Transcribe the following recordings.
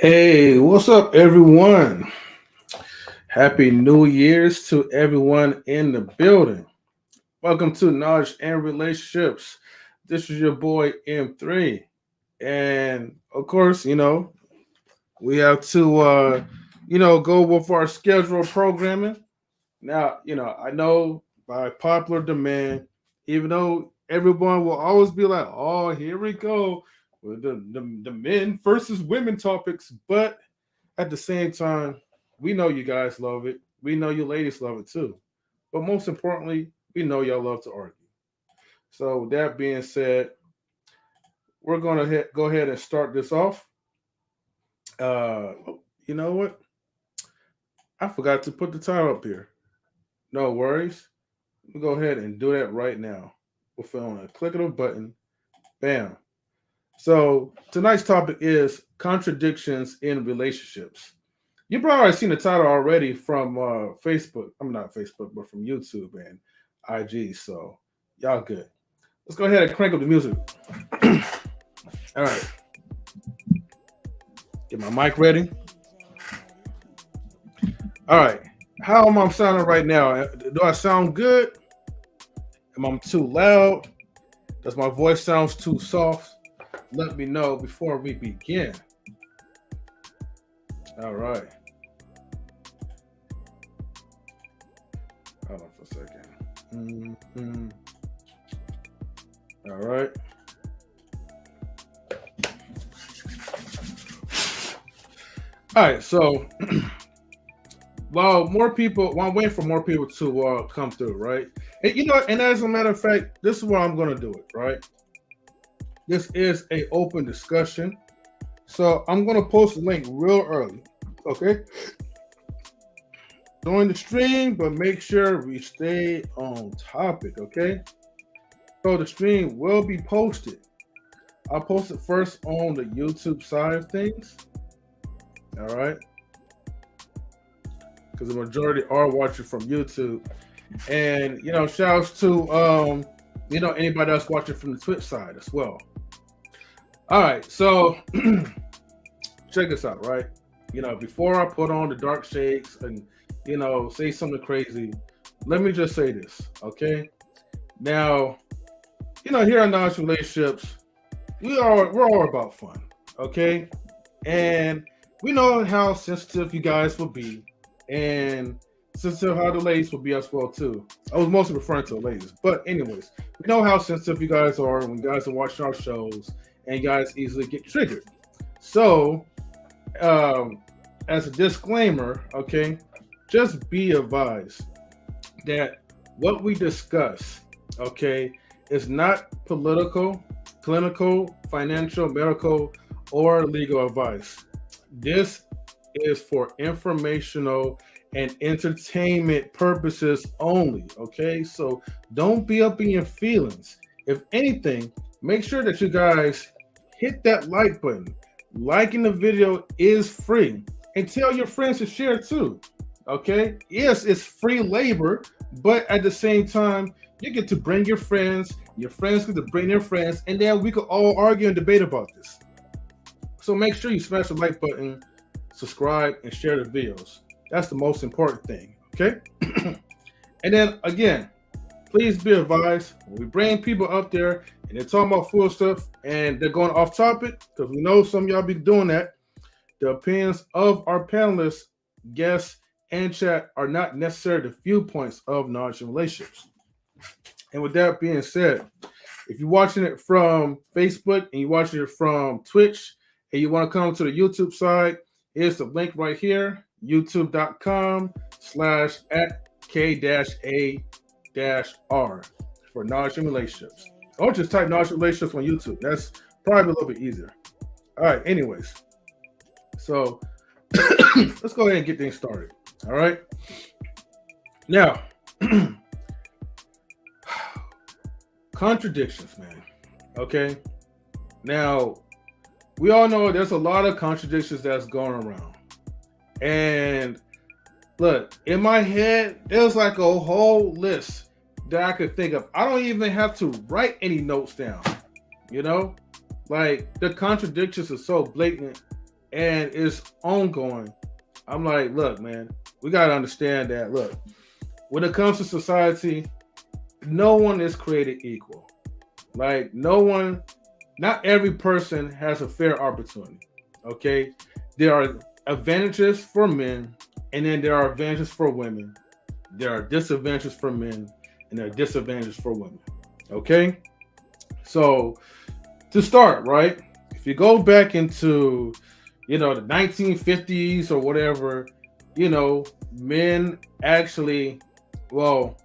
Hey, what's up, everyone? Happy New Year's to everyone in the building. Welcome to Knowledge and Relationships. This is your boy M3. And of course, we have to, go with our schedule of programming. Now, I know by popular demand, even though everyone will always be like, oh, here we go with the men versus women topics, but at the same time, we know you guys love it. We know you ladies love it too. But most importantly, we know y'all love to argue. So with that being said, we're gonna go ahead and start this off. You know what? I forgot to put the title up here. No worries. We'll go ahead and do that right now. We're on a click of a button. Bam. So tonight's topic is contradictions in relationships. You probably seen the title already from Facebook. I'm not Facebook, but from YouTube and IG. So y'all good. Let's go ahead and crank up the music. All right. Get my mic ready. All right. How am I sounding right now? Do I sound good? Am I too loud? Does my voice sound too soft? Let me know before we begin. All right. Hold on for a second. All right. All right. So while I'm waiting for more people to come through, right? And as a matter of fact, this is why I'm going to do it, right? This is a open discussion, so I'm going to post the link real early, okay? Join the stream, but make sure we stay on topic, okay? So the stream will be posted. I'll post it first on the YouTube side of things, all right? Because the majority are watching from YouTube. And, shouts to, anybody else watching from the Twitch side as well. All right, so check this out, right? Before I put on the dark shades and, say something crazy, let me just say this, okay? Now, here on Knowledge Relationships, we're all about fun, okay? And we know how sensitive you guys will be, and sensitive how the ladies will be as well too. I was mostly referring to the ladies, but anyways, we know how sensitive you guys are when you guys are watching our shows, and you guys easily get triggered. So, as a disclaimer, okay, just be advised that what we discuss, okay, is not political, clinical, financial, medical, or legal advice. This is for informational and entertainment purposes only, okay? So don't be up in your feelings. If anything, make sure that you guys hit that like button. Liking the video is free. And tell your friends to share too, okay? Yes, it's free labor, but at the same time, you get to bring your friends get to bring their friends, and then we could all argue and debate about this. So make sure you smash the like button, subscribe, and share the videos. That's the most important thing, okay? And then again, please be advised, when we bring people up there and they're talking about full stuff and they're going off topic, because we know some of y'all be doing that, the opinions of our panelists, guests, and chat are not necessarily the viewpoints of Knowledge and Relationships. And with that being said, if you're watching it from Facebook and you're watching it from Twitch and you want to come to the YouTube side, here's the link right here, youtube.com/@K-A-R for Knowledge and Relationships. Or just type Knowledge and Relationships on YouTube. That's probably a little bit easier. All right, anyways. So let's go ahead and get things started. All right. Now, contradictions, man. Okay. Now, we all know there's a lot of contradictions that's going around. And look, in my head, there's like a whole list that I could think of. I don't even have to write any notes down. Like the contradictions are so blatant and it's ongoing. I'm like, look, man, we got to understand that. Look, when it comes to society, no one is created equal. Like, no one, not every person has a fair opportunity. Okay. There are advantages for men, and then there are advantages for women. There are disadvantages for men, and there are disadvantages for women. Okay. So, to start, right? If you go back into, the 1950s or whatever, men actually, well,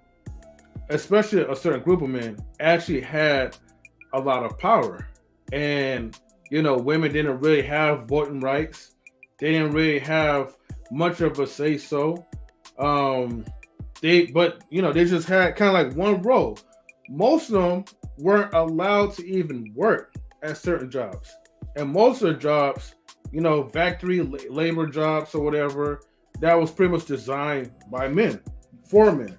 especially a certain group of men, actually had a lot of power. And, women didn't really have voting rights. They didn't really have much of a say so. They just had kind of like one role. Most of them weren't allowed to even work at certain jobs. And most of the jobs, factory labor jobs or whatever, that was pretty much designed by men, for men.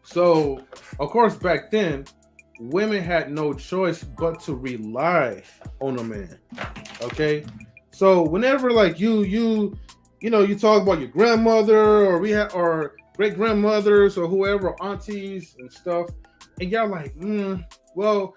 So, of course, back then, women had no choice but to rely on a man. Okay? So whenever like you talk about your grandmother or great grandmothers or whoever, aunties and stuff, and y'all like, well,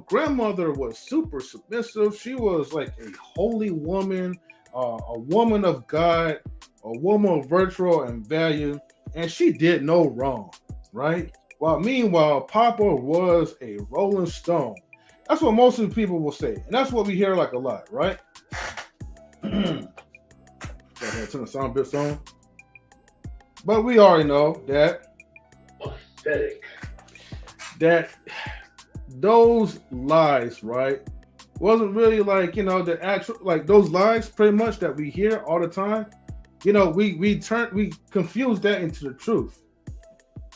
grandmother was super submissive. She was like a holy woman, a woman of God, a woman of virtue and value, and she did no wrong, right? While meanwhile, Papa was a Rolling Stone. That's what most of the people will say, and that's what we hear like a lot, right? Go ahead, turn the sound bits on. But we already know that pathetic. That those lies, right, wasn't really like, the actual, like those lies pretty much that we hear all the time, we confuse that into the truth.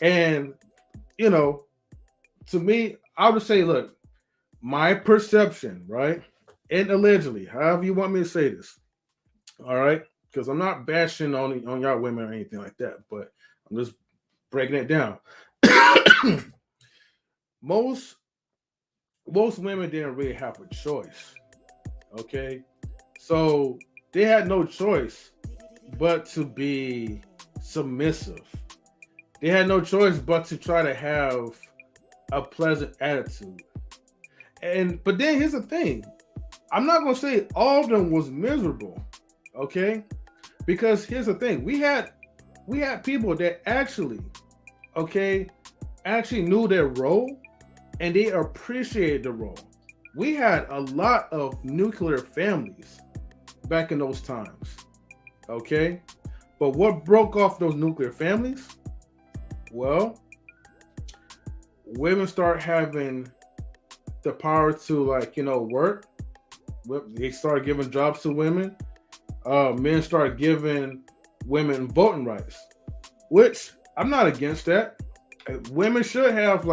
And, to me, I would say, look, my perception, right, and allegedly, however you want me to say this, all right, because I'm not bashing on y'all women or anything like that, but I'm just breaking it down. Most women didn't really have a choice. Okay, so they had no choice but to be submissive. They had no choice but to try to have a pleasant attitude. But then here's the thing: I'm not gonna say all of them was miserable. Okay, because here's the thing: we had people that actually knew their role and they appreciated the role. We had a lot of nuclear families back in those times. Okay, but what broke off those nuclear families? Well, women start having the power to work. They started giving jobs to women. Men started giving women voting rights, which I'm not against that. Women should have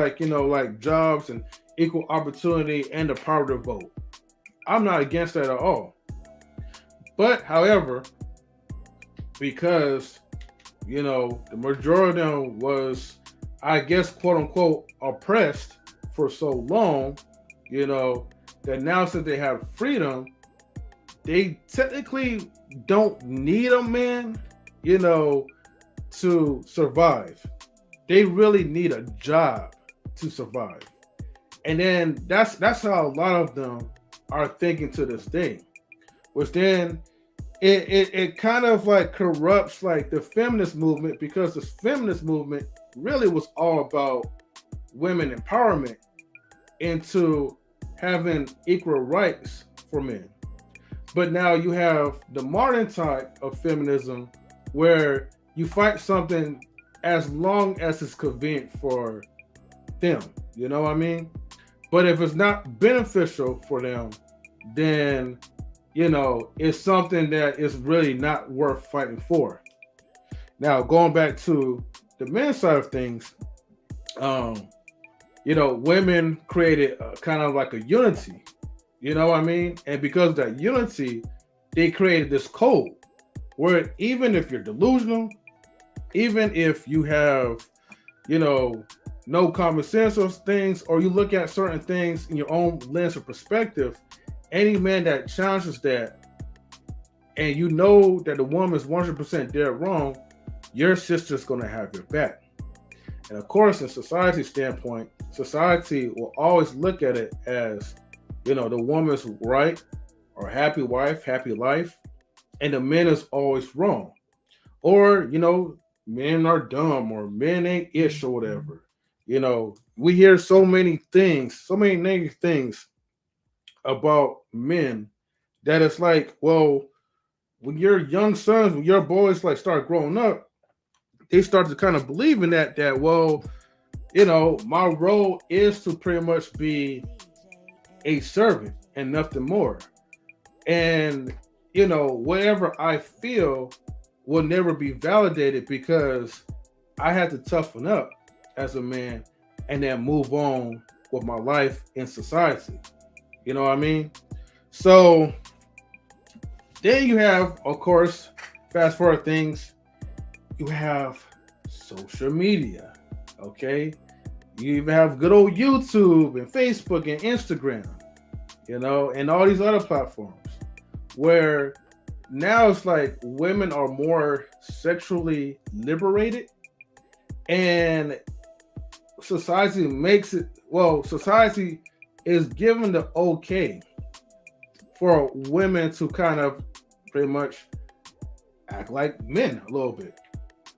jobs and equal opportunity and the power to vote. I'm not against that at all. But however, because the majority of them was, I guess, quote unquote, oppressed for so long, that now since they have freedom, they technically don't need a man, to survive. They really need a job to survive. And then that's how a lot of them are thinking to this day. Which then it kind of like corrupts like the feminist movement, because the feminist movement really was all about women empowerment into having equal rights for men. But now you have the modern type of feminism where you fight something as long as it's convenient for them. You know what I mean? But if it's not beneficial for them, then, it's something that is really not worth fighting for. Now, going back to the men's side of things, women created kind of like a unity. You know what I mean? And because of that unity, they created this code where even if you're delusional, even if you have, no common sense of things, or you look at certain things in your own lens or perspective, any man that challenges that and you know that the woman's 100% dead wrong, your sister's going to have your back. And of course, in society's standpoint, society will always look at it as, the woman's right, or happy wife, happy life, and the man is always wrong. Or, men are dumb, or men ain't ish, or whatever. We hear so many things, so many negative things about men that it's like, well, when your young sons, when your boys like start growing up, they start to kind of believe in that well, my role is to pretty much be a servant and nothing more. And whatever I feel will never be validated because I had to toughen up as a man and then move on with my life in society. You know what I mean? So then you have, of course, fast forward things, you have social media, okay? You even have good old YouTube and Facebook and Instagram, and all these other platforms where now it's like women are more sexually liberated, and society is given the okay for women to kind of pretty much act like men a little bit.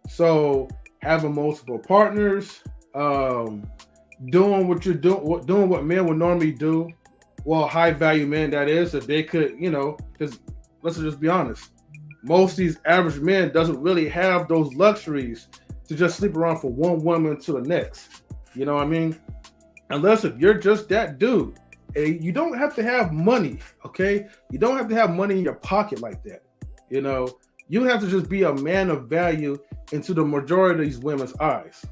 So having multiple partners, doing what men would normally do. Well, high value men, that is, that they could, because let's just be honest, most of these average men doesn't really have those luxuries to just sleep around for one woman to the next. You know what I mean? Unless if you're just that dude. You don't have to have money, okay? You don't have to have money in your pocket like that. You have to just be a man of value into the majority of these women's eyes.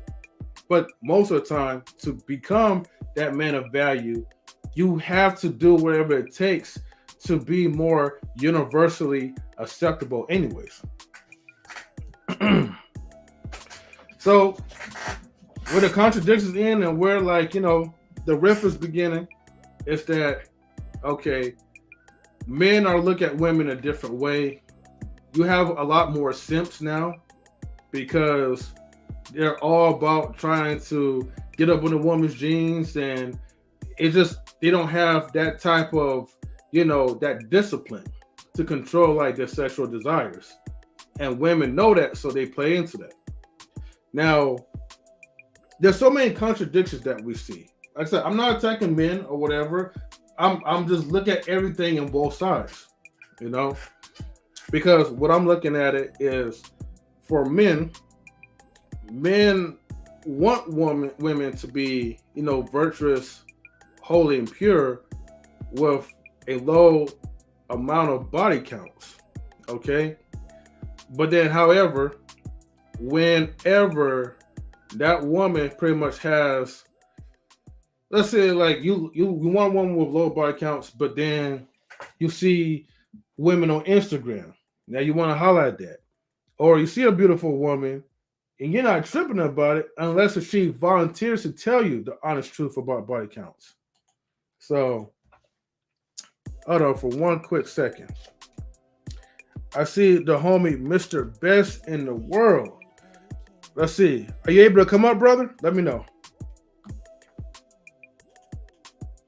But most of the time, to become that man of value, you have to do whatever it takes to be more universally acceptable anyways. So, where the contradictions in and where the rift is beginning, is that, okay, men are looking at women a different way. You have a lot more simps now because they're all about trying to get up on a woman's jeans, and they don't have that type of, that discipline to control like their sexual desires. And women know that, so they play into that. Now, there's so many contradictions that we see. Like I said, I'm not attacking men or whatever. I'm just looking at everything in both sides, because what I'm looking at it is, for men want women to be, virtuous, holy, and pure with a low amount of body counts, okay? But then, however, whenever that woman pretty much has, let's say like you want a woman with low body counts, but then you see women on Instagram. Now you want to highlight that. Or you see a beautiful woman and you're not tripping about it unless she volunteers to tell you the honest truth about body counts. So, hold on for one quick second. I see the homie Mr. Best in the World. Let's see. Are you able to come up, brother? Let me know.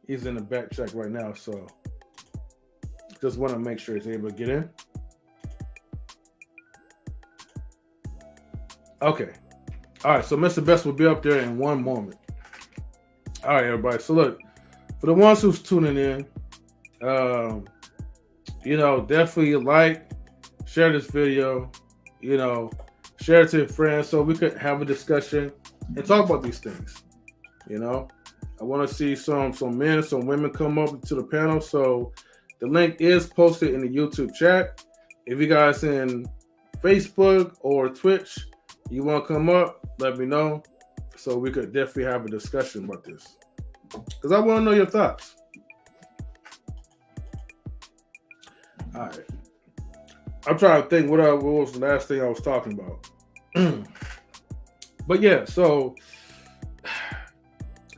He's in the back check right now, so just want to make sure he's able to get in. Okay. All right, so Mr. Best will be up there in one moment. All right, everybody. So look, for the ones who's tuning in, definitely like, share this video, share it to your friends so we could have a discussion and talk about these things. I want to see some men, some women come up to the panel. So the link is posted in the YouTube chat. If you guys in Facebook or Twitch, you want to come up, let me know so we could definitely have a discussion about this. Because I want to know your thoughts. All right. I'm trying to think what was the last thing I was talking about. But yeah, so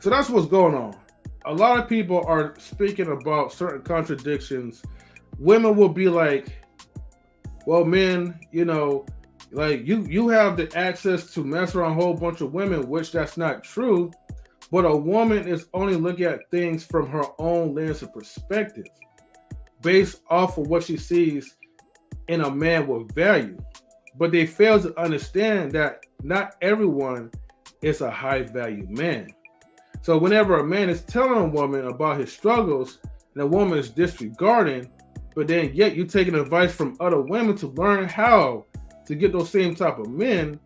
that's what's going on. A lot of people are speaking about certain contradictions. Women will be like, well, men, like you have the access to mess around a whole bunch of women, which that's not true. But a woman is only looking at things from her own lens of perspective, based off of what she sees in a man with value. But they fail to understand that not everyone is a high value man. So whenever a man is telling a woman about his struggles and a woman is disregarding, but then yet you taking advice from other women to learn how to get those same type of men,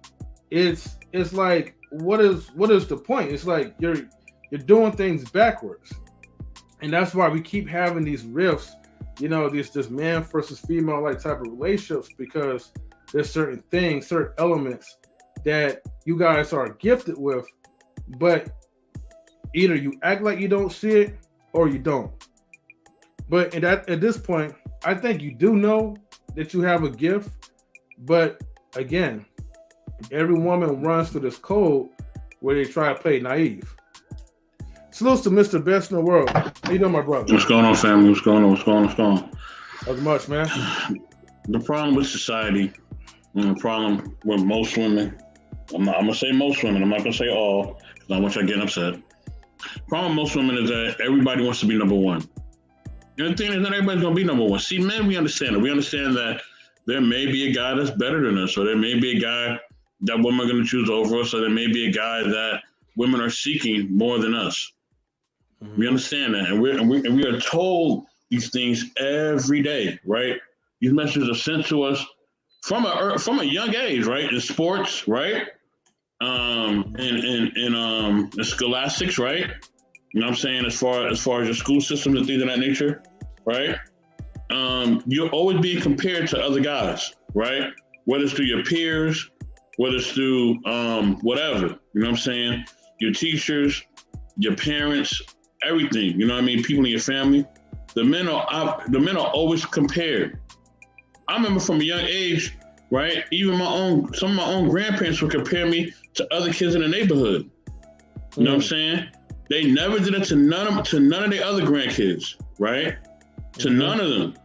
it's like what is the point? It's like you're doing things backwards. And that's why we keep having these rifts, this man versus female like type of relationships, because there's certain things, certain elements that you guys are gifted with, but either you act like you don't see it or you don't. But at this point, I think you do know that you have a gift. But again, every woman runs through this code where they try to play naive. Salutes to Mr. Best in the World. How you doing, my brother? What's going on, family? What's going on? Not much, man. The problem with society, and the problem with most women, I'm going to say most women, I'm not going to say all, because I want y'all getting upset. The problem with most women is that everybody wants to be number one. And the thing is, not everybody's going to be number one. See, men, we understand it. We understand that there may be a guy that's better than us, or there may be a guy that women are going to choose over us, or there may be a guy that women are seeking more than us. Mm-hmm. We understand that, and we are told these things every day, right? These messages are sent to us from a young age, right? In sports, right? In scholastics, right? You know what I'm saying? As far as your school systems and things of that nature, right? You're always being compared to other guys, right? Whether it's through your peers, whether it's through whatever, you know what I'm saying? Your teachers, your parents, everything, you know what I mean? People in your family. The men are always compared. I remember from a young age, right? Even some of my own grandparents would compare me to other kids in the neighborhood. You know what I'm saying? They never did it to none of their other grandkids, right? To none of them.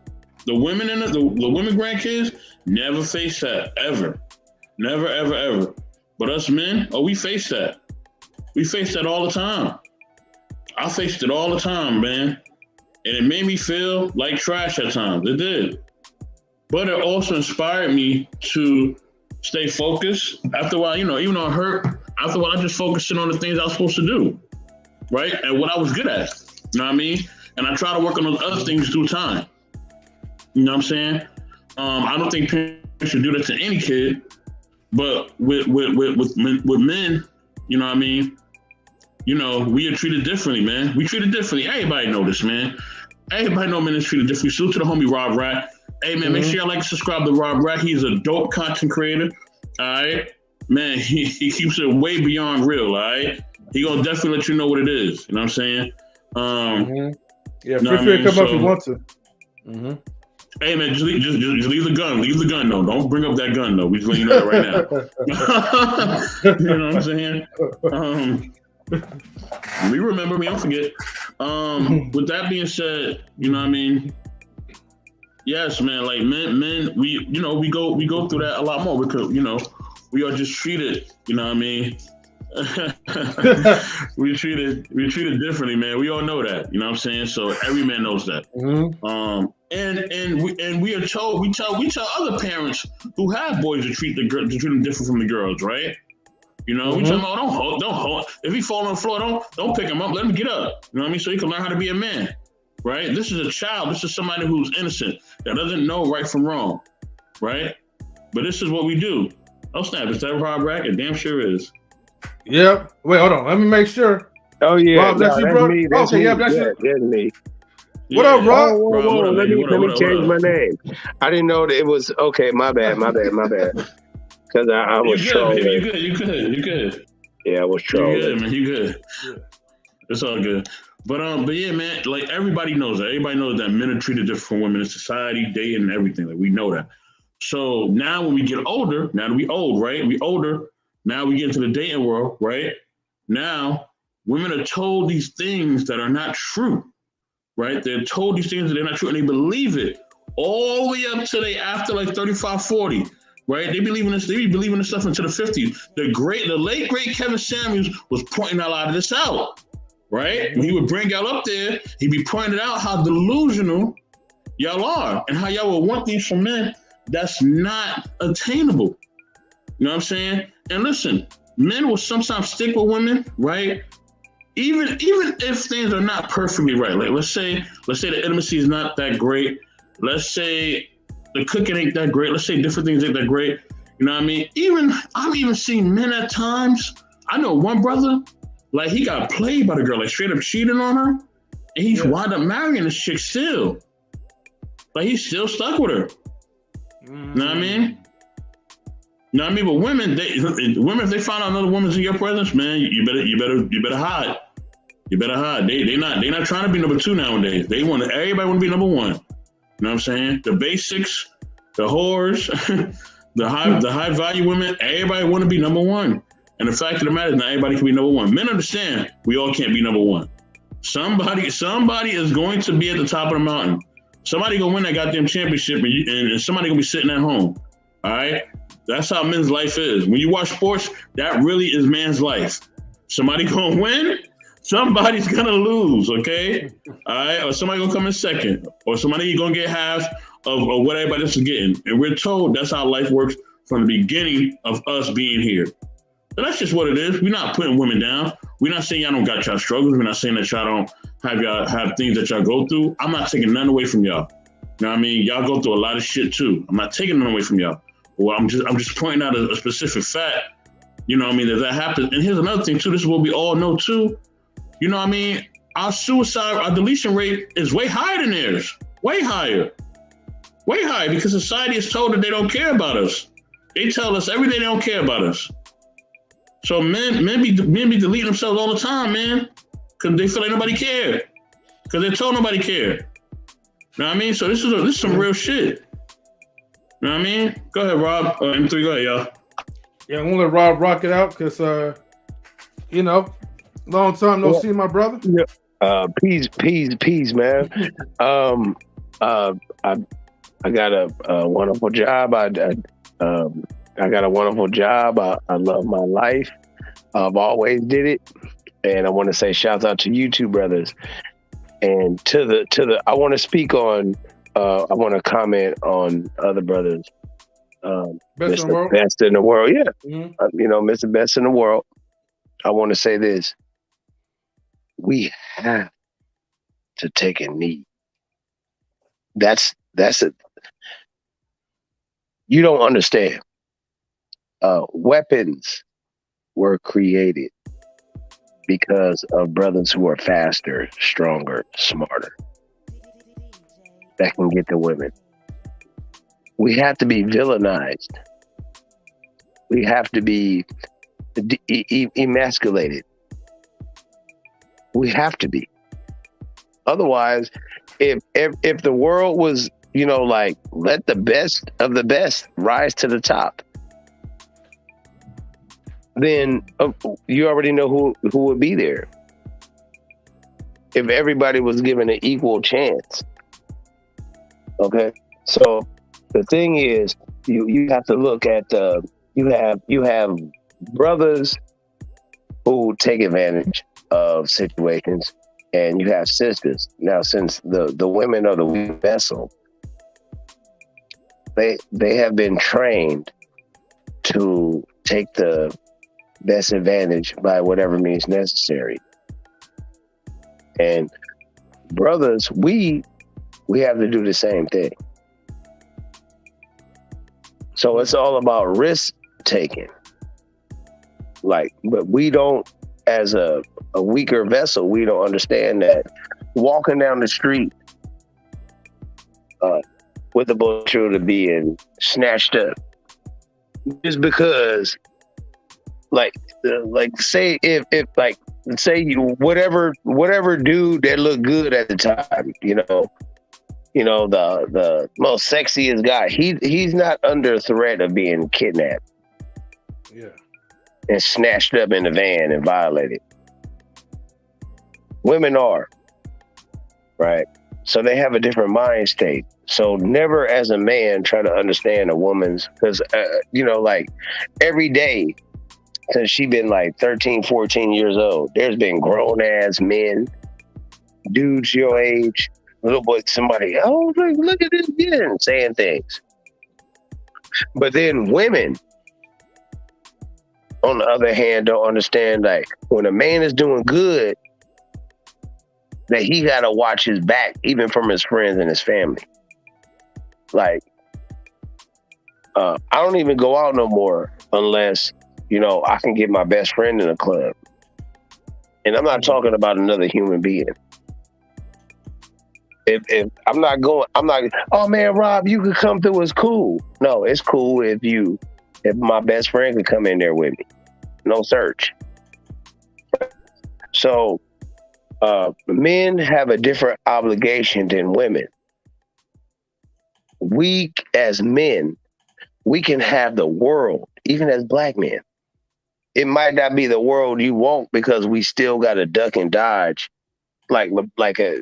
The women the women grandkids never face that, ever. Never, ever, ever. But us men, we face that. We face that all the time. I faced it all the time, man. And it made me feel like trash at times. It did. But it also inspired me to stay focused. After a while, even though it hurt, after a while, I just focused in on the things I was supposed to do, right? And what I was good at, you know what I mean? And I try to work on those other things through time. You know what I'm saying? I don't think parents should do that to any kid, but with men, you know what I mean? We are treated differently, man. We treated differently. Everybody know this, man. Everybody know men is treated differently. Salute to the homie Rob Rat. Hey, man, make sure y'all like and subscribe to Rob Rat. He's a dope content creator, all right? Man, he keeps it way beyond real, all right? He gonna definitely let you know what it is. You know what I'm saying? Yeah, feel free to come up if you want to. Hey, man, just leave the gun. Leave the gun, though. Don't bring up that gun, though. We just letting you know that right now. You know what I'm saying? We remember, we don't forget. With that being said, you know what I mean? Yes, man. Like men, we go through that a lot more because we are just treated. You know what I mean? we treated differently, man. We all know that. You know what I'm saying? So every man knows that. And we are told. We tell other parents who have boys to treat them different from the girls, right? We tell them, don't hold. If he fall on the floor, don't pick him up. Let him get up. You know what I mean? So he can learn how to be a man, right? This is a child. This is somebody who's innocent that doesn't know right from wrong, right? But this is what we do. Oh snap! Is that Rob Rack? It damn sure is. Yep. Wait, hold on. Let me make sure. Oh yeah, Rob, that's you, bro. Okay, that's me. What up, Rob? Whoa, let me change my name. I didn't know that it was okay. My bad. Because I was trolling. You good. Yeah, I was trolling. You good, man. You good. Yeah. It's all good. But yeah, man. Like everybody knows that. Everybody knows that men are treated different from women in society, dating, and everything. Like we know that. So now when we get older, now that we old, right? We older. Now we get into the dating world, right? Now women are told these things that are not true, right? They're told these things that they're not true, and they believe it all the way up to they after like 35, 40. Right? They be believing this stuff into the 50s. The late great Kevin Samuels was pointing a lot of this out. Right? When he would bring y'all up there, he'd be pointing out how delusional y'all are and how y'all will want things from men that's not attainable. You know what I'm saying? And listen, men will sometimes stick with women, right? Even if things are not perfectly right. Like let's say the intimacy is not that great. Let's say the cooking ain't that great. Let's say different things ain't that great. You know what I mean? I've even seen men at times. I know one brother, like he got played by the girl, like straight up cheating on her, and he's wound up marrying this chick still. Like he's still stuck with her. You know what I mean? You know what I mean? But women, if they find out another woman's in your presence, man, you better hide. You better hide. They not trying to be number two nowadays. Everybody want to be number one. You know what I'm saying? The basics, the whores, the high value women, everybody want to be number one. And the fact of the matter is not everybody can be number one. Men understand we all can't be number one. Somebody is going to be at the top of the mountain. Somebody gonna win that goddamn championship and somebody gonna be sitting at home. All right? That's how men's life is. When you watch sports, that really is man's life. Somebody gonna win, somebody's gonna lose, okay? All right? Or somebody gonna come in second. Or somebody gonna get half of what everybody else is getting. And we're told that's how life works from the beginning of us being here. So that's just what it is. We're not putting women down. We're not saying y'all don't got y'all struggles. We're not saying that y'all don't have things that y'all go through. I'm not taking none away from y'all. You know what I mean? Y'all go through a lot of shit too. I'm not taking none away from y'all. Well, I'm just pointing out a specific fact. You know what I mean? That happens. And here's another thing too. This is what we all know too. You know what I mean? Our deletion rate is way higher than theirs. Way higher. Way higher because society is told that they don't care about us. They tell us every day they don't care about us. So men be deleting themselves all the time, man, because they feel like nobody cared, because they're told nobody cared. You know what I mean? So this is some real shit. You know what I mean? Go ahead, Rob. M3, go ahead, y'all. Yeah, I'm gonna let Rob rock it out because long time no see, my brother. Yeah. Peace, man. I got a wonderful job. I got a wonderful job. I love my life. I've always did it. And I want to say shout out to you two brothers. And I want to speak on, I want to comment on other brothers. Best in the world? Best in the world, yeah. Mm-hmm. Mr. Best in the world. I want to say this. We have to take a knee. That's it. You don't understand. Weapons were created because of brothers who are faster, stronger, smarter, that can get the women. We have to be villainized. We have to be emasculated. We have to be. Otherwise, if the world was, like, let the best of the best rise to the top, then you already know who would be there. If everybody was given an equal chance. Okay? So the thing is, you have to look at you have brothers who take advantage of situations, and you have sisters. Now, since the women are the weak vessel, they have been trained to take the best advantage by whatever means necessary. And brothers, we have to do the same thing. So it's all about risk taking. But we don't, as a weaker vessel, we don't understand that walking down the street with a potential to being snatched up just because, say whatever dude that looked good at the time, the most sexiest guy, he's not under threat of being kidnapped. Yeah. And snatched up in the van and violated. Women are, right? So they have a different mind state. So never as a man try to understand a woman's, because, like every day since she been like 13, 14 years old, there's been grown ass men, dudes your age, little boy, somebody, oh, look at this again, saying things. But then women, on the other hand, don't understand, like, when a man is doing good, that he got to watch his back, even from his friends and his family. Like, I don't even go out no more unless, I can get my best friend in a club. And I'm not talking about another human being. If I'm not, oh man, Rob, you could come through, it's cool. No, it's cool if my best friend could come in there with me. No search. So, men have a different obligation than women. We, as men, we can have the world, even as black men. It might not be the world you want because we still got to duck and dodge, like a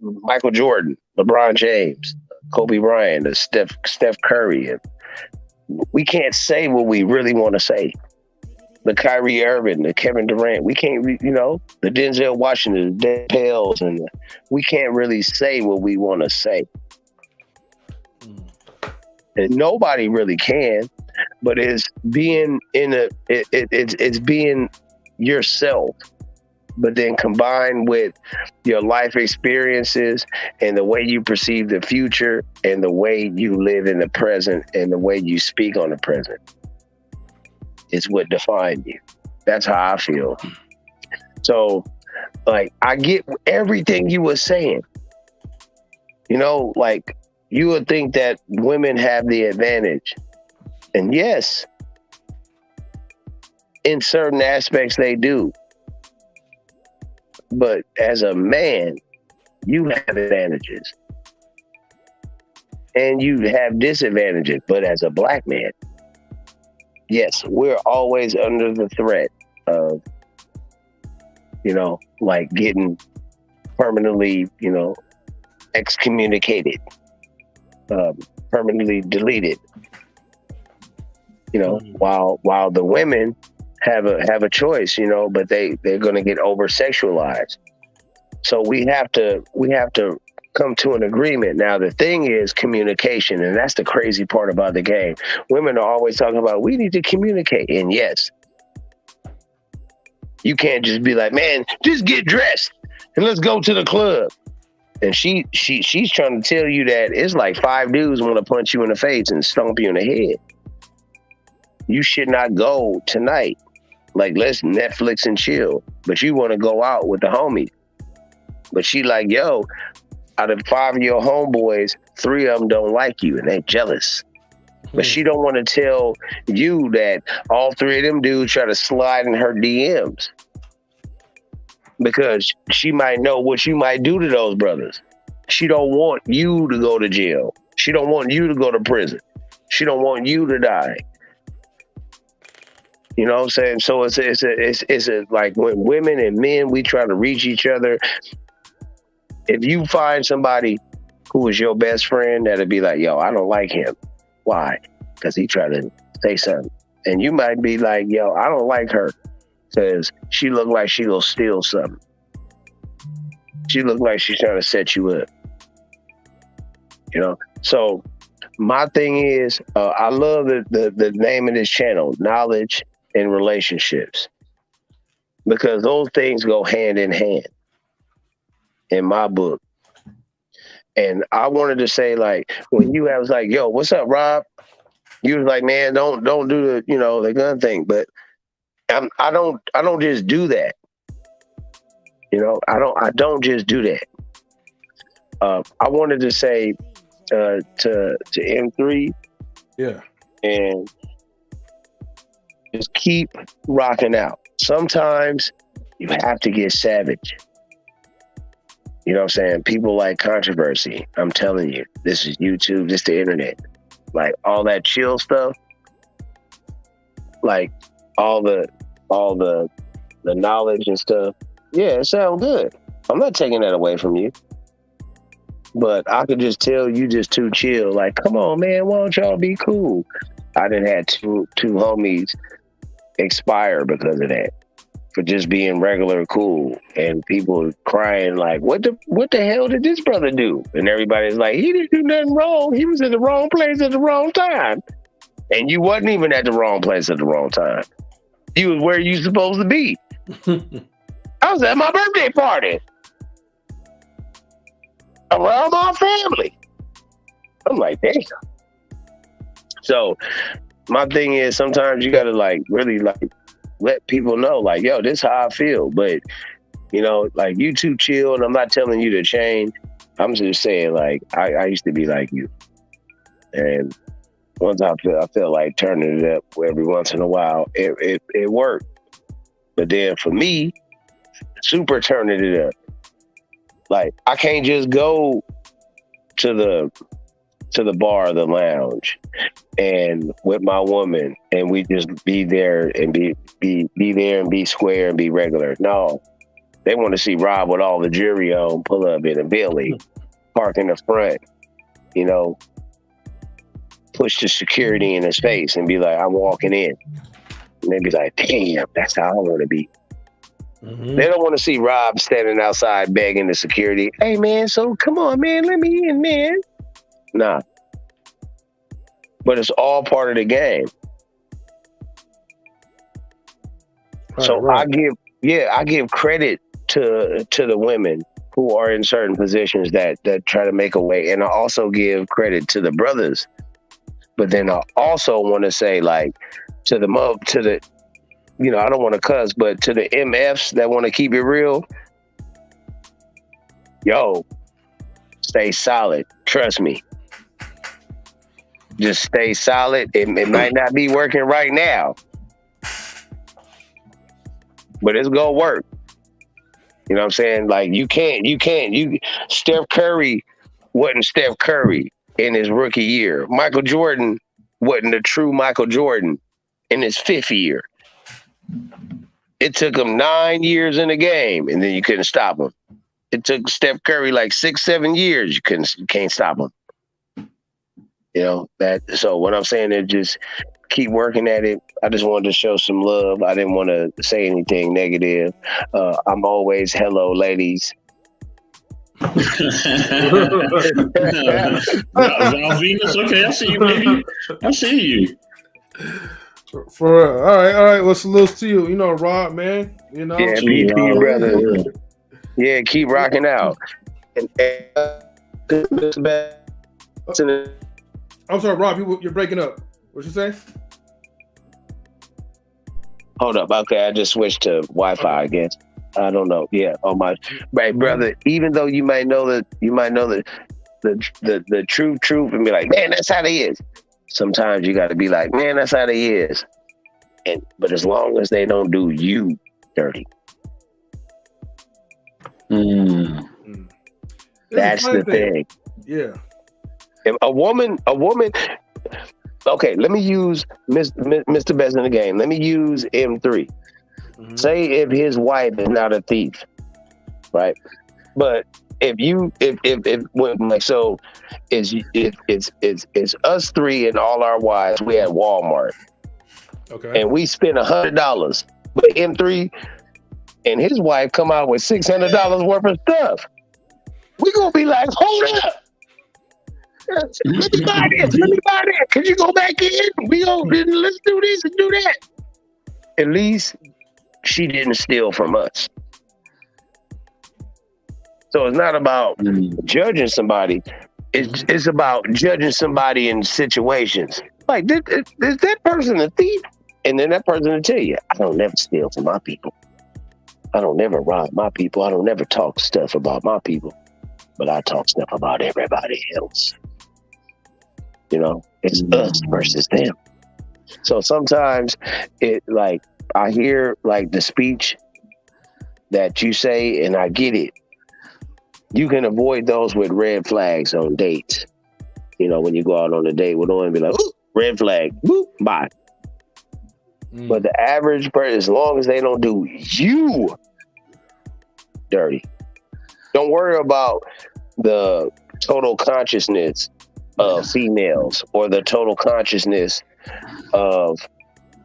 Michael Jordan, LeBron James, Kobe Bryant, Steph Curry. And we can't say what we really want to say. The Kyrie Irving, the Kevin Durant, we can't, the Denzel Washington, the Dan Pales, and we can't really say what we want to say. And nobody really can, but it's being it's being yourself, but then combined with your life experiences and the way you perceive the future and the way you live in the present and the way you speak on the present. Is what defines you. That's how I feel. So, like, I get everything you were saying. Like, you would think that women have the advantage. And yes, in certain aspects they do. But as a man, you have advantages. And you have disadvantages. But as a black man, yes, we're always under the threat of, like getting permanently, excommunicated, permanently deleted. While the women have a choice, but they're going to get over sexualized. So we have to come to an agreement. Now, the thing is communication, and that's the crazy part about the game. Women are always talking about, we need to communicate. And yes, you can't just be like, man, just get dressed and let's go to the club. And she's trying to tell you that it's like 5 dudes want to punch you in the face and stomp you in the head. You should not go tonight. Like, let's Netflix and chill. But you want to go out with the homies. But she like, yo, out of 5 of your homeboys, 3 of them don't like you and they jealous. But she don't want to tell you that all 3 of them dudes try to slide in her DMs. Because she might know what you might do to those brothers. She don't want you to go to jail. She don't want you to go to prison. She don't want you to die. You know what I'm saying? So it's like when women and men, we try to reach each other. If you find somebody who is your best friend, that'll be like, yo, I don't like him. Why? Because he tried to say something. And you might be like, yo, I don't like her because she look like she gonna steal something. She look like she's trying to set you up. So my thing is, I love the name of this channel, Knowledge and Relationships, because those things go hand in hand in my book. And I wanted to say, like, when you was like, yo, what's up, Rob? You was like, man, don't do the gun thing. But I don't just do that. I don't just do that. I wanted to say to M3, yeah, and just keep rocking out. Sometimes you have to get savage. You know what I'm saying? People like controversy. I'm telling you, this is YouTube, this the internet. Like all that chill stuff, like all the knowledge and stuff. Yeah, it sounds good. I'm not taking that away from you. But I could just tell you just too chill. Like, come on, man, why don't y'all be cool? I done had two homies expire because of that, for just being regular cool, and people crying like, what the hell did this brother do? And everybody's like, he didn't do nothing wrong. He was in the wrong place at the wrong time. And you wasn't even at the wrong place at the wrong time. You was where you supposed to be. I was at my birthday party around my family. I'm like, damn. So my thing is, sometimes you gotta like really like let people know, like, yo, this is how I feel. But you know, like, you too chill, and I'm not telling you to change. I'm just saying, like, I used to be like you, and once I felt like turning it up every once in a while, it worked. But then for me, super turning it up. Like, I can't just go to the bar or the lounge and with my woman and we just be there and be there and be square and be regular. No, they want to see Rob with all the jewelry on, pull up in a Billy, park in the front, you know, push the security in his face and be like, I'm walking in. And they be like, damn, that's how I want to be. Mm-hmm. They don't want to see Rob standing outside begging the security, hey, man, so come on, man, let me in, man. Nah. But it's all part of the game. Right, so right. I give credit to the women who are in certain positions that try to make a way. And I also give credit to the brothers. But then I also want to say, like, to the you know, I don't want to cuss, but to the MFs that want to keep it real, yo, stay solid. Trust me. Just stay solid. It might not be working right now, but it's gonna work. You know what I'm saying? Like, you Steph Curry wasn't Steph Curry in his rookie year. Michael Jordan wasn't a true Michael Jordan in his fifth year. It took him 9 years in the game, and then you couldn't stop him. It took Steph Curry like 6-7 years. You can't stop him. You know that. So what I'm saying is, just keep working at it. I just wanted to show some love. I didn't want to say anything negative. I'm always hello, ladies. Venus, okay, I see you, baby. I see you. For all right. Well, salutes to you. You know, Rob, man. You know, yeah, peace to you, brother. Yeah, keep rocking out. I'm sorry, Rob. You're breaking up. What'd you say? Hold up. Okay, I just switched to Wi-Fi. I guess. I don't know. Yeah. Oh my, right, brother. Even though you might know the truth and be like, man, that's how they is. Sometimes you got to be like, man, that's how they is. But as long as they don't do you dirty, that's the thing. Yeah. If a woman. Okay, let me use Mr. Best in the game. Let me use M3. Mm-hmm. Say if his wife is not a thief, right? But it's us three and all our wives. We at Walmart, okay, and we spend $100. But M3 and his wife come out with $600 worth of stuff. We gonna be like, hold up. Let me buy this. Could you go back in? Let's do this and do that. At least she didn't steal from us. So it's not about judging somebody. It's about judging somebody in situations. Like, is that person a thief? And then that person will tell you, I don't never steal from my people. I don't never rob my people. I don't never talk stuff about my people. But I talk stuff about everybody else. You know, it's us versus them. So sometimes I hear like the speech that you say and I get it. You can avoid those with red flags on dates. You know, when you go out on a date with one and be like, ooh, red flag, boop, bye. But the average person, as long as they don't do you dirty, don't worry about the total consciousness of females or the total consciousness of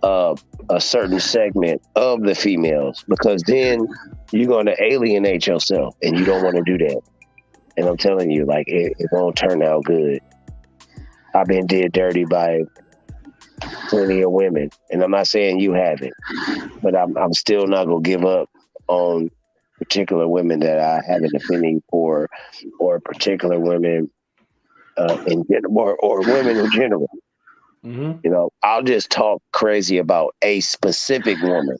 a certain segment of the females, because then you're going to alienate yourself, and you don't want to do that. And I'm telling you, like, it won't turn out good. I've been did dirty by plenty of women, and I'm not saying you haven't, but I'm still not gonna give up on particular women that I have an affinity for, or particular women in general, or women in general. Mm-hmm. You know, I'll just talk crazy about a specific woman.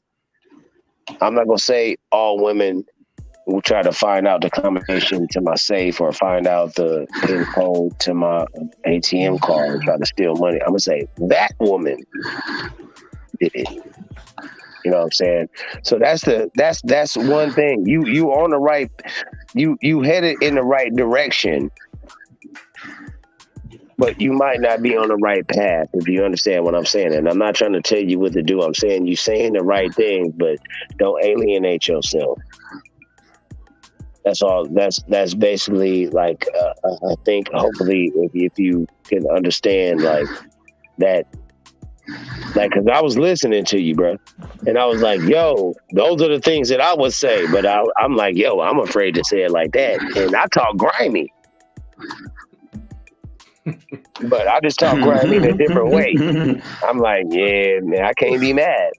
I'm not gonna say all women will try to find out the combination to my safe or find out the PIN code to my ATM card and try to steal money. I'm gonna say that woman did it. You know what I'm saying? So that's one thing. You on the right, you headed in the right direction, but you might not be on the right path, if you understand what I'm saying. And I'm not trying to tell you what to do. I'm saying you saying the right things, but don't alienate yourself. That's all. That's basically like I think hopefully if you can understand like that, like, because I was listening to you, bro, and I was like, yo, those are the things that I would say, but I'm like, yo, I'm afraid to say it like that, and I talk grimy, but I just talk grimy in a different way. I'm like, yeah, man, I can't be mad,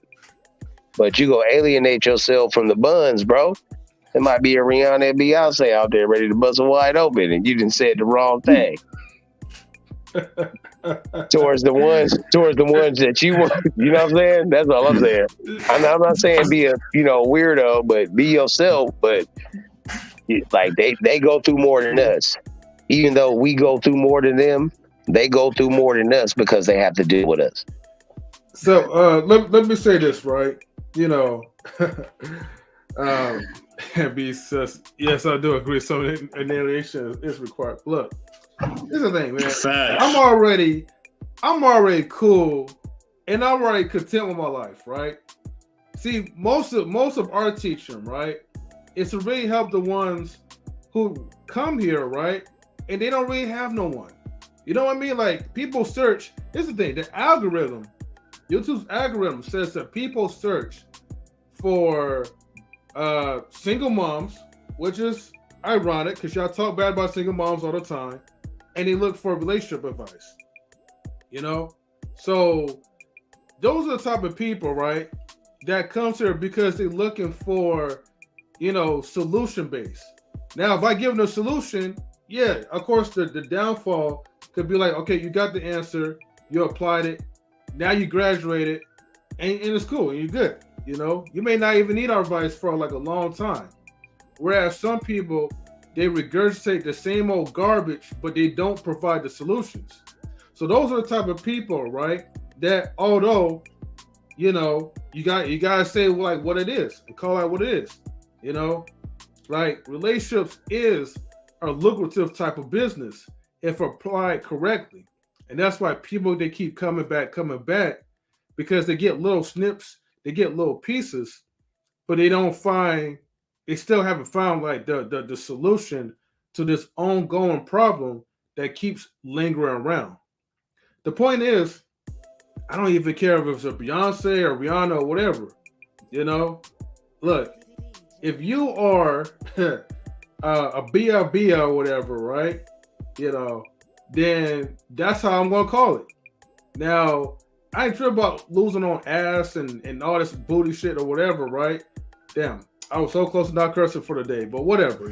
but you go alienate yourself from the buns, bro. There might be a Rihanna and Beyonce out there ready to bust it wide open, and you done said the wrong thing. towards the ones that you want. You know what I'm saying? That's all I'm saying. I'm not saying be a weirdo, but be yourself. But like they go through more than us. Even though we go through more than them, they go through more than us because they have to deal with us. So let me say this, right? B says, yes, I do agree. So annihilation is required. Look, here's the thing, man. Facts. I'm already cool, and I'm already content with my life, right? See, most of our teaching, right, is to really help the ones who come here, right, and they don't really have no one. You know what I mean? Like, people search. Here's the thing: the algorithm, YouTube's algorithm says that people search for single moms, which is ironic because y'all talk bad about single moms all the time, and they look for relationship advice. So those are the type of people, right, that comes here because they're looking for, solution based. Now, if I give them a solution, yeah, of course the downfall could be like, okay, you got the answer, you applied it, now you graduated, and it's cool, and you're good. You may not even need our advice for like a long time. Whereas some people, they regurgitate the same old garbage, but they don't provide the solutions. So those are the type of people, right, that although, you gotta say like what it is and call out what it is. Like, relationships is a lucrative type of business if applied correctly. And that's why people, they keep coming back, because they get little snips. They get little pieces, but they still haven't found like the solution to this ongoing problem that keeps lingering around. The point is, I don't even care if it's a Beyonce or Rihanna or whatever. Look, if you are a BLB or whatever, right? Then that's how I'm gonna call it. Now, I ain't tripping about losing on ass and all this booty shit or whatever, right? Damn, I was so close to not cursing for the day, but whatever,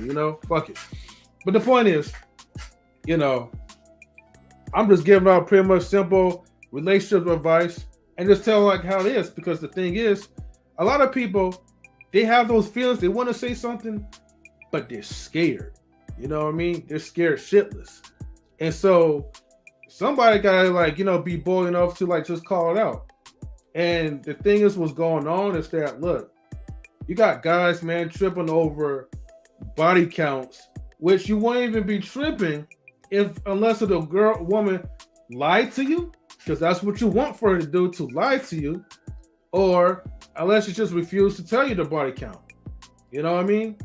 fuck it. But the point is, I'm just giving out pretty much simple relationship advice and just tell like how it is, because the thing is, a lot of people, they have those feelings, they want to say something, but they're scared. You know what I mean? They're scared shitless. And so somebody gotta be bold enough to like just call it out. And the thing is, what's going on is that, look, you got guys, man, tripping over body counts, which you won't even be tripping unless the woman lied to you, because that's what you want for her to do, to lie to you, or unless she just refused to tell you the body count. You know what I mean?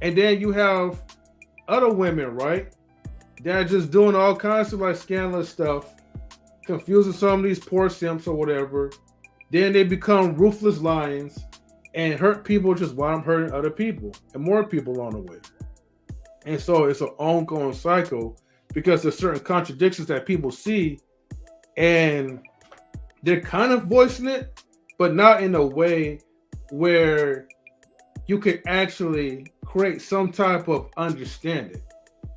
And then you have other women, right, that are just doing all kinds of like scandalous stuff, confusing some of these poor simps or whatever. Then they become ruthless lions and hurt people just while I'm hurting other people and more people on the way. And so it's an ongoing cycle because there's certain contradictions that people see and they're kind of voicing it, but not in a way where you can actually create some type of understanding.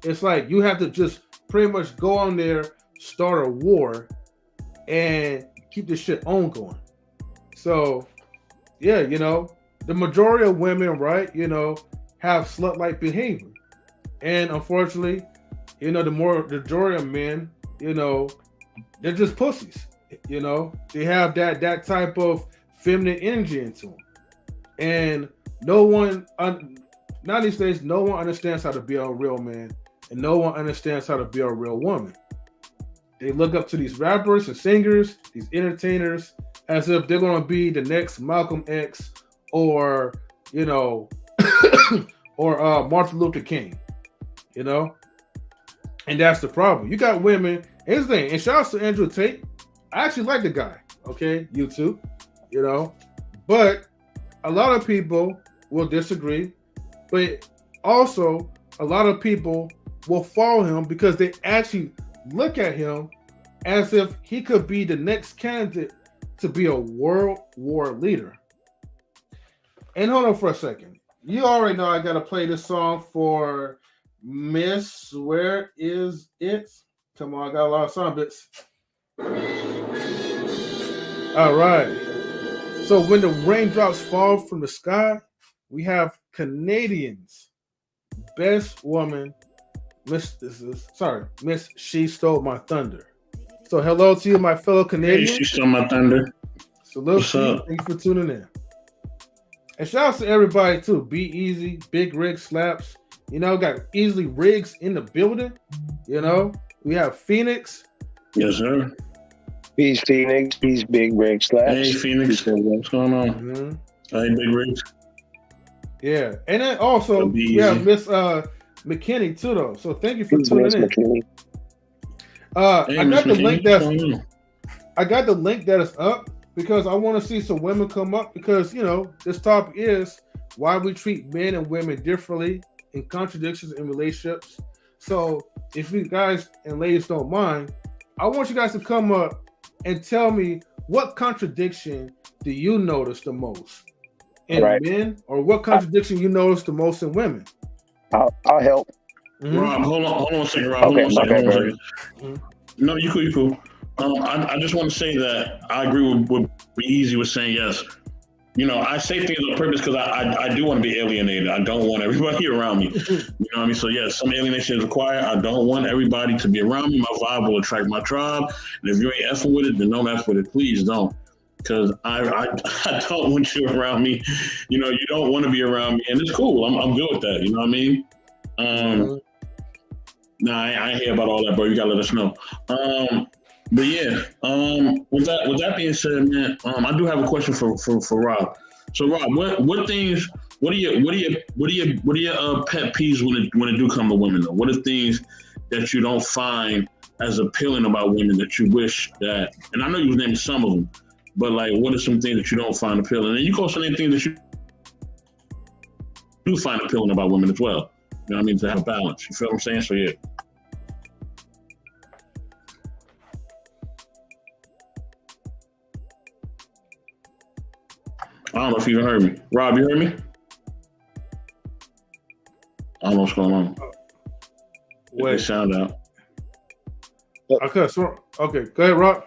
It's like you have to just pretty much go on there, start a war, and keep this shit ongoing. So, yeah, you know, the majority of women, right, you know, have slut-like behavior. And unfortunately, you know, the majority of men, you know, they're just pussies. You know, they have that type of feminine energy into them. And no one, not these days, no one understands how to be a real man. And no one understands how to be a real woman. They look up to these rappers and singers, these entertainers, as if they're going to be the next Malcolm X or, you know, or Martin Luther King, you know? And that's the problem. You got women, here's the thing, and shout out to Andrew Tate. I actually like the guy, okay, YouTube, you know? But a lot of people will disagree, but also a lot of people will follow him because they actually look at him as if he could be the next candidate to be a world war leader. And hold on for a second. You already know I got to play this song for Miss Where Is It? Come on, I got a lot of song bits. All right. So when the raindrops fall from the sky, we have Canadians' best woman, Miss She Stole My Thunder. So hello to you, my fellow Canadians. Hey, She Stole My Thunder. Salute. What's up? Thank you for tuning in. And shout out to everybody too. B-Eazy, Big Rig Slaps. You know, got Easily Rigs in the building. You know, we have Phoenix. Yes, sir. Peace, Phoenix. Peace, Big Rig Slaps. Hey, Phoenix. What's going on? Mm-hmm. Hey, Big Rigs. Yeah, and then also we have Miss McKinney too, though. So thank you for tuning in. McKinney. Hey, I got the link I got the link that is up because I want to see some women come up because you know this topic is why we treat men and women differently in contradictions in relationships. So if you guys and ladies don't mind, I want you guys to come up and tell me what contradiction do you notice the most in men, or what contradiction you notice the most in women? I'll help. Mm-hmm. Rob, hold on a second, Rob. Okay, hold on a second. Mm-hmm. No, you cool. I just want to say that I agree with what B-Eazy was saying. Yes, you know, I say things on purpose because I do want to be alienated. I don't want everybody around me. You know what I mean? So yes, some alienation is required. I don't want everybody to be around me. My vibe will attract my tribe, and if you ain't effing with it, then don't F with it. Please don't, because I don't want you around me. You know, you don't want to be around me, and it's cool. I'm good with that. You know what I mean? Nah, I ain't hear about all that, bro. You gotta let us know. But yeah, with that being said, man, I do have a question for Rob. So Rob, what are your pet peeves when it do come to women though? What are things that you don't find as appealing about women that you wish that? And I know you named some of them, but like, what are some things that you don't find appealing? And you can also name things that you do find appealing about women as well. You know what I mean? To have balance. You feel what I'm saying? So yeah. I don't know if you even heard me. Rob, you heard me? I don't know what's going on. Wait. Sound out. Okay, go ahead, Rob.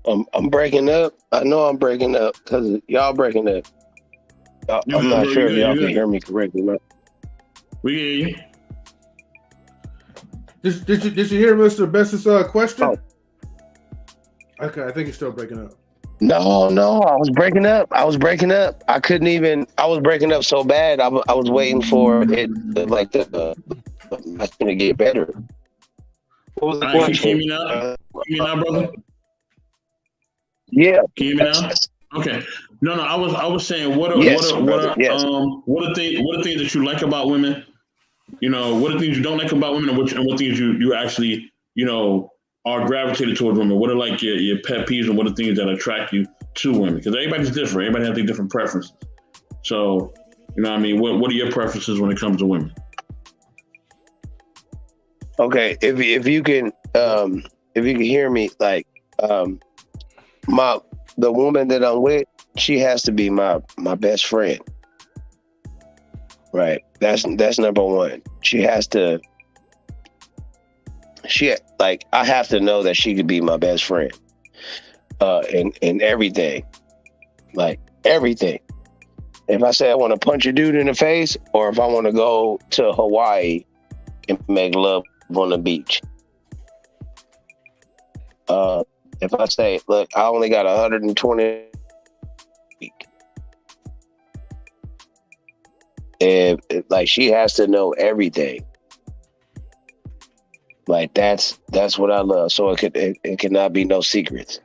I'm breaking up. I know I'm breaking up because y'all breaking up. I'm not sure if y'all can hear me correctly. We hear you. Did you hear Mr. Best's question? Oh. Okay, I think he's still breaking up. No, I was breaking up. I was breaking up so bad. I was waiting for it, like the to get better. What was the question? Can you hear me now, brother? Yeah. Can you hear me now? Okay. No. I was saying, what are things that you like about women You know, what are things you don't like about women, and what things you actually, you know, are gravitated towards women? What are like your pet peeves, and what are things that attract you to women? Because everybody's different. Everybody has their different preferences. So, you know what I mean? What are your preferences when it comes to women? Okay, if you can hear me, like the woman that I'm with, she has to be my best friend. Right. That's number one. I have to know that she could be my best friend. In everything. Like everything. If I say I want to punch a dude in the face, or if I want to go to Hawaii and make love on the beach. If I say, look, I only got 120 a week. And like she has to know everything. Like that's what I love. So it cannot be no secrets.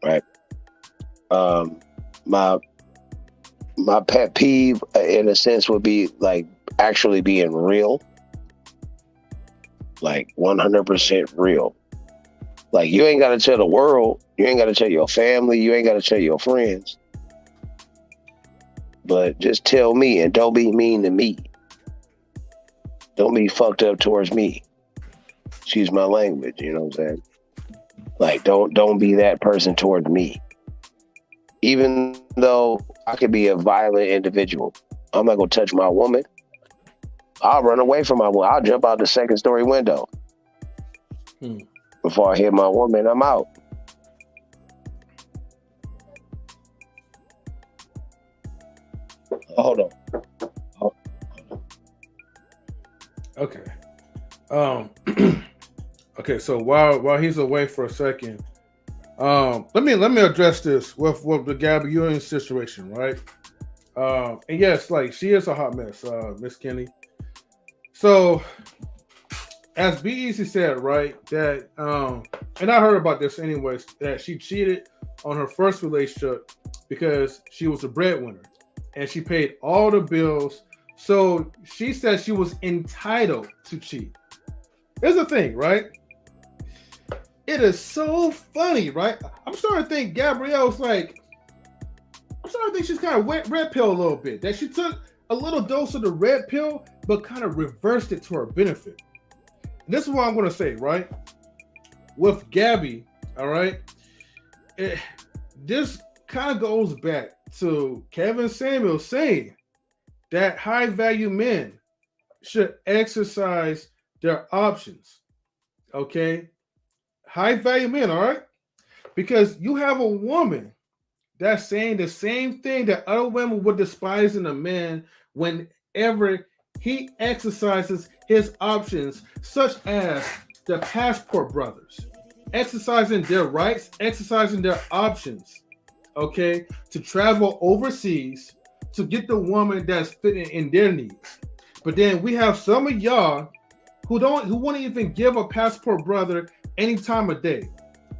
Right. My pet peeve in a sense would be like actually being real. Like 100% real. Like you ain't got to tell the world, you ain't got to tell your family, you ain't got to tell your friends. But just tell me, and don't be mean to me. Don't be fucked up towards me. Excuse my language, you know what I'm saying? Like don't be that person towards me. Even though I could be a violent individual, I'm not gonna touch my woman. I'll run away from my woman. I'll jump out the second story window. Before I hit my woman, I'm out. Hold on. Okay. Okay. So while he's away for a second, let me address this with the Gabby Ewing situation, right? And yes, like she is a hot mess, Miss Kenny. So, as B-Eazy said, right, that and I heard about this anyways, that she cheated on her first relationship because she was a breadwinner and she paid all the bills. So she said she was entitled to cheat. Here's the thing, right? It is so funny, right? I'm starting to think Gabrielle's like, I'm starting to think she's kind of red pill a little bit. That she took a little dose of the red pill, but kind of reversed it to her benefit. And this is what I'm going to say, right? With Gabby, all right? This kind of goes back to Kevin Samuel saying that high-value men should exercise their options, okay? High-value men, all right? Because you have a woman that's saying the same thing that other women would despise in a man whenever he exercises his options, such as the Passport Brothers, exercising their rights, exercising their options, okay, to travel overseas to get the woman that's fitting in their needs. But then we have some of y'all who won't even give a Passport Brother any time of day.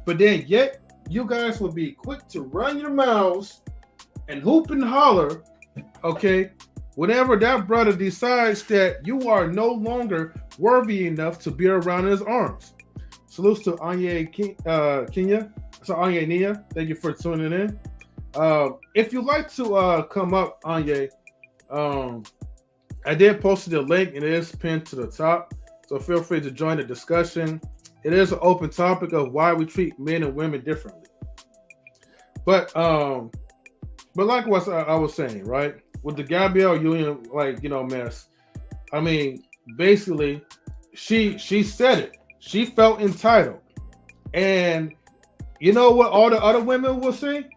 But then yet you guys will be quick to run your mouths and hoop and holler, okay, whenever that brother decides that you are no longer worthy enough to be around his arms. Salutes to Anya Kenya. So Anya Nia, thank you for tuning in. If you'd like to come up, Anya, I did post the link and it is pinned to the top. So feel free to join the discussion. It is an open topic of why we treat men and women differently. But like what I was saying, right? With the Gabrielle Union, mess. I mean, basically, she said it. She felt entitled. And you know what all the other women will say?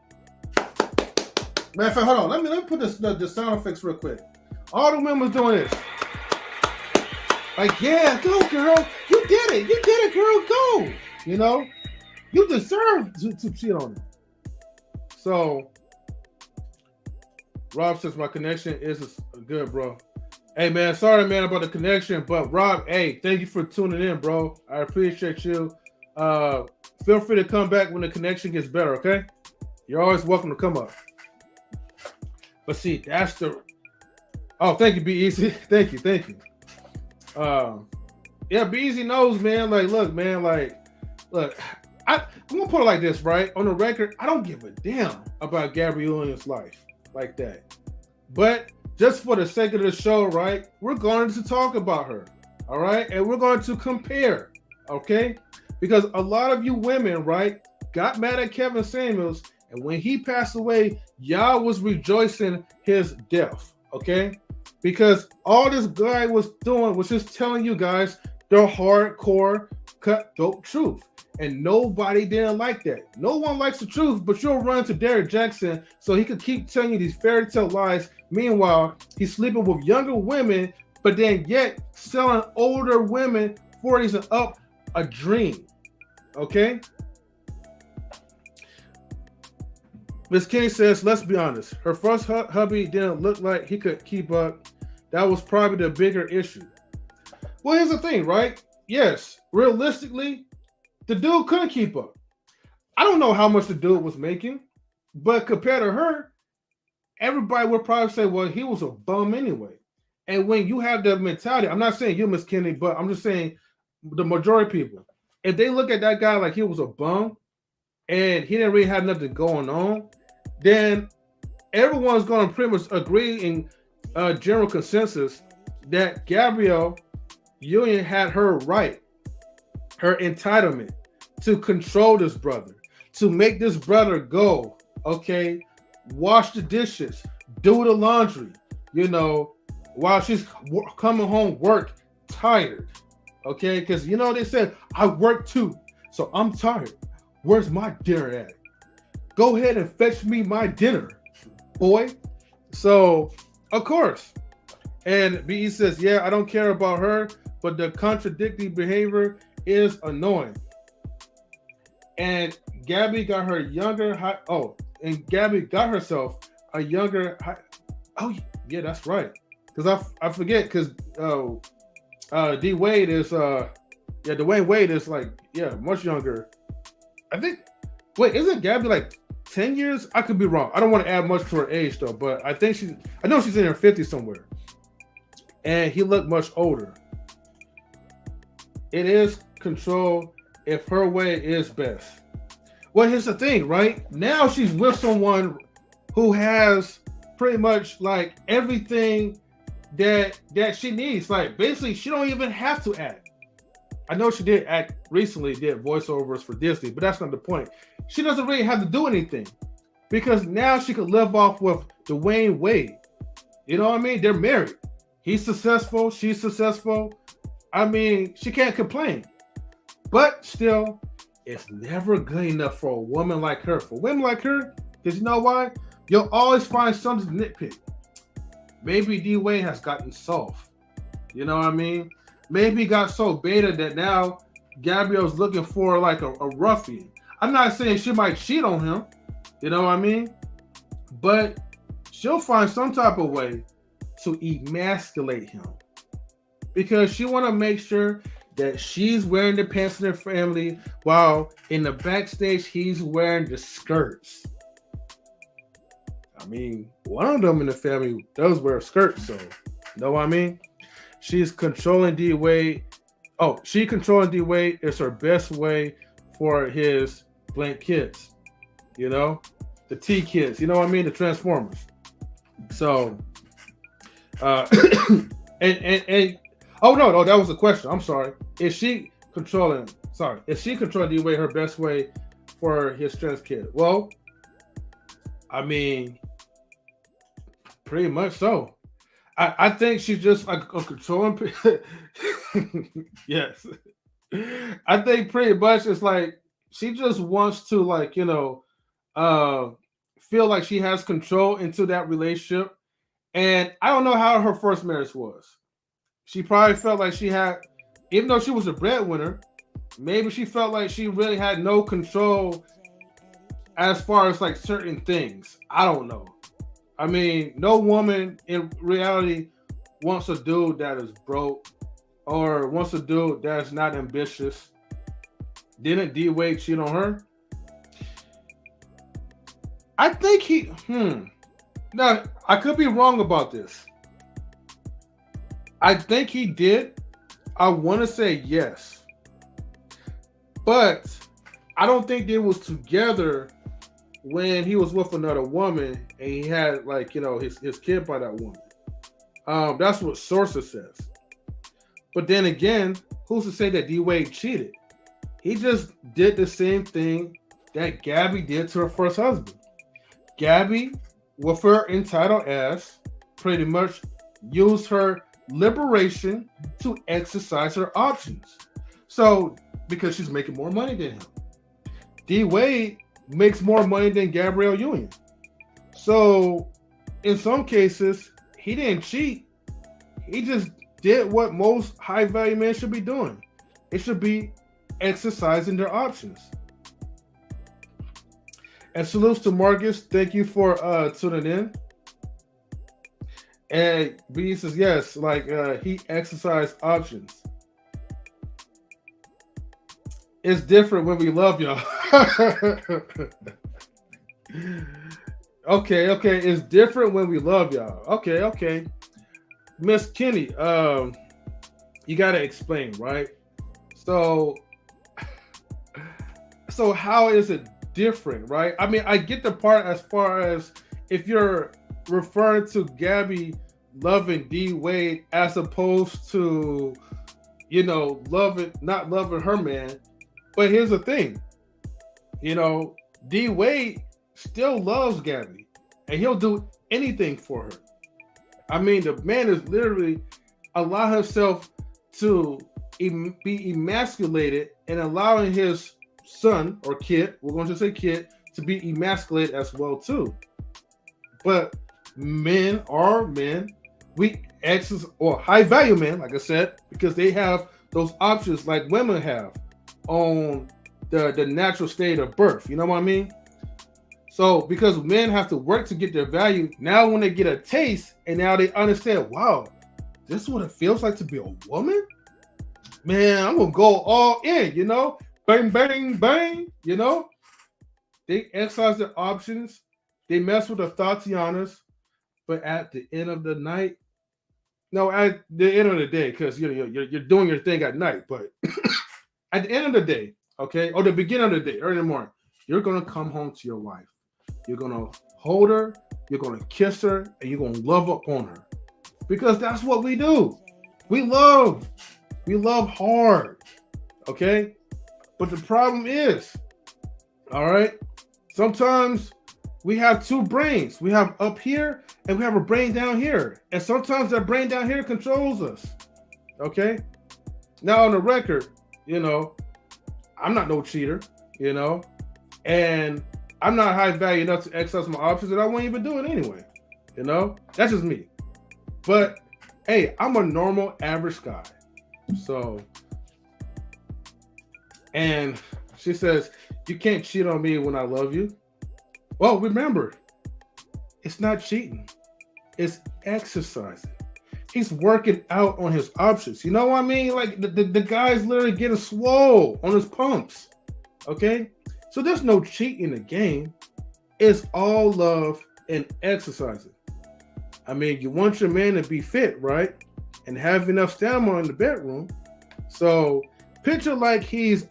Matter of fact, hold on. Let me put the sound effects real quick. All the women was doing this. Like, yeah, go girl. You did it. You did it, girl. Go. You know? You deserve to cheat on him. So, Rob says my connection is good, bro. Hey, man, sorry, man, about the connection. But, Rob, hey, thank you for tuning in, bro. I appreciate you. Feel free to come back when the connection gets better, okay? You're always welcome to come up. But see, that's the... Oh, thank you, B-Eazy. Thank you. Yeah, B-Eazy knows, man. Like, look, man, look, I'm gonna put it like this, right? On the record, I don't give a damn about Gabrielle Union's life like that. But just for the sake of the show, right, we're going to talk about her, all right? And we're going to compare, okay? Because a lot of you women, right, got mad at Kevin Samuels, and when he passed away, y'all was rejoicing his death, okay? Because all this guy was doing was just telling you guys the hardcore cutthroat truth. And nobody didn't like that. No one likes the truth, but you'll run to Derrick Jackson so he could keep telling you these fairy tale lies. Meanwhile, he's sleeping with younger women, but then yet selling older women, 40s and up, a dream. Okay? Miss King says, let's be honest. Her first hubby didn't look like he could keep up. That was probably the bigger issue. Well, here's the thing, right? Yes, realistically, the dude couldn't keep up. I don't know how much the dude was making, but compared to her, everybody would probably say, well, he was a bum anyway. And when you have the mentality, I'm not saying you, Miss Kennedy, but I'm just saying the majority of people, if they look at that guy like he was a bum and he didn't really have nothing going on, then everyone's going to pretty much agree in general consensus that Gabrielle Union had her right, her entitlement to control this brother, to make this brother go, okay, wash the dishes, do the laundry, you know, while she's coming home work tired, okay, because you know they said I work too, so I'm tired. Where's my dinner at? Go ahead and fetch me my dinner, boy. So of course, and B says, yeah, I don't care about her, but the contradicting behavior is annoying. And Gabby got her younger and Gabby got herself a younger oh yeah, that's right. Because I forget, because D Wade is Dwayne Wade is like, yeah, much younger. I think, wait, isn't Gabby like 10 years? I could be wrong. I don't want to add much to her age though, but I know she's in her 50s somewhere. And he looked much older. It is control if her way is best. Well, here's the thing, right? Now she's with someone who has pretty much like everything that she needs. Like basically, she don't even have to act. I know she did act recently, did voiceovers for Disney, but that's not the point. She doesn't really have to do anything because now she could live off with Dwayne Wade. You know what I mean? They're married. He's successful. She's successful. I mean, she can't complain. But still, it's never good enough for a woman like her. For women like her, because you know why? You'll always find something to nitpick. Maybe D Wade has gotten soft. You know what I mean? Maybe he got so beta that now Gabrielle's looking for like a ruffian. I'm not saying she might cheat on him. You know what I mean? But she'll find some type of way to emasculate him. Because she want to make sure that she's wearing the pants in her family while in the backstage he's wearing the skirts. I mean, one of them in the family does wear skirts, so you know what I mean? She's controlling D Wade. Oh, she controlling D Wade is her best way for his blank kids. You know? The T kids, you know what I mean? The Transformers. So and oh no, that was the question. I'm sorry. Is she controlling D Wade her best way for his trans kid? Well, I mean, pretty much so. I think she's just like a controlling. Yes, I think pretty much it's like she just wants to like, you know, feel like she has control into that relationship. And I don't know how her first marriage was. She probably felt like she had, even though she was a breadwinner, maybe she felt like she really had no control as far as like certain things. I don't know. I mean, no woman in reality wants a dude that is broke or wants a dude that is not ambitious. Didn't D Wade cheat on her? I think he, Now, I could be wrong about this. I think he did, I want to say yes, but I don't think they was together when he was with another woman and he had like his kid by that woman. That's what sources says. But then again, who's to say that D Wade cheated? He just did the same thing that Gabby did to her first husband. Gabby, with her entitled ass, pretty much used her liberation to exercise her options. So, because she's making more money than him. D Wade makes more money than Gabrielle Union. So, in some cases, he didn't cheat. He just did what most high value men should be doing. It should be exercising their options. And salutes to Marcus. Thank you for tuning in. And B says yes, like he exercised options. It's different when we love y'all. Okay, it's different when we love y'all. Okay. Miss Kenny, you gotta explain, right? So how is it different, right? I mean, I get the part as far as if you're referring to Gabby loving D Wade as opposed to, not loving her man. But here's the thing, D Wade still loves Gabby and he'll do anything for her. I mean, the man is literally allow himself to be emasculated and allowing his son or kid, we're going to say kid, to be emasculated as well too. But men are men, we exercise, or high value men, like I said, because they have those options like women have on the natural state of birth. You know what I mean? So because men have to work to get their value, now when they get a taste and now they understand, wow, this is what it feels like to be a woman? Man, I'm gonna go all in, bang, bang, bang, They exercise their options, they mess with the Tatianas, but at the end of the night, no, at the end of the day, because you're doing your thing at night, but at the end of the day, okay, or the beginning of the day, early in the morning, you're gonna come home to your wife. You're gonna hold her, you're gonna kiss her, and you're gonna love up on her. Because that's what we do. We love hard. Okay? But the problem is, all right, sometimes we have two brains. We have up here and we have a brain down here. And sometimes that brain down here controls us. Okay? Now on the record, I'm not no cheater, and I'm not high value enough to exercise my options, and I won't even do it anyway. That's just me. But hey, I'm a normal average guy. So, and she says, you can't cheat on me when I love you. Well, remember, it's not cheating. It's exercising. He's working out on his options. You know what I mean? Like the guy's literally getting swole on his pumps. Okay? So there's no cheat in the game. It's all love and exercising. I mean, you want your man to be fit, right? And have enough stamina in the bedroom. So picture like he's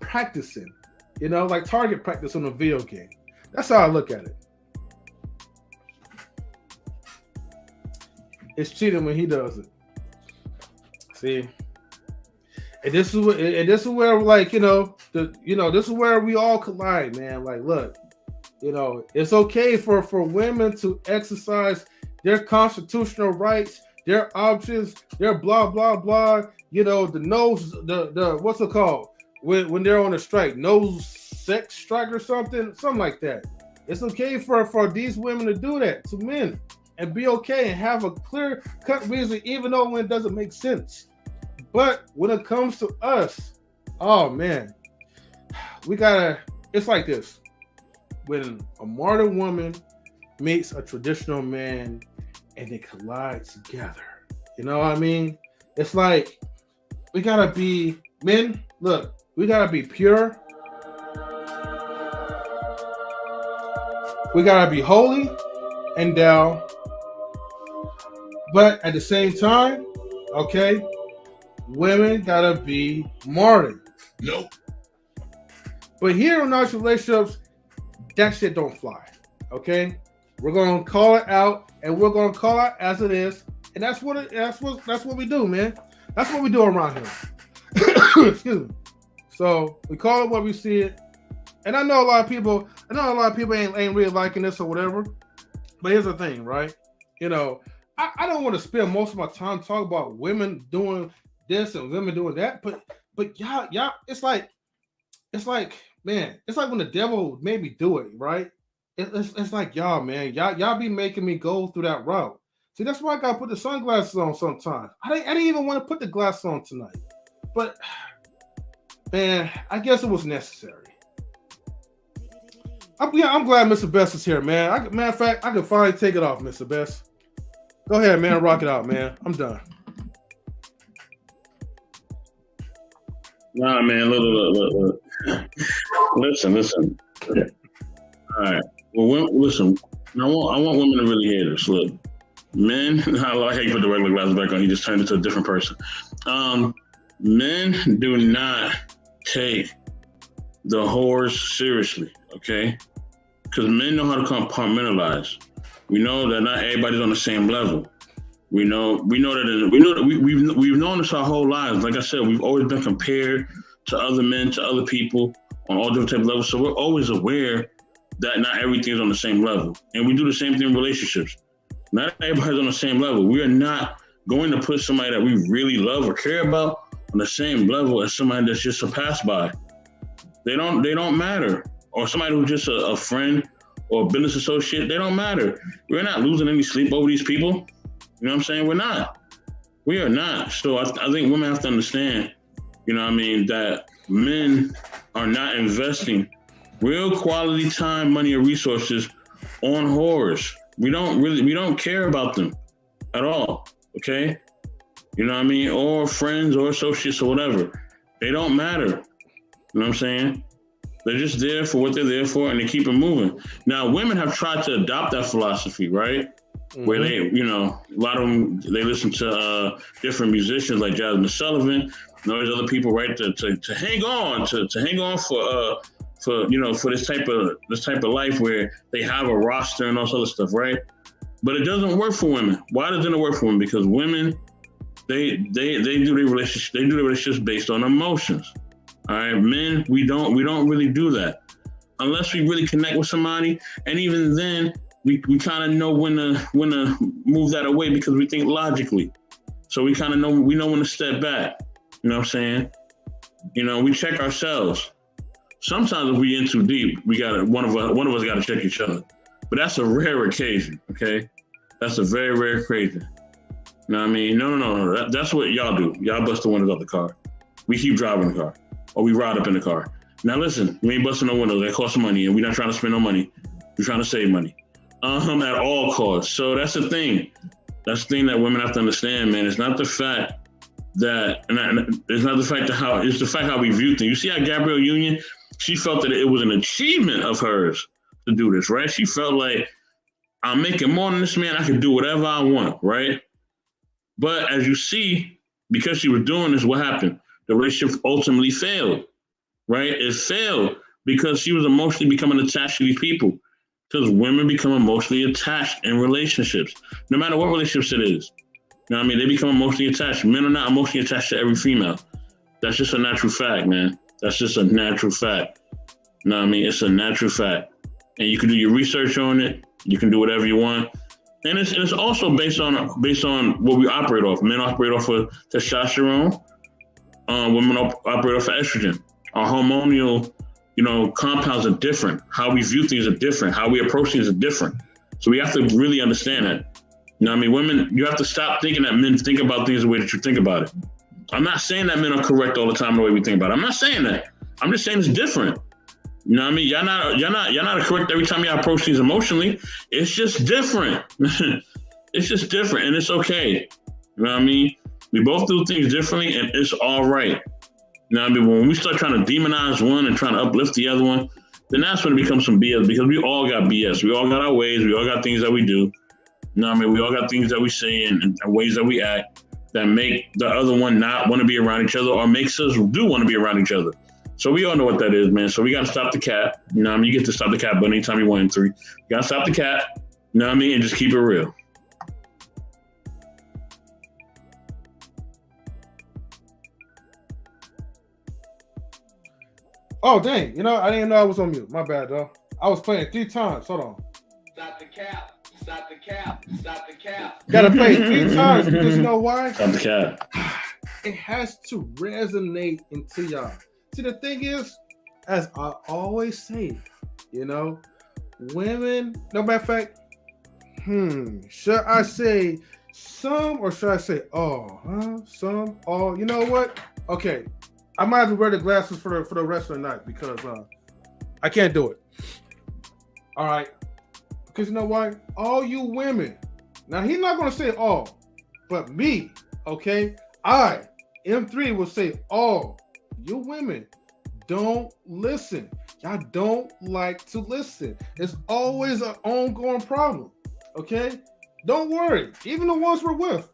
practicing, like target practice on a video game. That's how I look at it. It's cheating when he does it. See? And this is where like, this is where we all collide, man. Like, look, it's okay for women to exercise their constitutional rights, their options, their blah, blah, blah. The nose, the what's it called? When they're on a strike, no sex strike or something like that. It's okay for these women to do that to men and be okay and have a clear cut reason, even though when it doesn't make sense. But when it comes to us, oh man, it's like this. When a modern woman meets a traditional man and they collide together, you know what I mean? It's like, we gotta be, men, look, we gotta be pure. We gotta be holy and down. But at the same time, okay, women gotta be Martin. Nope. But here in our relationships, that shit don't fly. Okay, we're gonna call it out, and we're gonna call it as it is, and that's what we do, man. That's what we do around here. Excuse me. So we call it what we see it, and I know a lot of people ain't really liking this or whatever. But here's the thing, right? You know, I don't want to spend most of my time talking about women doing this and women doing that, but y'all, it's like, man, it's like when the devil made me do it, right? It's like y'all, man, y'all be making me go through that route. See, that's why I gotta put the sunglasses on sometimes. I didn't even want to put the glasses on tonight, but man, I guess it was necessary. I'm glad Mr. Best is here, man. Matter of fact, I can finally take it off, Mr. Best. Go ahead, man. Rock it out, man. I'm done. Nah, man. Look. Listen. All right. Well, listen. I want women to really hear this. Look, men. I like how you put the regular glasses back on. He just turned into a different person. Men do not take the whores seriously. Okay, because men know how to compartmentalize. We know that not everybody's on the same level. We've known this our whole lives. Like I said, we've always been compared to other men, to other people on all different types of levels. So we're always aware that not everything's on the same level. And we do the same thing in relationships. Not everybody's on the same level. We are not going to put somebody that we really love or care about on the same level as somebody that's just a pass by. They don't matter. Or somebody who's just a friend or a business associate, they don't matter. We're not losing any sleep over these people. You know what I'm saying? We're not. We are not. So I think women have to understand, you know what I mean, that men are not investing real quality time, money, or resources on whores. We don't care about them at all, okay? You know what I mean? Or friends or associates or whatever. They don't matter. You know what I'm saying? They're just there for what they're there for, and they keep it moving. Now, women have tried to adopt that philosophy, right? Mm-hmm. Where they, you know, a lot of them, they listen to different musicians like Jasmine Sullivan and all these other people, right? To hang on, to hang on for you know, for this type of life where they have a roster and all this other stuff, right? But it doesn't work for women. Why doesn't it work for women? Because women, they do their relationships based on emotions. All right, men, we don't really do that unless we really connect with somebody, and even then, we kind of know when to move that away because we think logically. So we kind of know when to step back. You know what I'm saying? You know, we check ourselves. Sometimes if we in too deep, one of us got to check each other, but that's a rare occasion. Okay, that's a very rare occasion. You know what I mean? No. That's what y'all do. Y'all bust the windows out the car. We keep driving the car. Or we ride up in the car. Now listen, we ain't busting no windows. That costs money, and we're not trying to spend no money. We're trying to save money, at all costs. So that's the thing. That's the thing that women have to understand, man. It's not the fact that, it's the fact how we view things. You see how Gabrielle Union, she felt that it was an achievement of hers to do this, right? She felt like, I'm making more than this man. I can do whatever I want, right? But as you see, because she was doing this, what happened? The relationship ultimately failed, right? It failed because she was emotionally becoming attached to these people. Because women become emotionally attached in relationships, no matter what relationships it is. You know what I mean? They become emotionally attached. Men are not emotionally attached to every female. That's just a natural fact, man. That's just a natural fact. You know what I mean? It's a natural fact. And you can do your research on it. You can do whatever you want. And it's also based on what we operate off. Men operate off of testosterone. Women operate off of estrogen. Our hormonal, compounds are different. How we view things are different. How we approach things are different. So we have to really understand that. You know what I mean? Women, you have to stop thinking that men think about things the way that you think about it. I'm not saying that men are correct all the time the way we think about it. I'm not saying that. I'm just saying it's different. You know what I mean? Y'all not correct every time y'all approach things emotionally. It's just different. It's just different, and it's okay. You know what I mean? We both do things differently, and it's all right. You know what I mean? When we start trying to demonize one and trying to uplift the other one, then that's when it becomes some BS, because we all got BS. We all got our ways. We all got things that we do. You know what I mean? We all got things that we say and ways that we act that make the other one not want to be around each other, or makes us do want to be around each other. So we all know what that is, man. So we got to stop the cap. You know what I mean? You get to stop the cap, but anytime you want in 3. You got to stop the cap, you know what I mean? And just keep it real. Oh, dang. You know, I didn't know I was on mute. My bad, though. I was playing 3 times. Hold on. Stop the cap. Stop the cap. Stop the cap. Gotta play 3 times because you know why? Stop the cap. It has to resonate into y'all. See, the thing is, as I always say, you know, women, no matter of fact, should I say some or should I say all? Some, all. You know what? Okay. I might have to wear the glasses for the rest of the night because I can't do it. All right. Because you know why? All you women. Now, he's not going to say all, but me, okay? I, M3, will say all. You women don't listen. Y'all don't like to listen. It's always an ongoing problem, okay? Don't worry. Even the ones we're with,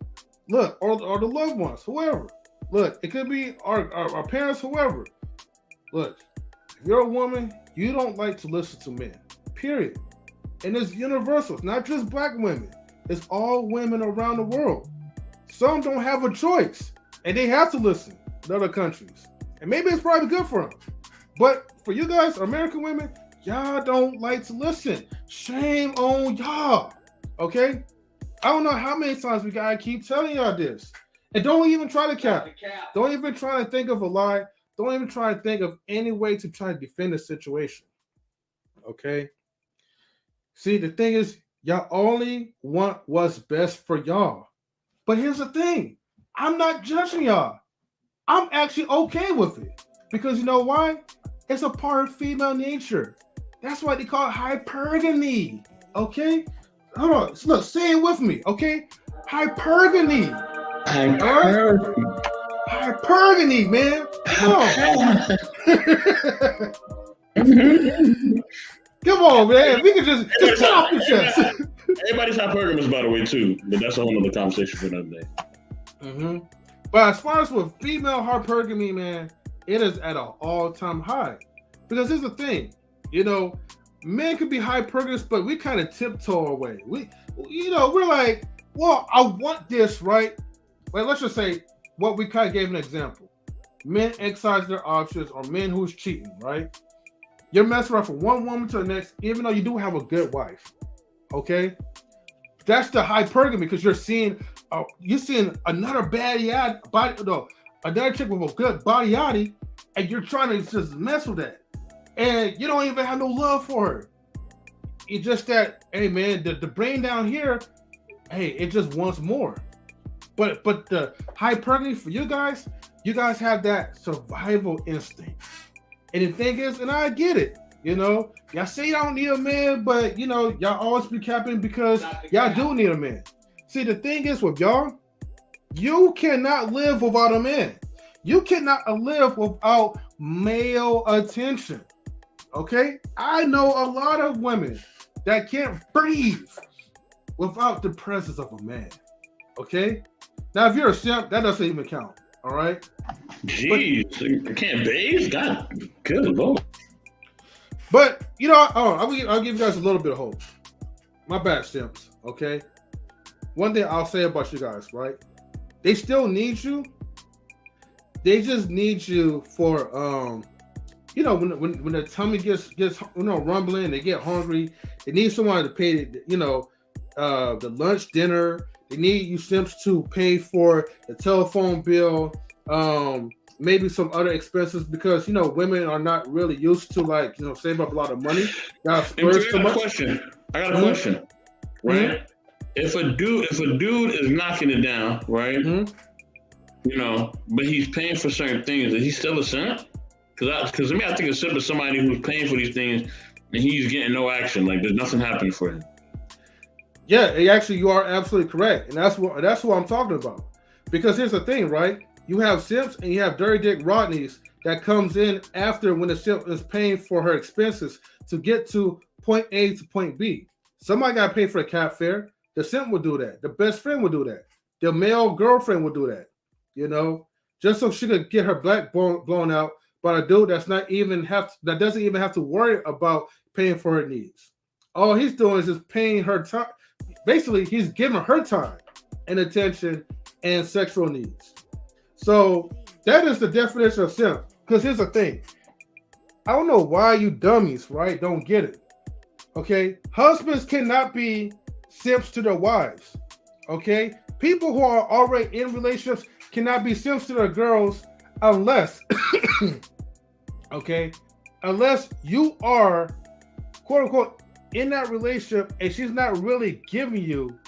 look, or the loved ones, whoever. Look, it could be our parents, whoever. Look, if you're a woman, you don't like to listen to men, period. And it's universal. It's not just black women. It's all women around the world. Some don't have a choice, and they have to listen in other countries. And maybe it's probably good for them. But for you guys, American women, y'all don't like to listen. Shame on y'all, okay? I don't know how many times we gotta keep telling y'all this. And don't even try to cap. Don't even try to think of a lie. Don't even try to think of any way to try to defend the situation. Okay? See, the thing is, y'all only want what's best for y'all. But here's the thing. I'm not judging y'all. I'm actually okay with it. Because you know why? It's a part of female nature. That's why they call it hypergamy. Okay? Hold on. Look, say it with me. Okay? Hypergamy. Hypergamy, man. Come on. Come on, man. We can just put off the chest. Everybody's hypergamous, by the way, too. But that's a whole other conversation for another day. Mm-hmm. But as far as with female hypergamy, man, it is at an all-time high. Because here's the thing, you know, men could be hypergamous, but we kind of tiptoe away. We're like, well, I want this, right? Like, let's just say what we kind of gave an example. Men exercise their options, or men who's cheating, right? You're messing around from one woman to the next, even though you do have a good wife. Okay? That's the hypergamy, because you're seeing another another chick with a good body, and you're trying to just mess with that. And you don't even have no love for her. It's just that, hey man, the brain down here, hey, it just wants more. But the hypergamy for you guys have that survival instinct. And the thing is, and I get it, you know, y'all say y'all don't need a man, but you know, y'all always be capping because y'all do need a man. See, the thing is with y'all, you cannot live without a man. You cannot live without male attention. Okay? I know a lot of women that can't breathe without the presence of a man. Okay? Now, if you're a simp, that doesn't even count. All right? Jeez, I can't bathe? God, good Lord. But, you know, I'll give you guys a little bit of hope. My bad, simps. Okay? One thing I'll say about you guys, right? They still need you. They just need you for, you know, when the tummy gets rumbling, they get hungry. They need someone to pay, you know, the lunch, dinner. They need you simps to pay for the telephone bill, maybe some other expenses, because you know women are not really used to, like, you know, save up a lot of money. I got a question, right? Mm-hmm. If a dude is knocking it down, right? Mm-hmm. You know, but he's paying for certain things, is he still a simp? Because to me, I think a simp is somebody who's paying for these things and he's getting no action. Like, there's nothing happening for him. Yeah, actually, you are absolutely correct, and that's what I'm talking about. Because here's the thing, right? You have simps and you have dirty dick Rodneys that comes in after when the simp is paying for her expenses to get to point A to point B. Somebody got to pay for a cab fare. The simp will do that. The best friend will do that. The male girlfriend would do that, you know, just so she could get her black blown out by a dude that doesn't even have to worry about paying for her needs. All he's doing is just paying her time. Basically, he's giving her time and attention and sexual needs. So that is the definition of simp. Because here's the thing. I don't know why you dummies, right, don't get it. Okay? Husbands cannot be simps to their wives. Okay? People who are already in relationships cannot be simps to their girls unless, okay, unless you are, quote unquote, in that relationship and she's not really giving you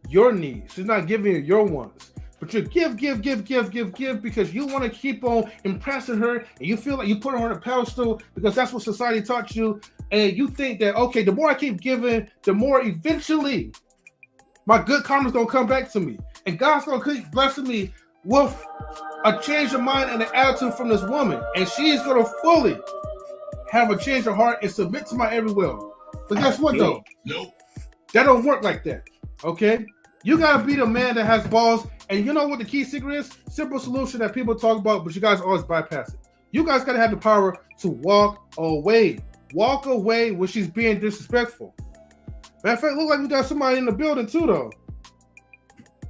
your needs. She's not giving you your wants. But you give because you want to keep on impressing her and you feel like you put her on a pedestal because that's what society taught you. And you think that, okay, the more I keep giving, the more eventually my good karma's going to come back to me. And God's going to keep blessing me with a change of mind and an attitude from this woman. And she's going to fully have a change of heart and submit to my every will. But guess what, though? No. That don't work like that, okay? You got to be the man that has balls. And you know what the key secret is? Simple solution that people talk about, but you guys always bypass it. You guys got to have the power to walk away. Walk away when she's being disrespectful. Matter of fact, look like we got somebody in the building too, though.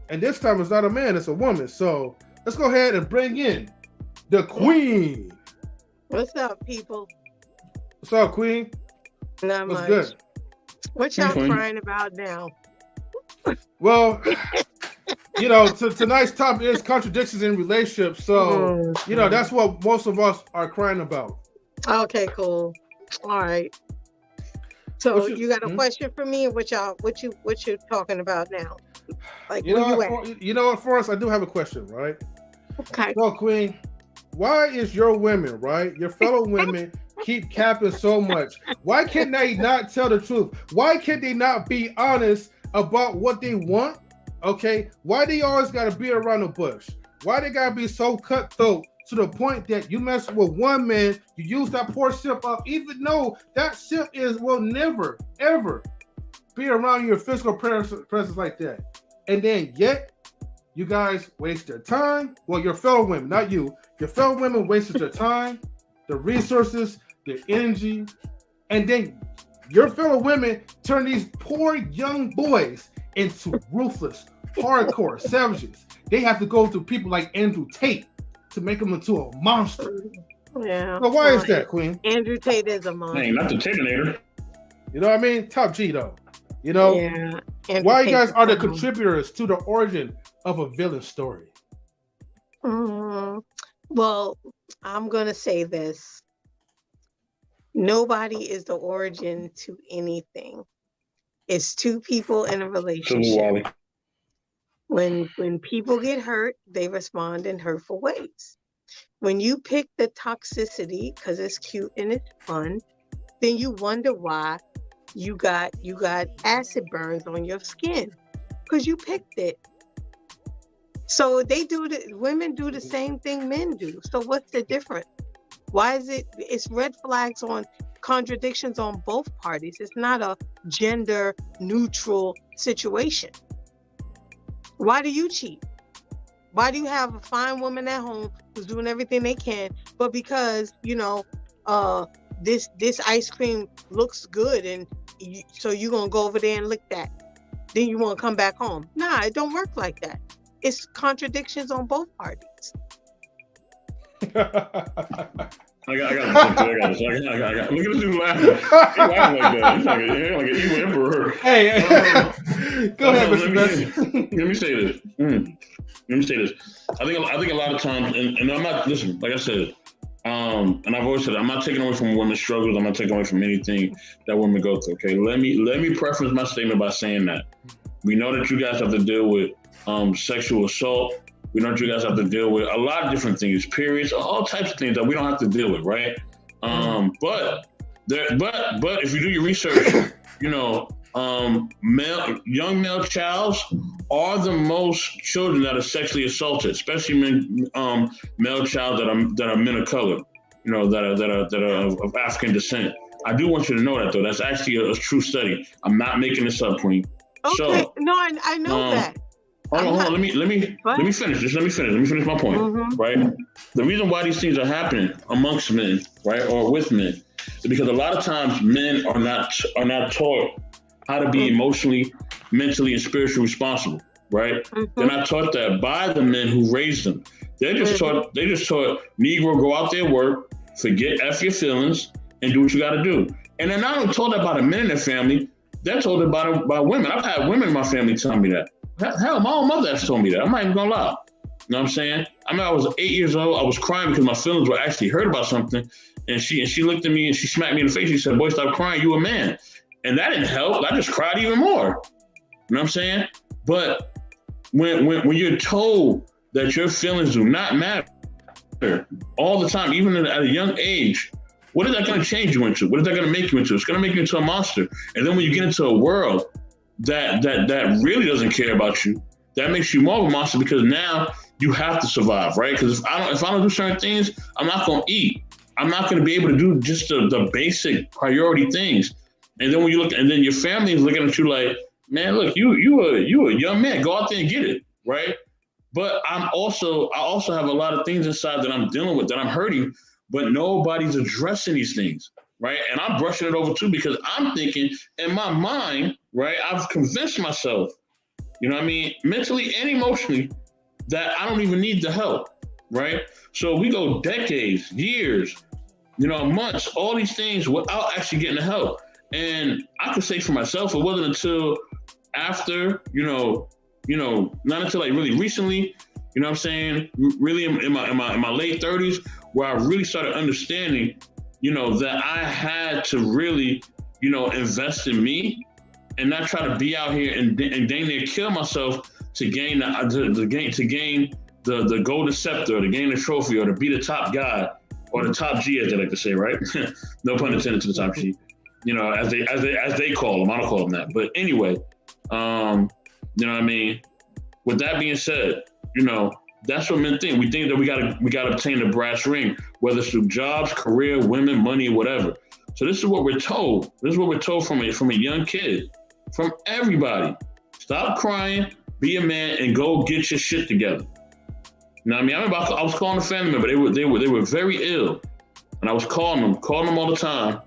And this time it's not a man, it's a woman. So let's go ahead and bring in the queen. What's up, people? What's up, queen? Not What's much. good? What y'all crying about now? Well, you know, tonight's topic is contradictions in relationships. So, you know, that's what most of us are crying about. Okay, cool. All right. So you got a question for me, and what you talking about now? Like, you know what, Forrest, I do have a question, right? Okay. So, queen, why is your women, right, your fellow women, keep capping so much? Why can't they not tell the truth? Why can't they not be honest about what they want? Okay, why they always got to be around the bush? Why they got to be so cutthroat to the point that you mess with one man, you use that poor simp up, even though that simp will never, ever be around your physical presence like that. And then yet, you guys waste their time. Well, your fellow women, not you. Your fellow women wasted their time, the resources, their energy, and then your fellow women turn these poor young boys into ruthless, hardcore savages. They have to go through people like Andrew Tate to make them into a monster. Yeah. So why is that, queen? Andrew Tate is a monster. Hey, not the Tatinator. You know what I mean? Top G, though. You know? Yeah. Why you guys are the contributors to the origin of a villain story? Well, I'm going to say this. Nobody is the origin to anything. It's two people in a relationship. When people get hurt, they respond in hurtful ways. When you pick the toxicity because it's cute and it's fun, then you wonder why you got acid burns on your skin because you picked it. So women do the same thing men do. So what's the difference? Why is it's red flags on contradictions on both parties. It's not a gender neutral situation. Why do you cheat? Why do you have a fine woman at home who's doing everything they can, but because, this ice cream looks good and so you're going to go over there and lick that. Then you want to come back home. Nah, it don't work like that. It's contradictions on both parties. I got this. Look at this dude laughing. He laughing like that. He's like an evil emperor. Hey, go ahead, Mr. Let me say this. Let me say this. I think a lot of times, and I'm not, listen, like I said, and I've always said, I'm not taking away from women's struggles. I'm not taking away from anything that women go through. Okay, let me preface my statement by saying that we know that you guys have to deal with sexual assault. We know that you guys have to deal with a lot of different things, periods, all types of things that we don't have to deal with, right? But if you do your research, young male childs are the most children that are sexually assaulted, especially male child that are men of color, that are of African descent. I do want you to know that, though. That's actually a true study. I'm not making this up, Queen. Okay, So, no, I know that. Hold on. Let me finish this. Let me finish my point. Mm-hmm. Right. The reason why these things are happening amongst men, right, or with men, is because a lot of times men are not taught how to be emotionally, mentally, and spiritually responsible. Right. They're not taught that by the men who raised them. They just taught Negro, go out there, work, forget F your feelings, and do what you got to do. And they're not only told that by the men in their family, they're told it by women. I've had women in my family tell me that. Hell, my own mother has told me that. I'm not even gonna lie. You know what I'm saying? I mean, I was 8 years old. I was crying because my feelings were actually hurt about something. And she looked at me and she smacked me in the face. She said, "Boy, stop crying. You a man." And that didn't help. I just cried even more. You know what I'm saying? But when you're told that your feelings do not matter all the time, even at a young age, what is that going to change you into? What is that going to make you into? It's going to make you into a monster. And then when you get into a world that really doesn't care about you, that makes you more of a monster because now you have to survive, right? Because if I don't do certain things, I'm not going to eat. I'm not going to be able to do just the basic priority things. And then when you look, and then your family is looking at you like, man, look, you a young man, go out there and get it, right? But I also have a lot of things inside that I'm dealing with, that I'm hurting, but nobody's addressing these things, right? And I'm brushing it over too because I'm thinking in my mind, right, I've convinced myself, you know what I mean, mentally and emotionally, that I don't even need the help, right? So we go decades, years, months, all these things without actually getting the help. And I could say for myself, it wasn't until after, not until like really recently, you know what I'm saying, really in my late 30s, where I really started understanding, that I had to really, invest in me and not try to be out here and dang near kill myself to gain the golden scepter, or to gain the trophy, or to be the top guy, or the top G, as they like to say, right? No pun intended to the top G. As they call them. I don't call them that. But anyway, you know what I mean? With that being said, that's what men think. We think that we gotta obtain the brass ring, whether it's through jobs, career, women, money, whatever. So this is what we're told. This is what we're told from a young kid, from everybody. Stop crying, be a man, and go get your shit together. You know what I mean? I remember I was calling a family member. They were very ill, and I was calling them all the time.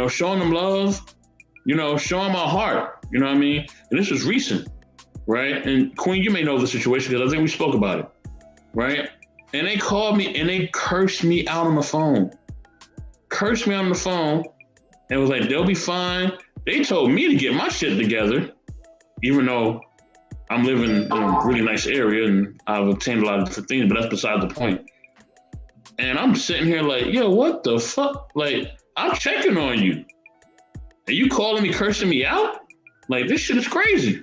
Showing them love. Showing my heart. You know what I mean? And this was recent. Right? And Queen, you may know the situation because I think we spoke about it, right? And they called me and they cursed me out on the phone. And was like, they'll be fine. They told me to get my shit together, even though I'm living in a really nice area and I've obtained a lot of different things, but that's beside the point. And I'm sitting here like, yo, what the fuck? Like, I'm checking on you. And you calling me, cursing me out? Like, this shit is crazy.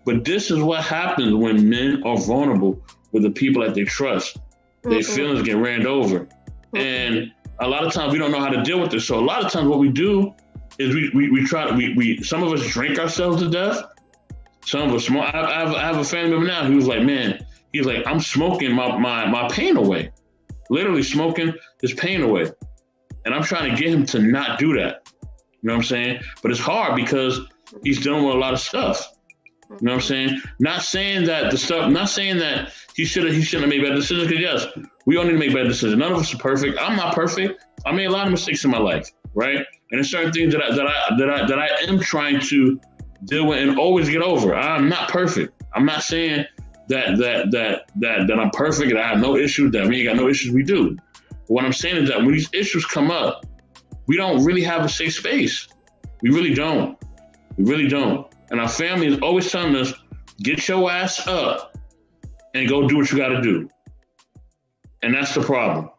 But this is what happens when men are vulnerable with the people that they trust. Their feelings get ran over. And a lot of times we don't know how to deal with this. So a lot of times what we do is we some of us drink ourselves to death. Some of us smoke. I have a family member now. He was like, I'm smoking my pain away. Literally smoking his pain away. And I'm trying to get him to not do that. You know what I'm saying? But it's hard because he's dealing with a lot of stuff. You know what I'm saying? Not saying that he shouldn't have made bad decisions, because yes, we all need to make bad decisions. None of us are perfect. I'm not perfect. I made a lot of mistakes in my life, right? And there's certain things that I am trying to deal with and always get over. I'm not perfect. I'm not saying that I'm perfect and I have no issues, that we ain't got no issues. We do. But what I'm saying is that when these issues come up, we don't really have a safe space. We really don't. And our family is always telling us, get your ass up and go do what you got to do. And that's the problem.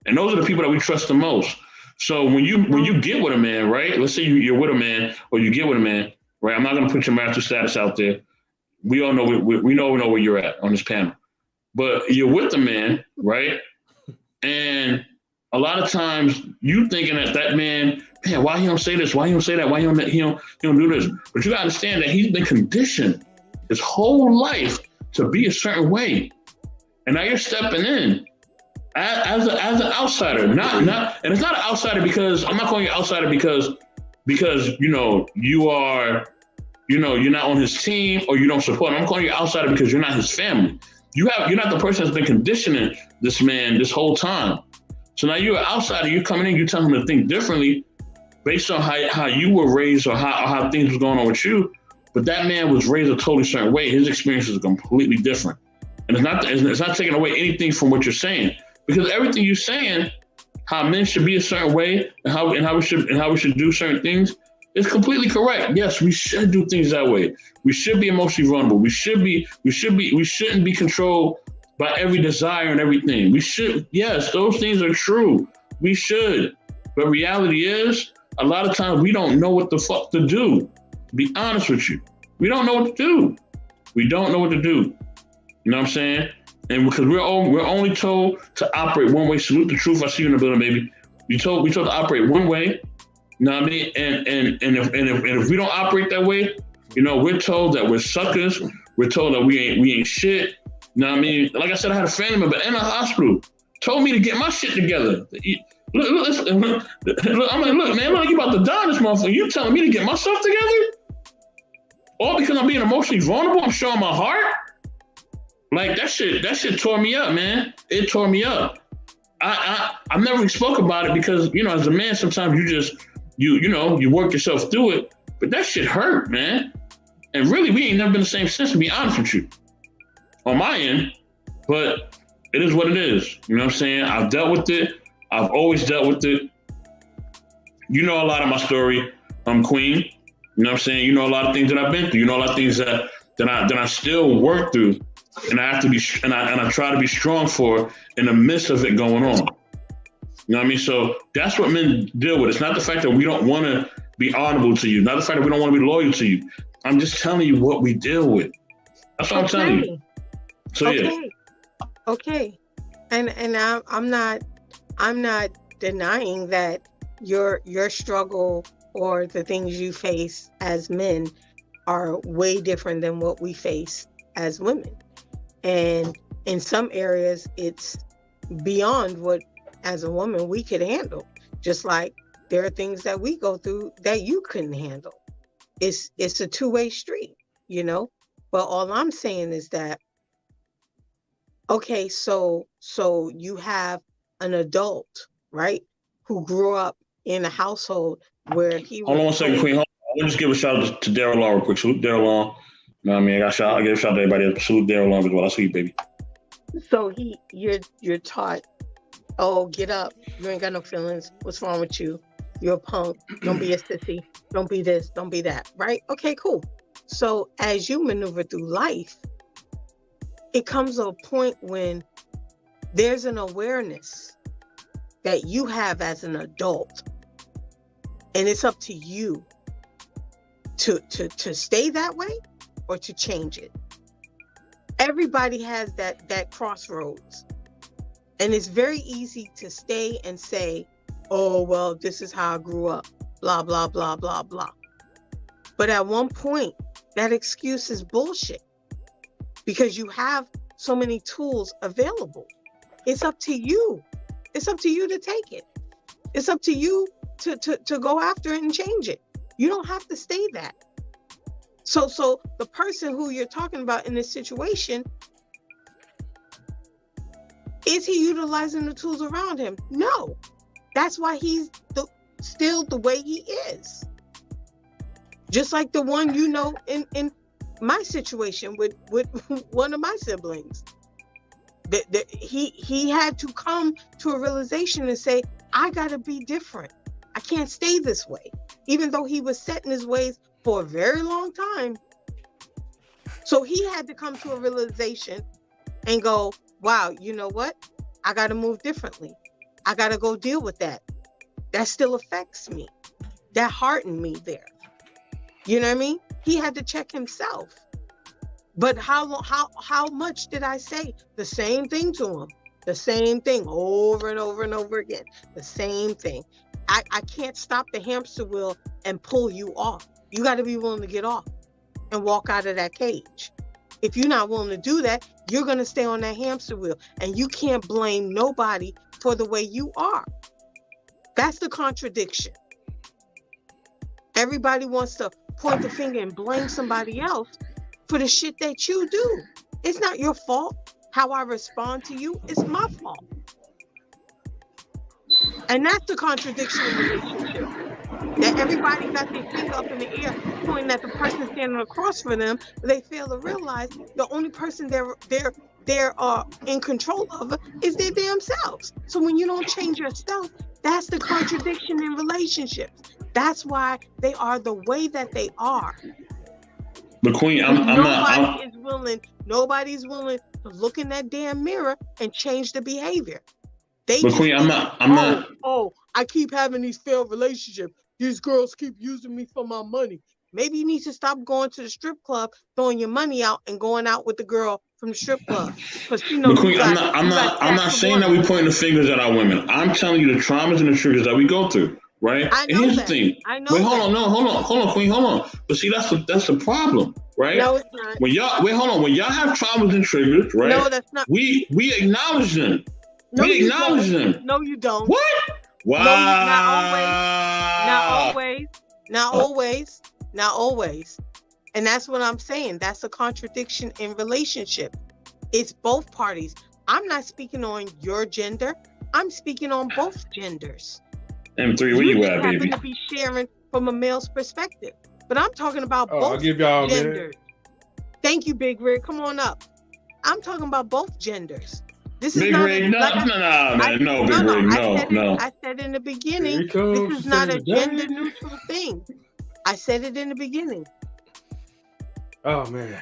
And those are the people that we trust the most. So when you get with a man, right? Let's say you're with a man or you get with a man, right? I'm not going to put your marital status out there. We all know, we know where you're at on this panel. But you're with a man, right? And a lot of times you thinking that man, why he don't say this? Why he don't say that? Why he don't do this? But you gotta understand that he's been conditioned his whole life to be a certain way, and now you're stepping in as an outsider. Not, and it's not an outsider because I'm not calling you outsider because you are you're not on his team or you don't support him. I'm calling you outsider because you're not his family. You're not the person that's been conditioning this man this whole time. So now you're an outsider. You're coming in. You tell him to think differently based on how you were raised or how things was going on with you. But that man was raised a totally certain way. His experiences are completely different, and it's not taking away anything from what you're saying, because everything you're saying, how men should be a certain way and how we should do certain things, is completely correct. Yes, we should do things that way. We should be emotionally vulnerable. We shouldn't be controlled by every desire and everything. Yes, those things are true. We should. But reality is, a lot of times we don't know what the fuck to do. To be honest with you, we don't know what to do. We don't know what to do. You know what I'm saying? And because we're only told to operate one way. Salute the truth. I see you in the building, baby. We told to operate one way. You know what I mean? And if we don't operate that way, we're told that we're suckers. We're told that we ain't shit. You know what I mean? Like I said, I had a family member in the hospital told me to get my shit together. Look, I'm like, look, man, you about to die, this motherfucker. You telling me to get myself together? All because I'm being emotionally vulnerable? I'm showing my heart? Like, that shit tore me up, man. It tore me up. I never really spoke about it because, as a man, sometimes you just, you work yourself through it. But that shit hurt, man. And really, we ain't never been the same since, to be honest with you. On my end. But it is what it is. You know what I'm saying? I've dealt with it. I've always dealt with it. You know a lot of my story, Queen. You know what I'm saying? You know a lot of things that I've been through. You know a lot of things that I still work through, and I have to be and I try to be strong for in the midst of it going on. You know what I mean? So that's what men deal with. It's not the fact that we don't want to be honorable to you, not the fact that we don't want to be loyal to you. I'm just telling you what we deal with. That's what I'm telling you. So yeah. Okay. And I'm not denying that your struggle or the things you face as men are way different than what we face as women. And in some areas, it's beyond what, as a woman, we could handle. Just like there are things that we go through that you couldn't handle. It's a two-way street, But all I'm saying is that, okay, so you have an adult, right, who grew up in a household where he Hold on one second, Queen. Hold on. Let me just give a shout out to Daryl Long real quick. Salute Daryl Long. You know what I mean? I give a shout out to everybody else. Salute Daryl Long as well. I see you, baby. So you're taught, oh, get up. You ain't got no feelings. What's wrong with you? You're a punk. Don't be a sissy. Don't be this. Don't be that. Right? Okay, cool. So as you maneuver through life, it comes to a point when there's an awareness that you have as an adult. And it's up to you to stay that way or to change it. Everybody has that crossroads. And it's very easy to stay and say, oh, well, this is how I grew up, blah, blah, blah, blah, blah. But at one point, that excuse is bullshit because you have so many tools available. It's up to you. It's up to you to take it. It's up to you to go after it and change it. You don't have to stay that. So the person who you're talking about in this situation, is he utilizing the tools around him? No. That's why he's still the way he is. Just like the one in my situation with one of my siblings. He had to come to a realization and say, I gotta be different. I can't stay this way. Even though he was set in his ways for a very long time. So he had to come to a realization and go, wow, you know what? I gotta move differently. I gotta go deal with that. That still affects me. That hardened me there. You know what I mean? He had to check himself. But how much did I say the same thing to him? The same thing over and over and over again. The same thing. I can't stop the hamster wheel and pull you off. You got to be willing to get off and walk out of that cage. If you're not willing to do that, you're going to stay on that hamster wheel. And you can't blame nobody for the way you are. That's the contradiction. Everybody wants to point the finger and blame somebody else for the shit that you do. It's not your fault. How I respond to you is my fault. And that's the contradiction in relationship. That everybody got their finger up in the air pointing at the person standing across from them, but they fail to realize the only person they're in control of is their damn selves. So when you don't change yourself, that's the contradiction in relationships. That's why they are the way that they are. But Queen, Nobody's willing to look in that damn mirror and change the behavior. But Queen, I'm not. Oh, I keep having these failed relationships. These girls keep using me for my money. Maybe you need to stop going to the strip club, throwing your money out, and going out with the girl from the strip club. Because you know, Queen, I'm not saying that we pointing the fingers at our women. I'm telling you the traumas and the triggers that we go through, right? I know and here's that. the thing. I know. Wait, hold on, Queen, hold on. But see, that's the problem, right? No, it's not. When y'all have traumas and triggers, right? No, that's not. We acknowledge them. No, we acknowledge them. No, you don't. What? Wow. Not always. And that's what I'm saying. That's a contradiction in relationship. It's both parties. I'm not speaking on your gender. I'm speaking on both genders. M3, where you at, baby? You happen to be sharing from a male's perspective. But I'm talking about both I'll give y'all genders. Thank you, Big Rig. Come on up. I'm talking about both genders. This is Big not Rig, no, Big Rig, no. I said in the beginning, this is not a gender neutral thing. I said it in the beginning. Oh man.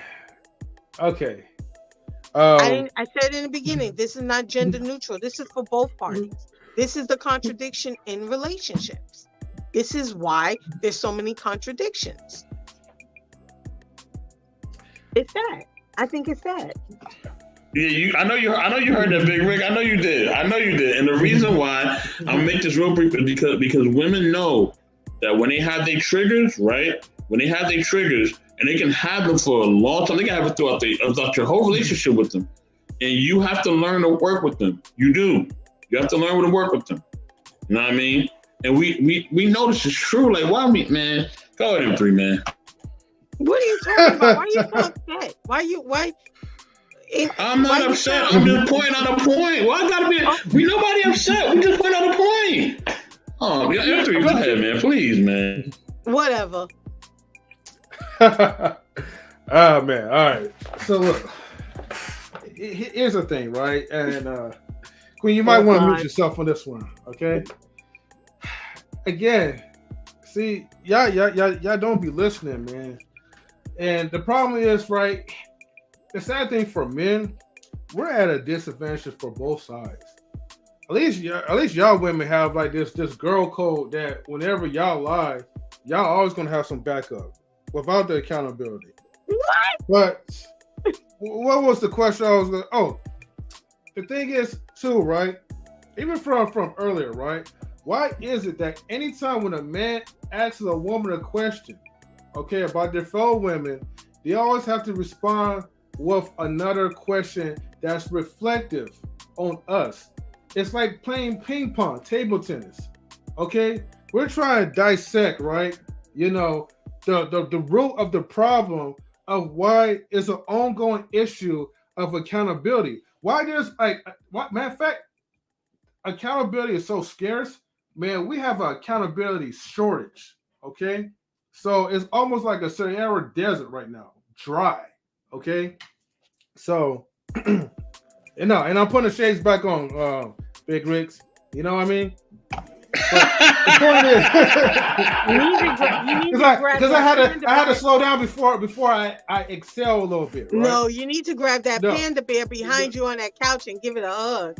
Okay. I said in the beginning, this is not gender neutral. This is for both parties. This is the contradiction in relationships. This is why there's so many contradictions. It's sad. I think it's sad. Yeah, I know you heard that, Big Rig. I know you did. And the reason why I'll make this real brief is because women know that when they have their triggers, right? When they have their triggers, and they can have them for a long time, they can have it throughout your whole relationship with them. And you have to learn to work with them. You do. You have to learn to work with them. You know what I mean? And we know this is true. Like, why man? Go ahead, M3, man. What are you talking about? Why are you so upset? I'm not upset. I'm just pointing out a point. Why I gotta be? We nobody upset. We just point out a point. Oh, M3, go ahead, man. Please, man. Whatever. Oh man. All right. So look, here's the thing, right? And Queen, you might want to mute yourself on this one, okay? Again, see, y'all don't be listening, man. And the problem is, right? The sad thing for men, we're at a disadvantage for both sides. At least y'all women have like this girl code that whenever y'all lie, y'all always gonna have some backup without the accountability. What? But what was the question I was gonna? The thing is too, right? Even from earlier, right? Why is it that anytime when a man asks a woman a question, okay, about their fellow women, they always have to respond with another question that's reflective on us? It's like playing ping pong, table tennis. Okay, we're trying to dissect, right? You know, the root of the problem of why it's an ongoing issue of accountability. Why there's matter of fact, accountability is so scarce, man. We have an accountability shortage. Okay, so it's almost like a Sahara desert right now, dry. Okay, so and I'm putting the shades back on, Big Rigs. You know what I mean? But the point is, because I had to slow down before I excel a little bit. Right? No, you need to grab that panda bear behind you on that couch and give it a hug.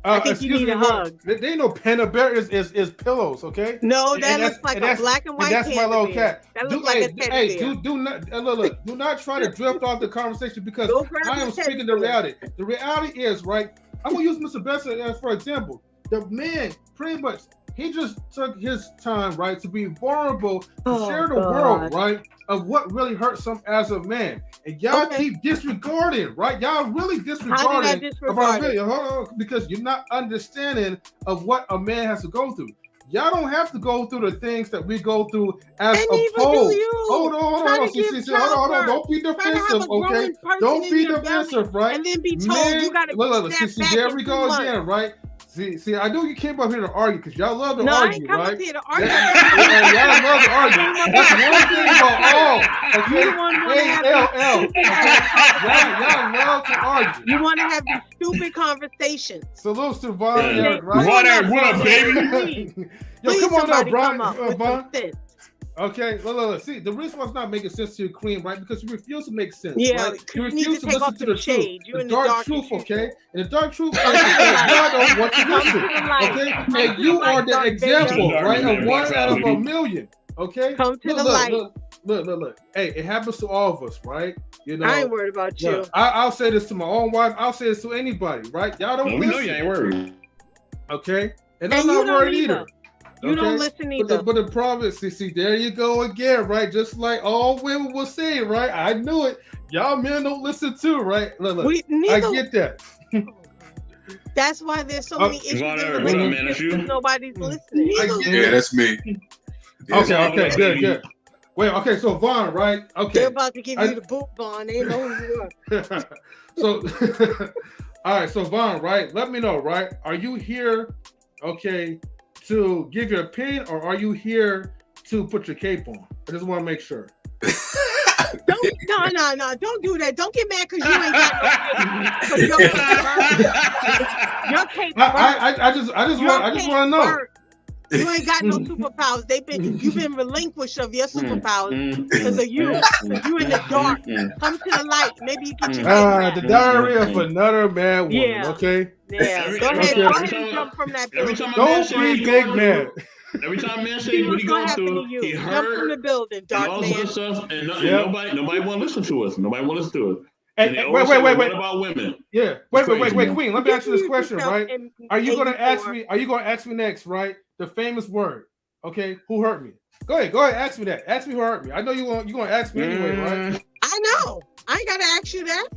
I think you need a hug. They ain't no panda bear is pillows, okay? No, that looks like a black and white panda bear. That's my little cat. That looks like a teddy bear. Do not try to drift off the conversation because I am speaking the reality. The reality is, right, I'm going to use Mr. Besser as for example. The man pretty much, he just took his time, right, to be vulnerable, to share the world, right, of what really hurts him as a man. And y'all keep disregarding, right? Y'all really disregarding of our video. Hold on, because you're not understanding of what a man has to go through. Y'all don't have to go through the things that we go through as And a neither poll. do you. Hold on. Try to give Hold on. Don't be Try to have defensive, a growing okay? person Don't in be your defensive, belly right? And then be told Man, you got to look, step back there in we 2 go months. again, right? See, I knew you came up here to argue because y'all love to No, I argue, ain't come right? up here to argue. Y'all love to argue. That's one thing about all. Okay? You the one wanna Hey, have LL. these Y'all love to argue. You want to have these stupid conversations. Salute to Vaughn Yeah. Eric, right? Vaughn Eric, what up, baby? Yo, Please, come on now, somebody Brian. come up with Vaughn. some sense. Okay, look. See, the reason why it's not making sense to you, Queen, right? Because you refuse to make sense, Yeah, right? you You need refuse to to take listen off to some the truth, shade. You the in the dark dark truth, as okay? usual. And the dark truth is Come to the because y'all don't want to Come to listen, the light. okay? Come And to you the light, are the Darth example, Vader. right? Of Black one out of a Sabbath. million, okay? Come to the light. Look. Hey, it happens to all of us, right? You know, I ain't worried about you. look, I'll say this to my own wife. I'll say this to anybody, right? Y'all don't No, we know listen, you ain't worried. okay? And And I'm you not don't worried either. either. You don't Okay? listen But either. the problem is, see, there you go again, right? Just like all women will say, right? I knew it. Y'all men don't listen too, right? Look, I Neither. get that. That's why there's so many issues Vaughn in Eric, what up, man? That's relationships because you? nobody's listening. I get Yeah, it. that's me. Okay, good. Wait, okay, so Vaughn, right? They're Okay. about to give you the boot, Vaughn. They know who you are. So, all right, so Vaughn, right? Let me know, right? Are you here, okay, to give your opinion, or are you here to put your cape on? I just want to make sure. No, don't do that. Don't get mad because you ain't got no your cape. I just want to know. Burnt. You ain't got no superpowers. You've been relinquished of your superpowers because of you. Because you in the dark. Come to the light. Maybe you get your The diarrhea of another mad woman. Yeah. Okay. Yeah. Go ahead. Go ahead and jump from that Every building. time a man Don't say be he big going man. through, every time a man say See what what's he gonna going happen to through, you. he Jump from the hurt building, and dark all this other man. stuff, and nobody want to listen to us. Nobody want to listen to us. And they Wait. always say, what about women? Yeah. Wait, Queen. Let me ask you this question, right? Are you gonna 84. ask me? Are you gonna ask me next, right? The famous word. Okay, who hurt me? Go ahead. Ask me that. Ask me who hurt me. I know you gonna ask me anyway, right? I know. I ain't gotta ask you that.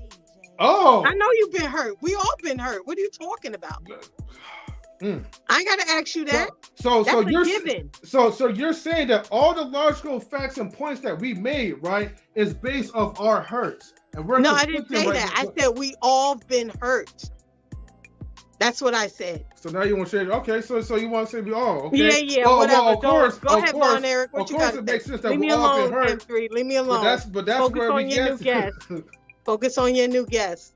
Oh. I know you've been hurt. We all been hurt. What are you talking about? I ain't gotta ask you that. So you're given. So you're saying that all the logical facts and points that we made, right, is based off our hurts, and we're no, I didn't say right that. now. I said we all been hurt. That's what I said. So now you want to say, okay, so you want to say we all, okay? Yeah, well, whatever. Well, of course, Go ahead, Vaughn Eric. What of you course, got it to makes say? sense that Leave we me all alone, been hurt. M3. Leave me alone. But that's Focus where on we your get new to. guest. Focus on your new guest.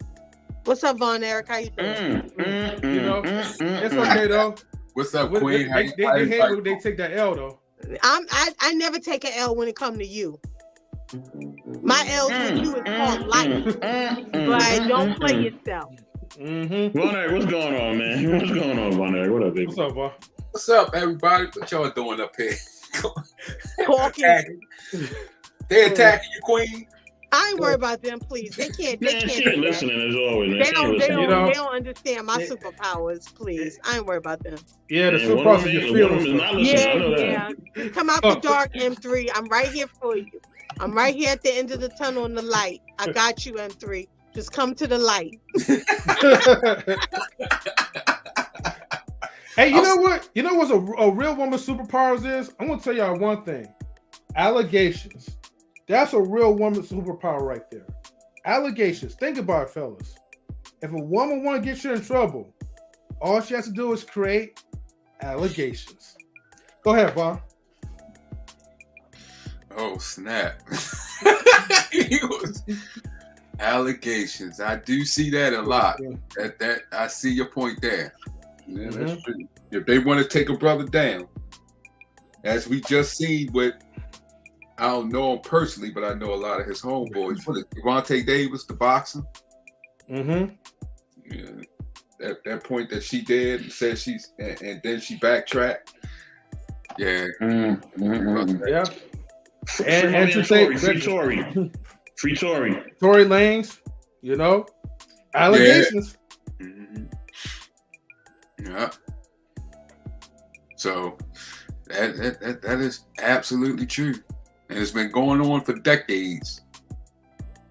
What's up, Vaughn Eric? How you doing? You know, it's okay though. What's up, Queen? They hate when they take that L though. I never take an L when it comes to you. My L's with you is called life. But don't play yourself. Vaughn Eric, what's going on, man? What's going on, Vaughn Eric? What up, baby? What's up, Vaughn? What's up, everybody? What y'all doing up here? Talking. They attacking you, Queen? I ain't worried about them, please. They can't She ain't do listening that. as always. Man. They You know? don't understand my superpowers, please. I ain't worried about them. Yeah, the superpowers of your feelings. Yeah. Come out the dark, M3. I'm right here for you. I'm right here at the end of the tunnel in the light. I got you, M3. Just come to the light. Hey, you know what? You know what's a real woman's superpowers is? I'm gonna tell y'all one thing. Allegations. That's a real woman's superpower right there. Allegations. Think about it, fellas. If a woman want to get you in trouble, all she has to do is create allegations. Go ahead, Vaughn. Oh, snap. Allegations. I do see that a lot. That I see your point there. Yeah, that's true. If they want to take a brother down, as we just seen with, I don't know him personally, but I know a lot of his homeboys. What is Devontae Davis, the boxer? Mm-hmm. Yeah, that point that she did and said she's, and then she backtracked. Yeah. Yeah. And to say free Tory. Tory Lanez, you know, allegations. Yeah. So that is absolutely true. And it's been going on for decades.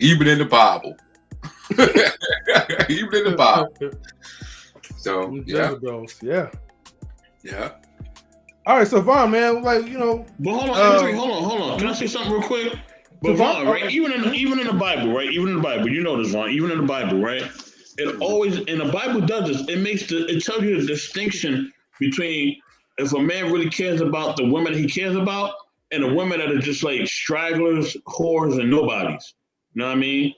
Even in the Bible. Even in the Bible. So yeah. Yeah. Yeah. All right, so Vaughn, man, like you know. But hold on, hold on. Can I say something real quick? But Vaughn, right? Even in the Bible, right? Even in the Bible, you know this, Vaughn. Even in the Bible, right? It always, and the Bible does this. It tells you the distinction between if a man really cares about the women he cares about and the women that are just like stragglers, whores, and nobodies. You know what I mean?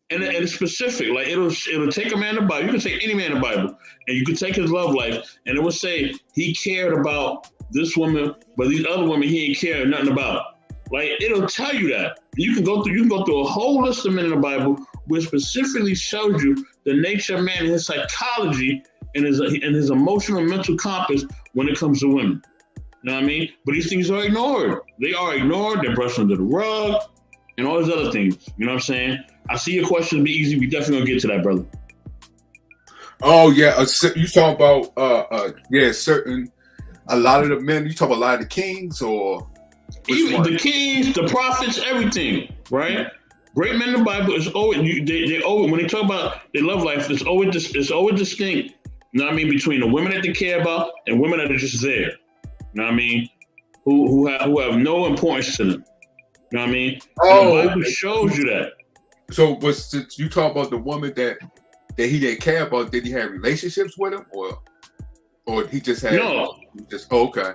And it's specific. Like it'll take a man in the Bible. You can take any man in the Bible, and you can take his love life, and it will say he cared about this woman, but these other women he ain't cared nothing about. Like it'll tell you that. You can go through a whole list of men in the Bible which specifically shows you the nature of man, his psychology, and his emotional and mental compass when it comes to women. You know what I mean? But these things are ignored. They are ignored. They're brushed under the rug, and all these other things. You know what I'm saying? I see your question. Be-Eazy. We definitely gonna get to that, brother. Oh yeah, you talk about a lot of the men. You talk about a lot of the kings, or even the kings, the prophets, everything, right? Great men in the Bible is always they always when they talk about their love life, it's always distinct. You know what I mean? Between the women that they care about and women that are just there. You know what I mean? Who have no importance to them. You know what I mean? Oh, the Bible shows you that. So you talk about the woman that he didn't care about? Did he have relationships with him, or he just had? No. Okay.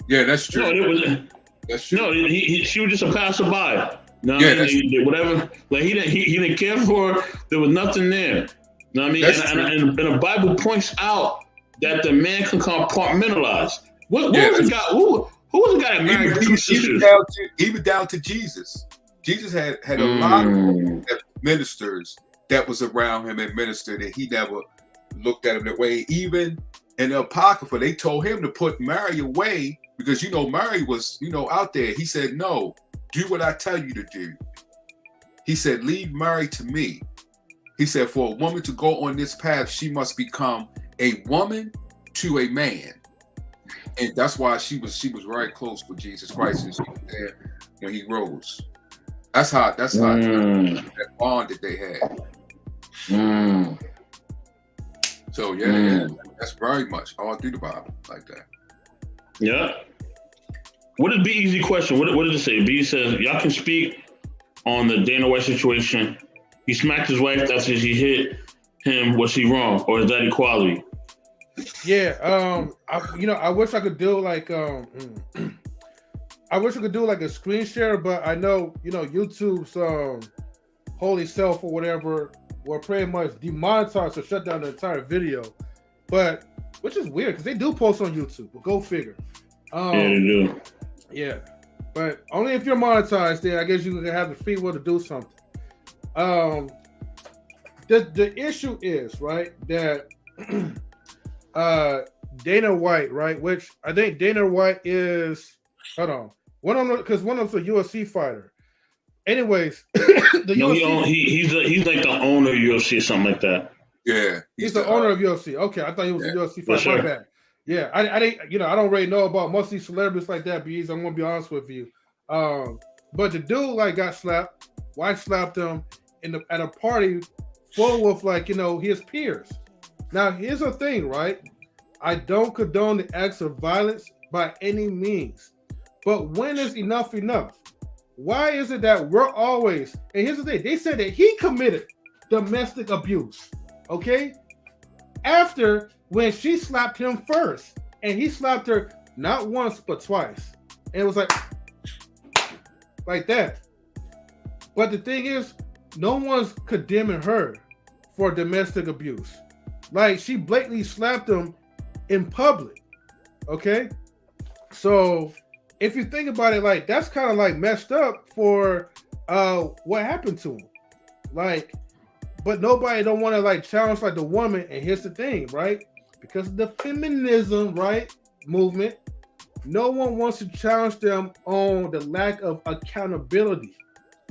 Yeah, that's true. No, that's true. No, she was just a passerby. No, yeah, whatever. Like he didn't care for her. There was nothing there. You know what I mean? And the Bible points out that the man can compartmentalize. Who was the guy? Who was the guy that married two sisters? Even down to Jesus. Jesus had a lot of ministers that was around him and ministered, and he never looked at him that way. Even in the Apocrypha, they told him to put Mary away because Mary was out there. He said, "No, do what I tell you to do." He said, "Leave Mary to me." He said, "For a woman to go on this path, she must become a woman to a man." And that's why she was right close with Jesus Christ, and she was there when he rose. That's how that bond that they had. So yeah, that's very much all through the Bible like that. Yeah. What is B-Eazy question? What did it say? B says y'all can speak on the Dana White situation. He smacked his wife after she hit him. Was he wrong, or is that equality? Yeah. I wish I could do like I wish I could do like a screen share, but I know YouTube's holy self or whatever will pretty much demonetize or shut down the entire video. But which is weird because they do post on YouTube. But go figure. Yeah, they do. Yeah, but only if you're monetized. Then I guess you can have the free will to do something. The issue is right that Dana White, right? Which I think Dana White is. Hold on. One of them, because one of them's a UFC fighter. Anyways, he's like the owner of UFC or something like that. Yeah, he's the owner of UFC. Okay, I thought he was a UFC fighter. Sure. My bad. Yeah, I didn't. I don't really know about most of these celebrities like that. B-Eazy, I'm gonna be honest with you. But the dude got slapped. Wife slapped him at a party full of his peers. Now here's the thing, right? I don't condone the acts of violence by any means. But when is enough enough? Why is it that we're always, and here's the thing, they said that he committed domestic abuse, okay? After when she slapped him first, and he slapped her not once, but twice. And it was like that. But the thing is, no one's condemning her for domestic abuse. Like, she blatantly slapped him in public, okay? So if you think about it, that's kind of messed up for what happened to him. But nobody don't want to challenge the woman. And here's the thing, right? Because of the feminism, right, movement, no one wants to challenge them on the lack of accountability.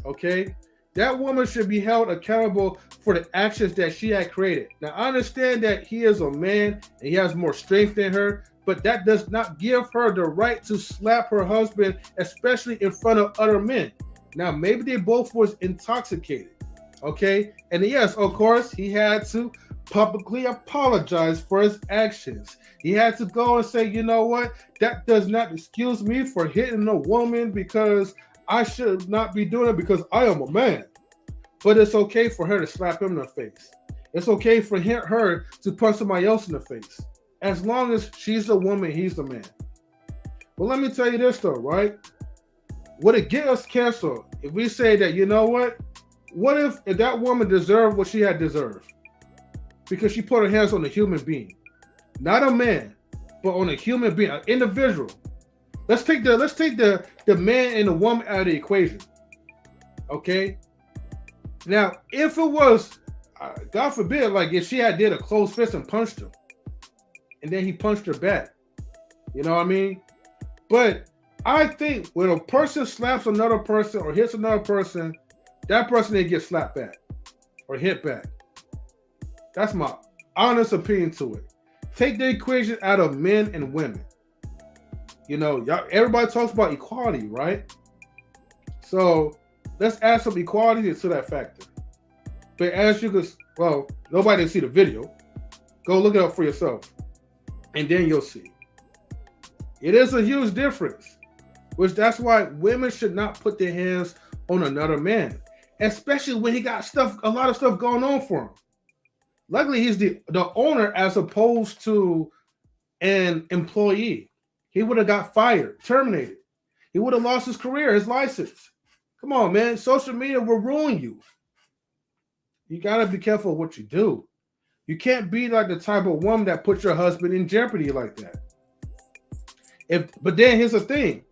Okay? That woman should be held accountable for the actions that she had created. Now, I understand that he is a man and he has more strength than her, but that does not give her the right to slap her husband, especially in front of other men. Now, maybe they both was intoxicated, okay? And yes, of course, he had to publicly apologize for his actions. He had to go and say, you know what? That does not excuse me for hitting a woman because I should not be doing it because I am a man. But it's okay for her to slap him in the face. It's okay for her to punch somebody else in the face. As long as she's the woman, he's the man. But let me tell you this though, right? Would it get us canceled if we say that, you know what? What if that woman deserved what she had deserved? Because she put her hands on a human being. Not a man, but on a human being, an individual. Let's take the man and the woman out of the equation. Okay? Now, if it was, God forbid, like if she had did a closed fist and punched him, and then he punched her back. You know what I mean? But I think when a person slaps another person or hits another person, that person didn't get slapped back or hit back. That's my honest opinion to it. Take the equation out of men and women. You know, everybody talks about equality, right? So let's add some equality to that factor. But as you could, well, nobody didn't see the video. Go look it up for yourself. And then you'll see. It is a huge difference. Which that's why women should not put their hands on another man. Especially when he got a lot of stuff going on for him. Luckily, he's the owner as opposed to an employee. He would have got fired, terminated. He would have lost his career, his license. Come on, man. Social media will ruin you. You got to be careful what you do. You can't be like the type of woman that puts your husband in jeopardy like that. But then here's the thing.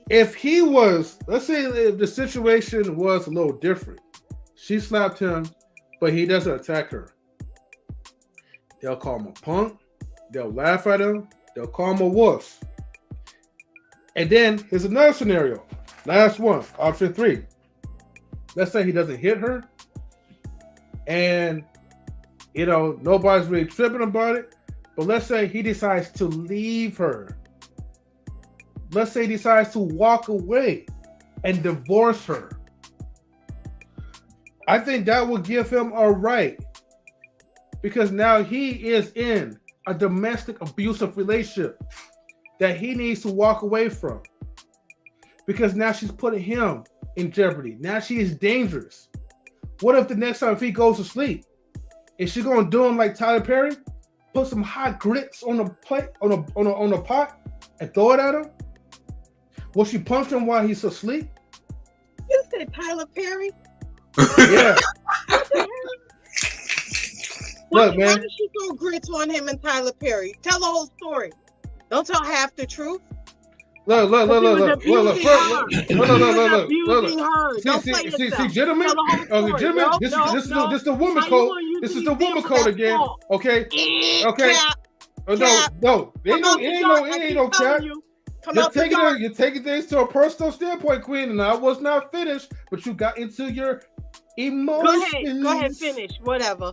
If he was, let's say if the situation was a little different. She slapped him, but he doesn't attack her. They'll call him a punk. They'll laugh at him. They'll call him a wuss. And then here's another scenario. Last one, option 3. Let's say he doesn't hit her. And, you know, nobody's really tripping about it. But let's say he decides to leave her. Let's say he decides to walk away and divorce her. I think that will give him a right. Because now he is in a domestic abusive relationship that he needs to walk away from. Because now she's putting him in jeopardy. Now she is dangerous. What if the next time if he goes to sleep, is she going to do him like Tyler Perry? Put some hot grits on the plate, on a pot, and throw it at him? Will she punch him while he's asleep? You said Tyler Perry? Yeah. Look, man. Why did she throw grits on him and Tyler Perry? Tell the whole story. Don't tell half the truth. Look. See, gentlemen, this is the woman code. This is the woman code again. Okay. No, it ain't no cap. You're taking things to a personal standpoint, Queen, and I was not finished, but you got into your emotions. Go ahead, finish. Whatever.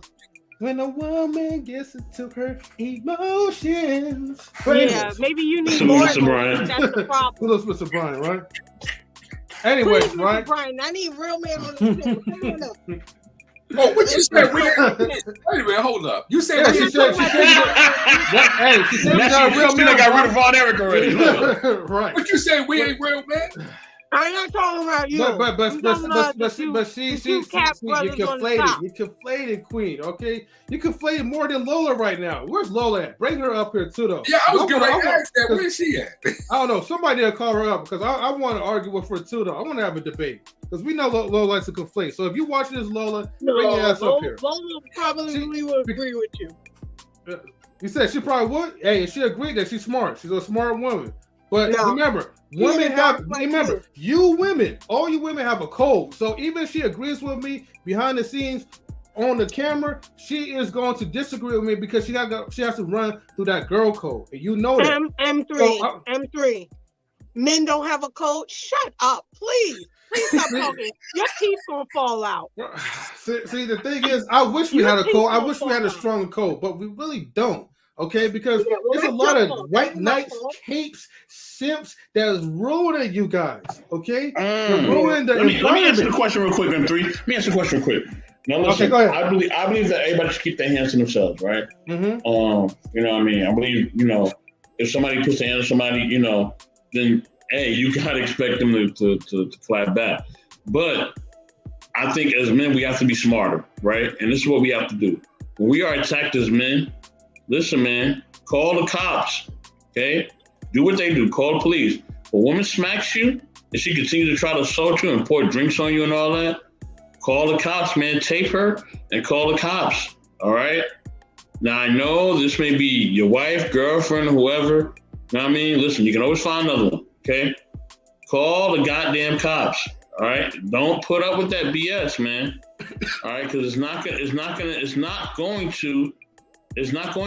When a woman gets into her emotions. Yeah, maybe you need more. That's the problem. Mr. Bryant, right? Anyways, please, right? Mr. Bryant, I need real man on the show. Oh, what you said? Wait a minute, hold up. You said she said we got a real man. Got rid of Vaughn Eric already. Right. What you say? We ain't real men. I'm not talking about you. But see, you conflated, Queen. Okay, you conflated more than Lola right now. Where's Lola at? Bring her up here too, though. Yeah, I was gonna ask that. Where's she at? I don't know. Somebody will call her up because I want to argue with her too, though. I want to have a debate because we know Lola likes to conflate. So if you watch this, Lola, bring your ass up here. Lola probably would agree with you. You said she probably would. Hey, she agreed that she's smart. She's a smart woman. But remember, all you women have a code. So even if she agrees with me behind the scenes on the camera, she is going to disagree with me because she has to run through that girl code. And you know that. M3. Men don't have a code. Shut up, please. Please stop talking. Your teeth gonna fall out. See, the thing is, I wish we had a code. I wish we had a stronger code, but we really don't. Okay, because there's a lot of white knights, capes, simps that is ruining you guys. Okay, ruining the environment. Let me answer the question real quick, M3. Let me answer the question real quick. Now listen, Okay, go ahead. I believe that everybody should keep their hands to themselves, right? Mm-hmm. You know what I mean? I believe, if somebody puts their hand on somebody, then hey, you gotta expect them to clap back. But I think as men, we have to be smarter, right? And this is what we have to do. When we are attacked as men, listen, man, call the cops, okay? Do what they do, call the police. If a woman smacks you and she continues to try to assault you and pour drinks on you and all that, call the cops, man. Tape her and call the cops, all right? Now, I know this may be your wife, girlfriend, whoever. You know what I mean? Listen, you can always find another one, okay? Call the goddamn cops, all right? Don't put up with that BS, man. All right, because it's not going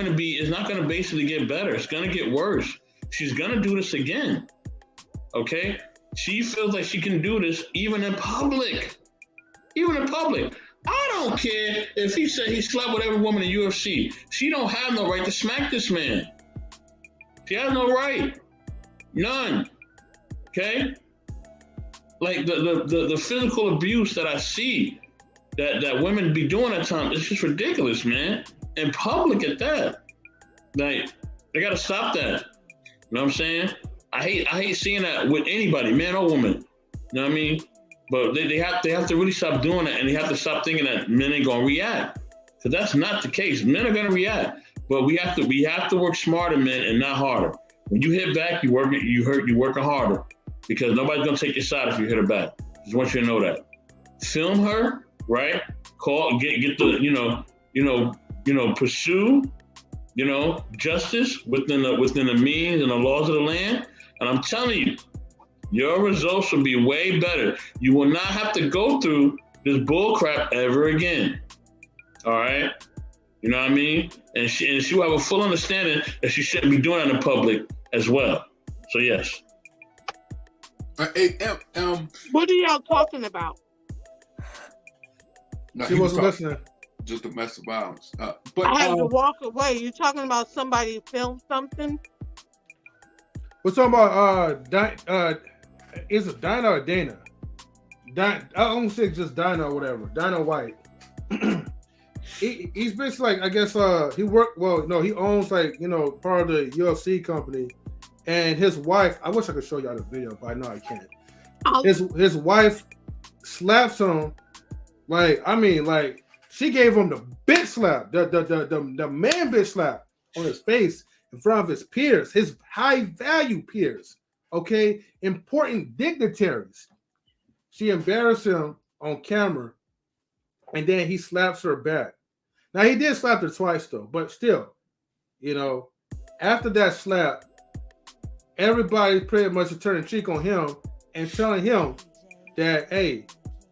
to basically get better. It's going to get worse. She's going to do this again, okay? She feels like she can do this even in public. I don't care if he said he slept with every woman in UFC. She don't have no right to smack this man. She has no right. None. Okay? Like the physical abuse that I see that women be doing at times, it's just ridiculous, man. In public at that. Like, they gotta stop that. You know what I'm saying? I hate seeing that with anybody, man or woman. You know what I mean? But they have to really stop doing that, and they have to stop thinking that men ain't gonna react. Because that's not the case. Men are gonna react. But we have to work smarter, men, and not harder. When you hit back, you're working harder. Because nobody's gonna take your side if you hit her back. Just want you to know that. Film her, right? Call, get the, pursue, justice within the means and the laws of the land. And I'm telling you, your results will be way better. You will not have to go through this bull crap ever again. All right? You know what I mean? And she will have a full understanding that she shouldn't be doing that in public as well. So yes. What are y'all talking about? No, She wasn't listening. Just domestic violence. I had to walk away. You talking about somebody filmed something? We're talking about is it Dinah or Dana? I almost say just Dinah or whatever. Dinah White. He's basically like, I guess he owns part of the UFC company, and his wife, I wish I could show y'all the video, but I know I can't. His wife slaps him, she gave him the bitch slap, the man bitch slap on his face in front of his peers, his high value peers, okay, important dignitaries. She embarrassed him on camera, and then he slaps her back. Now he did slap her twice though, but still, after that slap, everybody pretty much turning cheek on him and telling him that, hey,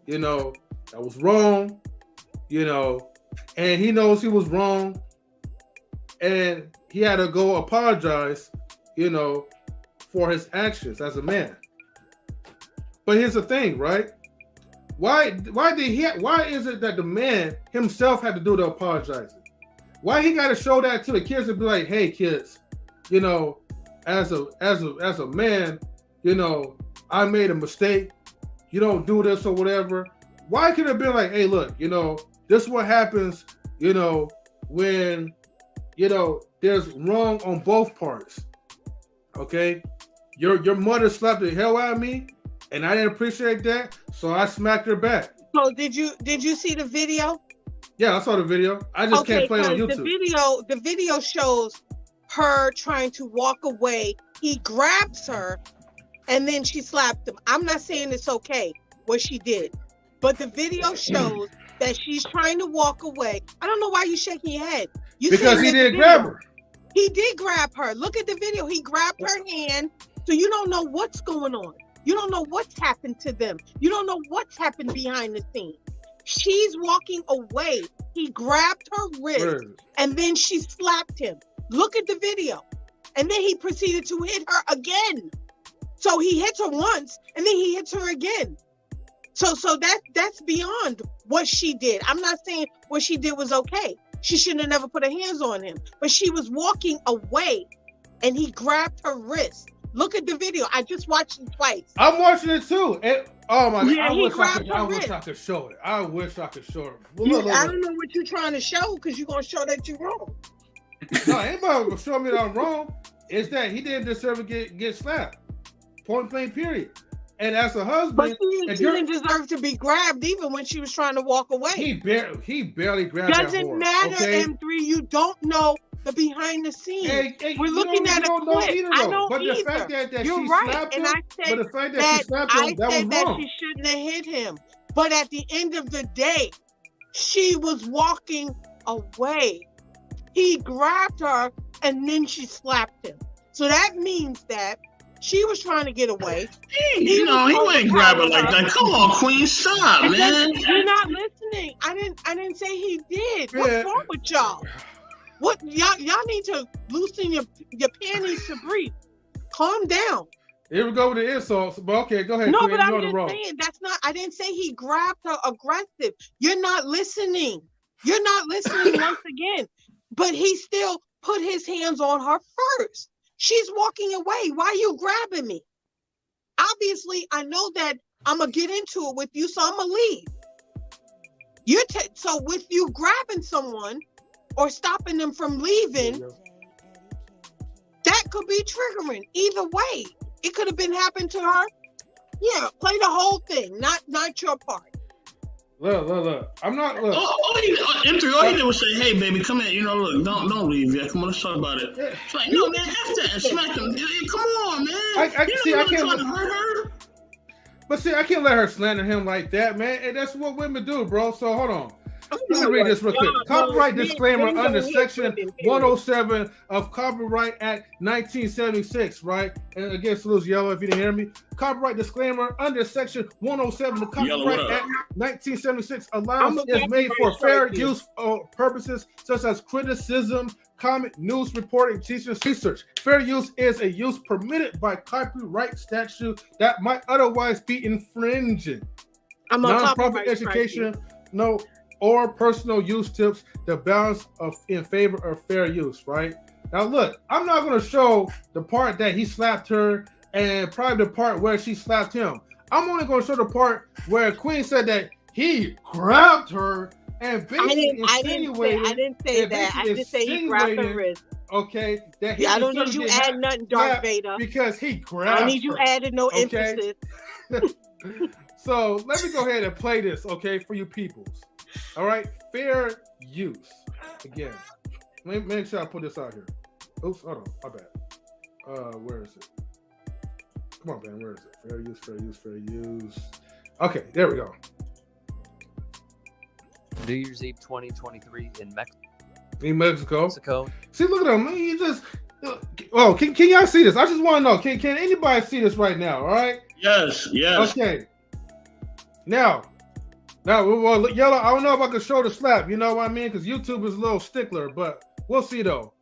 that was wrong, and he knows he was wrong, and he had to go apologize, for his actions as a man. But here's the thing, right? Why is it that the man himself had to do the apologizing? Why he got to show that to the kids and be like, hey kids, as a man, I made a mistake. You don't do this or whatever. Why could it have been like, hey, look, this is what happens, when, there's wrong on both parts. Okay? Your mother slapped the hell out of me, and I didn't appreciate that, so I smacked her back. So did you see the video? Yeah, I saw the video. I just can't play it on YouTube. The video shows her trying to walk away. He grabs her, and then she slapped him. I'm not saying it's okay what she did, but the video shows that she's trying to walk away. I don't know why you're shaking your head. Because he didn't grab her. He did grab her. Look at the video. He grabbed her hand, so you don't know what's going on. You don't know what's happened to them. You don't know what's happened behind the scenes. She's walking away. He grabbed her wrist, and then she slapped him. Look at the video. And then he proceeded to hit her again. So he hits her once, and then he hits her again. So that's beyond what she did. I'm not saying what she did was okay. She shouldn't have never put her hands on him. But she was walking away, and he grabbed her wrist. Look at the video. I just watched it twice. I'm watching it too. Oh my Yeah, God! he I grabbed her wish wrist. I could show it. I wish I could show it. I don't know what you're trying to show because you're gonna show that you're wrong. No, anybody will show me that I'm wrong. Is that he didn't deserve to get slapped? Point blank. Period. And as a husband, But she didn't deserve to be grabbed even when she was trying to walk away. He barely grabbed that Doesn't horse, matter, okay? M3. You don't know the behind the scenes. Hey, We're looking at a clip. Either, I don't but either. the fact that You're she right. slapped And him, I said but the fact that she slapped him, that was that wrong. she shouldn't have hit him. But at the end of the day, she was walking away. He grabbed her and then she slapped him. So that means that she was trying to get away. He wouldn't grab her like that. Come on, Queen, stop, man. You're not listening. I didn't say he did. What's wrong with y'all? What y'all need to loosen your panties to breathe. Calm down. Here we go with the insults. But okay, go ahead. No, Queen, but I'm you're just wrong. saying that's not. I didn't say he grabbed her aggressive. You're not listening. You're not listening once again. But he still put his hands on her first. She's walking away. Why are you grabbing me? Obviously, I know that I'm gonna get into it with you, so I'm gonna leave. So with you grabbing someone or stopping them from leaving, that could be triggering. Either way, it could have been happened to her. Yeah, play the whole thing, not your part. Look. I'm not. Look. All he did was say, "Hey, baby, come here. Look, don't leave yet. Come on, let's talk about it." It's like, no, man, F that and smack him. Come on, man. I can't. Trying to hurt her. But see, I can't let her slander him like that, man. And that's what women do, bro. So hold on. Let me read this real quick. Copyright disclaimer under Section 107 of Copyright Act 1976, right? And again, salute Yellow if you didn't hear me. Copyright disclaimer under Section 107 of Copyright Act 1976 allowance is made for fair use purposes such as criticism, comment, news reporting, teaching, research. Fair use is a use permitted by copyright statute that might otherwise be infringing. Non-profit education, or personal use tips, the balance in favor of fair use, right? Now look, I'm not going to show the part that he slapped her and probably the part where she slapped him. I'm only going to show the part where Queen said that he grabbed her and basically insinuated. I didn't say that. I just say he grabbed her wrist. Okay, that I don't need you add nothing, Darth Vader. Because he grabbed her. I need you added no emphasis. So let me go ahead and play this, okay, for you peoples. All right, fair use. Again, let me make sure I put this out here. Oops, hold on, my bad. Where is it? Come on, man, where is it? Fair use, fair use, fair use. Okay, there we go. New Year's Eve 2023 in Mexico. In Mexico. See, look at him. He just. Oh, can y'all see this? I just want to know. Can anybody see this right now? All right. Yes. Okay. Now, well, Yellow, I don't know if I can show the slap, you know what I mean? Because YouTube is a little stickler, but we'll see, though.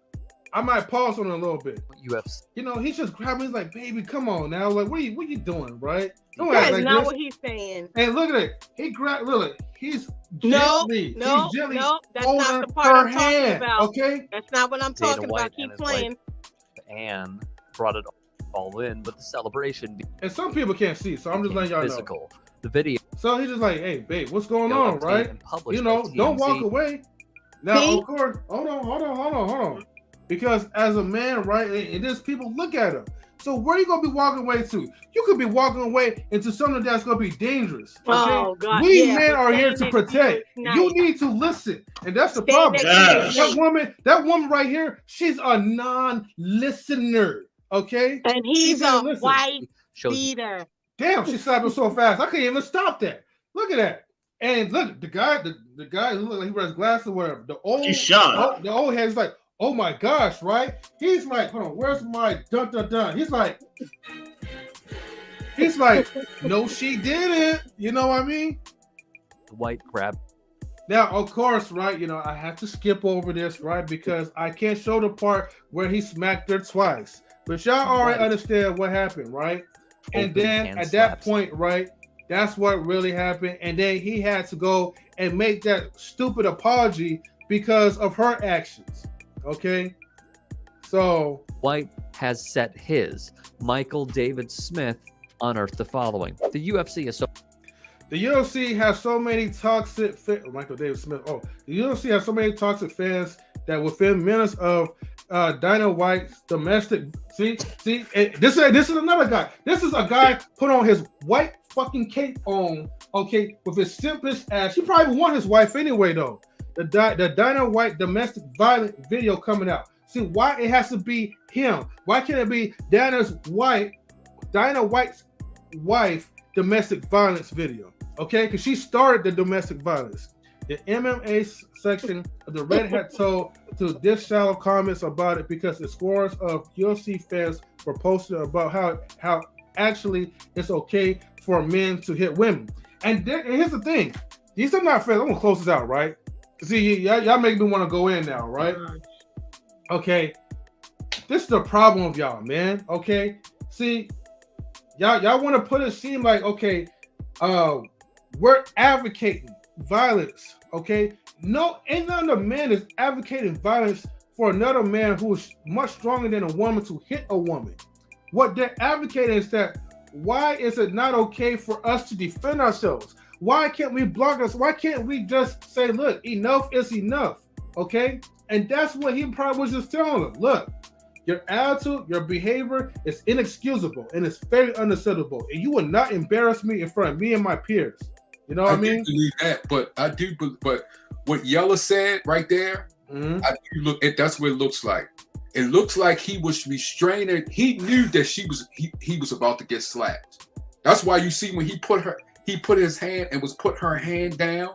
I might pause on it a little bit. UFC. He's just grabbing, he's like, baby, come on now. Like, what are you doing, right? Don't act like not this. What he's saying. And look at it. He grabbed, look, he's No, gently that's not the part I'm talking about. Okay? That's not what I'm talking about. Keep playing. Anne brought it all in, but the celebration. And some people can't see, so I'm just letting y'all know. The video. So he's just like, hey, babe, what's going on, right? Don't walk away. Now, of course, hold on. Because as a man, right, and there's people look at him. So where are you going to be walking away to? You could be walking away into something that's going to be dangerous. Okay? Oh, God. We men are here to protect. You need to listen. And that's the problem. That woman right here, she's a non-listener. Okay? And he's a white beater. Damn, she slapped him so fast. I can't even stop that. Look at that. And look, the guy look like he wears glasses or whatever. He's shot. The old head's like, oh my gosh, right? He's like, hold on, where's my dun? He's like, no, she didn't. You know what I mean? The white crab. Now, of course, right, I have to skip over this, right? Because I can't show the part where he smacked her twice. But y'all already understand what happened, right? And then at that point, right, that's what really happened. And then he had to go and make that stupid apology because of her actions. Okay? So white has set his. Michael David Smith unearthed the following. The UFC is so... The UFC has so many toxic Michael David Smith. Oh, the UFC has so many toxic fans that within minutes of Dana White's domestic. See, this is another guy. This is a guy put on his white fucking cape on, okay, with his simplest ass. He probably want his wife anyway, though. The Dana White domestic violence video coming out. See, why it has to be him? Why can't it be Dana White's wife domestic violence video? Okay, because she started the domestic violence. The MMA section of the Red Hat told to dish shallow comments about it because the scores of UFC fans were posted about how actually it's okay for men to hit women. And here's the thing. These are not fair. I'm going to close this out, right? See, y'all make me want to go in now, right? Okay. This is the problem with y'all, man. Okay. See, y'all want to put it seem like, okay, we're advocating violence, okay? No, ain't none of the man is advocating violence for another man who is much stronger than a woman to hit a woman. What they're advocating is that why is it not okay for us to defend ourselves? Why can't we block us? Why can't we just say, look, enough is enough, okay? And that's what he probably was just telling them. Look, your attitude, your behavior is inexcusable and it's very unacceptable. And you will not embarrass me in front of me and my peers. You know what I mean? I believe that, but what Yella said right there, I do look at that's what it looks like. It looks like he was restraining. He knew that he was about to get slapped. That's why you see when he put his hand and was put her hand down,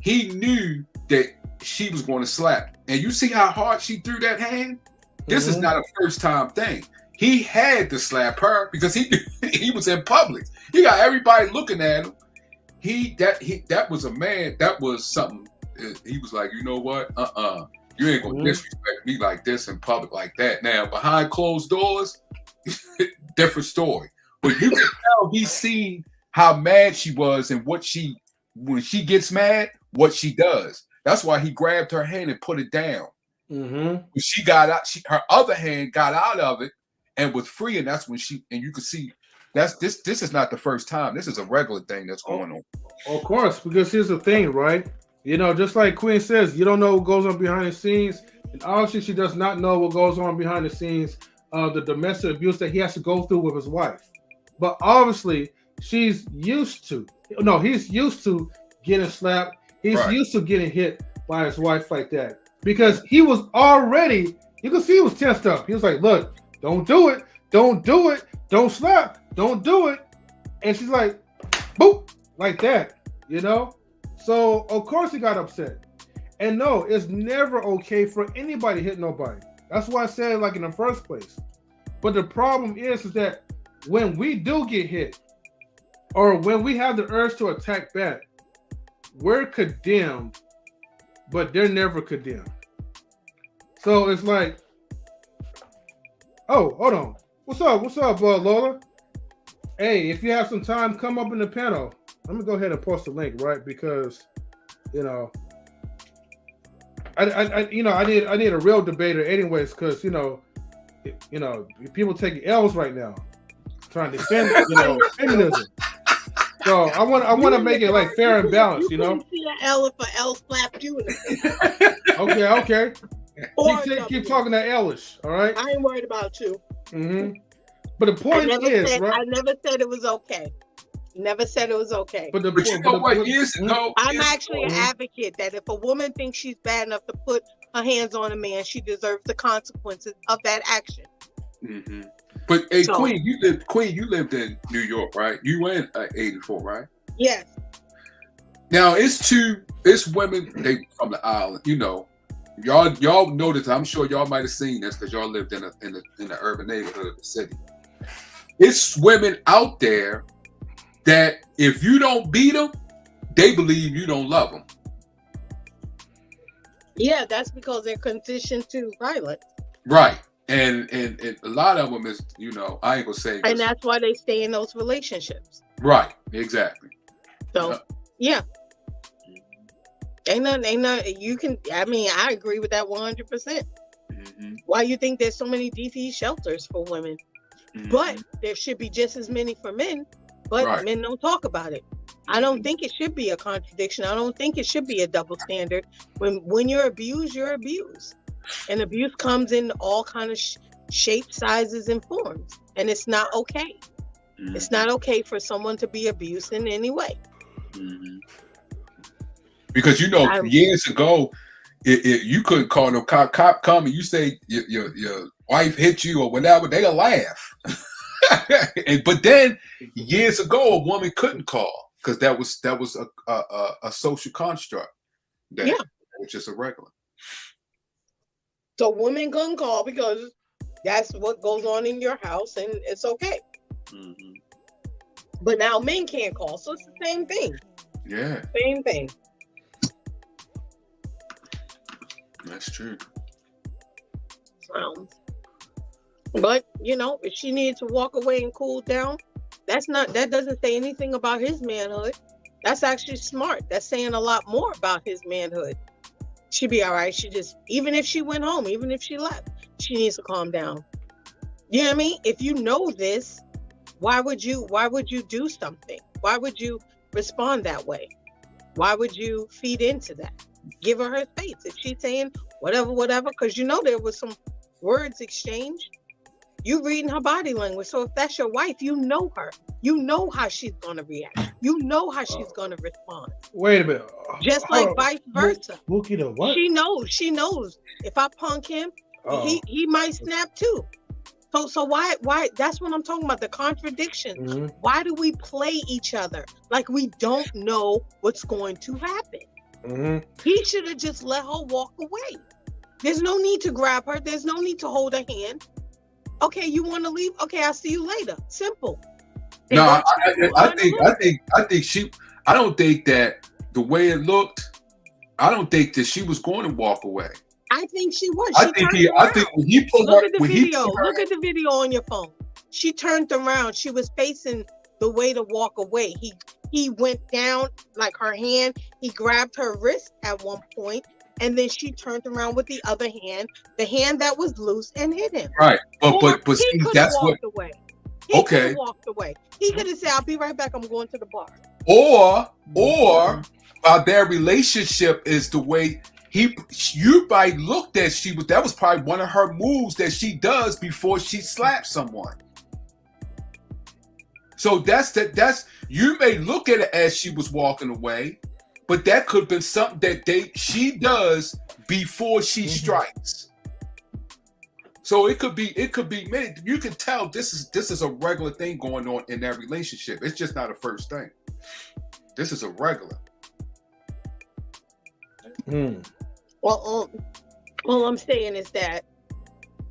he knew that she was going to slap. And you see how hard she threw that hand? This is not a first time thing. He had to slap her because he was in public. He got everybody looking at him. That was a man. That was something. He was like, you know what? You ain't gonna disrespect me like this in public like that. Now behind closed doors, different story. But you can tell he's seen how mad she was and when she gets mad, what she does. That's why he grabbed her hand and put it down. When she got out, her other hand got out of it and was free, and that's when you could see. This is not the first time. This is a regular thing that's going on. Of course, because here's the thing, right? You know, just like Queen says, you don't know what goes on behind the scenes. And obviously she does not know what goes on behind the scenes of the domestic abuse that he has to go through with his wife. But obviously he's used to getting slapped. He's used to getting hit by his wife like that. Because he was already, you can see he was tensed up. He was like, look, don't do it. Don't do it. Don't slap. Don't do it. And she's like, boop, like that, you know? So, of course he got upset. And no, it's never okay for anybody to hit nobody. That's why I said like in the first place. But the problem is that when we do get hit, or when we have the urge to attack back, we're condemned, but they're never condemned. So it's like, oh, hold on. What's up, Lola? Hey, if you have some time, come up in the panel. Let me go ahead and post the link, right? Because, you know, I need a real debater, anyways. Because you know, people taking L's right now, trying to defend, feminism. So I want to make it like fair and balanced, you know. See an L if an L slapped you. Okay. Keep talking that L-ish, all right? I ain't worried about you. But the point is, right? I never said it was okay. Never said it was okay. But you know what is? I'm actually an advocate that if a woman thinks she's bad enough to put her hands on a man, she deserves the consequences of that action. But hey, Queen, you lived in New York, right? You went 84, right? Yes. Now it's women. They from the island, you know. Y'all noticed. I'm sure y'all might have seen this because y'all lived in the urban neighborhood of the city. It's women out there that if you don't beat them, they believe you don't love them. Yeah, that's because they're conditioned to violence. Right. And a lot of them is, I ain't gonna say. And that's why they stay in those relationships. Right. Exactly. So, yeah. Ain't nothing, I agree with that 100%. Why you think there's so many DV shelters for women? But there should be just as many for men, but men don't talk about it. I don't think it should be a contradiction. I don't think it should be a double standard. When you're abused, you're abused. And abuse comes in all kind of shapes, sizes, and forms. And it's not okay. It's not okay for someone to be abused in any way. Because years ago, you couldn't call no cop come and you say your wife hit you or whatever, they'll laugh. But then years ago, a woman couldn't call because that was a social construct. That was just a regular. So women can call because that's what goes on in your house, and it's okay. But now men can't call, so it's the same thing. Yeah, same thing. That's true. But if she needed to walk away and cool down, that doesn't say anything about his manhood. That's actually smart. That's saying a lot more about his manhood. She'd be all right. Even if she went home, even if she left, she needs to calm down. You know what I mean? If you know this, why would you do something? Why would you respond that way? Why would you feed into that? Give her space. If she's saying whatever, because there was some words exchanged. You reading her body language. So if that's your wife, you know her. You know how she's going to react. You know how she's going to respond. Wait a minute. Just like vice versa. Bookie the what? She knows. If I punk him, he might snap too. So why? That's what I'm talking about. The contradiction. Why do we play each other like we don't know what's going to happen? He should have just let her walk away. There's no need to grab her. There's no need to hold her hand. Okay, you want to leave? Okay, I'll see you later. Simple. No, I think she. I don't think that the way it looked. I don't think that she was going to walk away. I think she was. I think when he pulled her. Look at the video. Look at the video on your phone. She turned around. She was facing the way to walk away. He went down like her hand. He grabbed her wrist at one point. And then she turned around with the other hand, the hand that was loose, and hit him. Right, but see, that's what. Away. He could have walked away. He could have said, "I'll be right back. I'm going to the bar." Or their relationship is the way you might look that that was probably one of her moves that she does before she slaps someone. So that's you may look at it as she was walking away. But that could have been something that she does before she strikes. So it could be many. You can tell this is a regular thing going on in that relationship. It's just not a first thing. This is a regular. Well, all I'm saying is that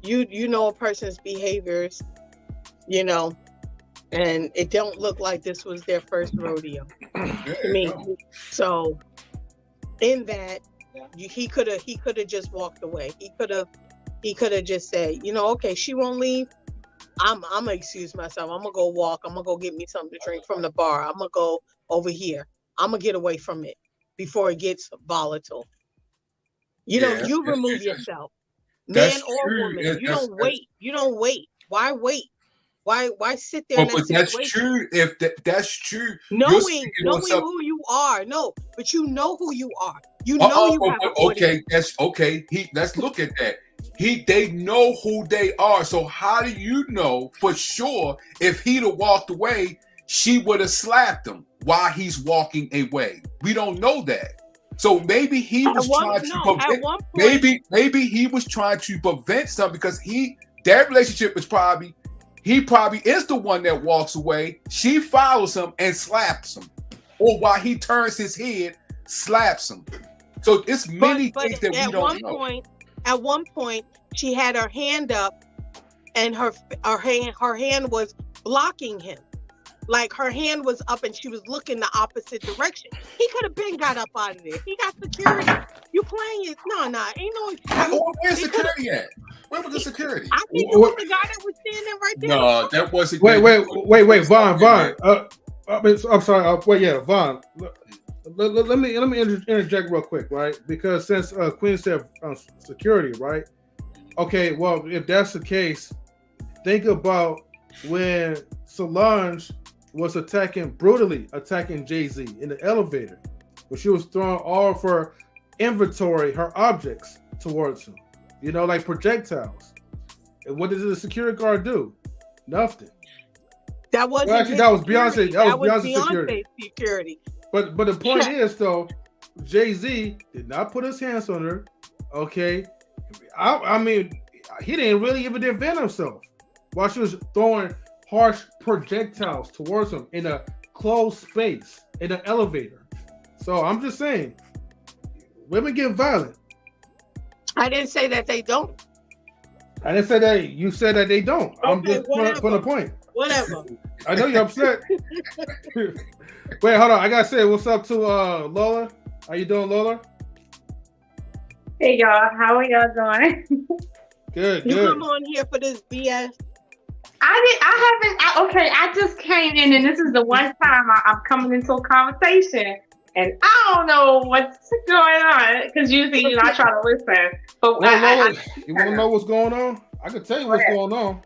you know a person's behaviors, and it don't look like this was their first rodeo to me. So in that, he could have just walked away. He could have just said, okay, she won't leave. I'm gonna excuse myself. I'm gonna go walk. I'm gonna go get me something to drink from the bar. I'm gonna go over here. I'm gonna get away from it before it gets volatile. You remove yourself, man or woman. You don't wait. You don't wait. Why wait? Why sit there? But that's true. If that's true, knowing who you are, but you know who you are. You know you have a okay. That's okay. Let's look at that. They know who they are. So how do you know for sure if he'd have walked away, she would have slapped him while he's walking away? We don't know that. So maybe he was trying to prevent. Maybe he was trying to prevent something because their relationship is probably. He probably is the one that walks away. She follows him and slaps him. Or while he turns his head, slaps him. So it's many things that we don't know. At one point, she had her hand up and her hand was blocking him. Like her hand was up and she was looking the opposite direction. He could have been got up out of there. He got security. You playing it? No, ain't no excuse. Where's security at? Where was the security? I think it was the guy that was standing right there. No, that wasn't. Wait, Vaughn. I'm sorry. Vaughn. Let me interject real quick, right? Because since Queen said security, right? Okay, well, if that's the case, think about when Solange was brutally attacking Jay-Z in the elevator, when she was throwing all of her inventory, her objects towards him, you know, like projectiles. And what did the security guard do? Nothing. That wasn't well, actually, that was Beyonce. That was Beyonce's security. But the point is, though, Jay-Z did not put his hands on her. Okay, I mean, he didn't really even defend himself while she was throwing harsh projectiles towards him in a closed space in an elevator. So I'm just saying, women get violent. I didn't say that they don't. I didn't say that. You said that they don't. Okay, I'm just putting a point. Whatever. I know you're upset. Wait, hold on. I gotta say what's up to Lola. How you doing, Lola? Hey y'all, how are y'all doing? Good. You come on here for this BS. I just came in, and this is the one time I'm coming into a conversation, and I don't know what's going on, because usually, you know, I try to listen. But Lola, you want to know what's going on? I can tell you what's going on.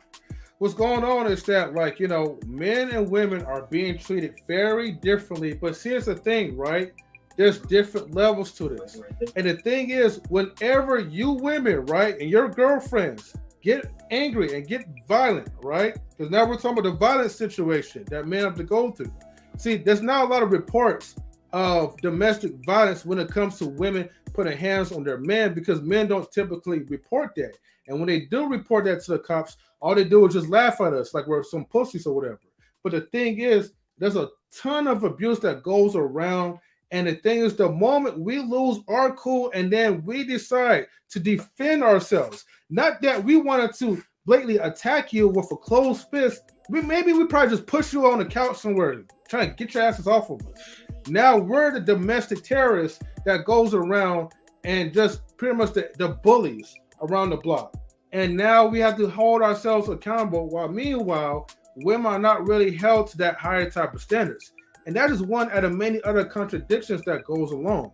What's going on is that, like, you know, men and women are being treated very differently. But here's the thing, right? There's different levels to this. And the thing is, whenever you women, right, and your girlfriends get angry and get violent, right? Because now we're talking about the violent situation that men have to go through. See, there's not a lot of reports of domestic violence when it comes to women putting hands on their men, because men don't typically report that. And when they do report that to the cops, all they do is just laugh at us like we're some pussies or whatever. But the thing is, there's a ton of abuse that goes around. And the thing is, the moment we lose our cool and then we decide to defend ourselves, not that we wanted to blatantly attack you with a closed fist, we probably just push you on the couch somewhere, trying to get your asses off of us. Now we're the domestic terrorists that goes around and just pretty much the bullies around the block. And now we have to hold ourselves accountable, while meanwhile, women are not really held to that higher type of standards. And that is one out of many other contradictions that goes along.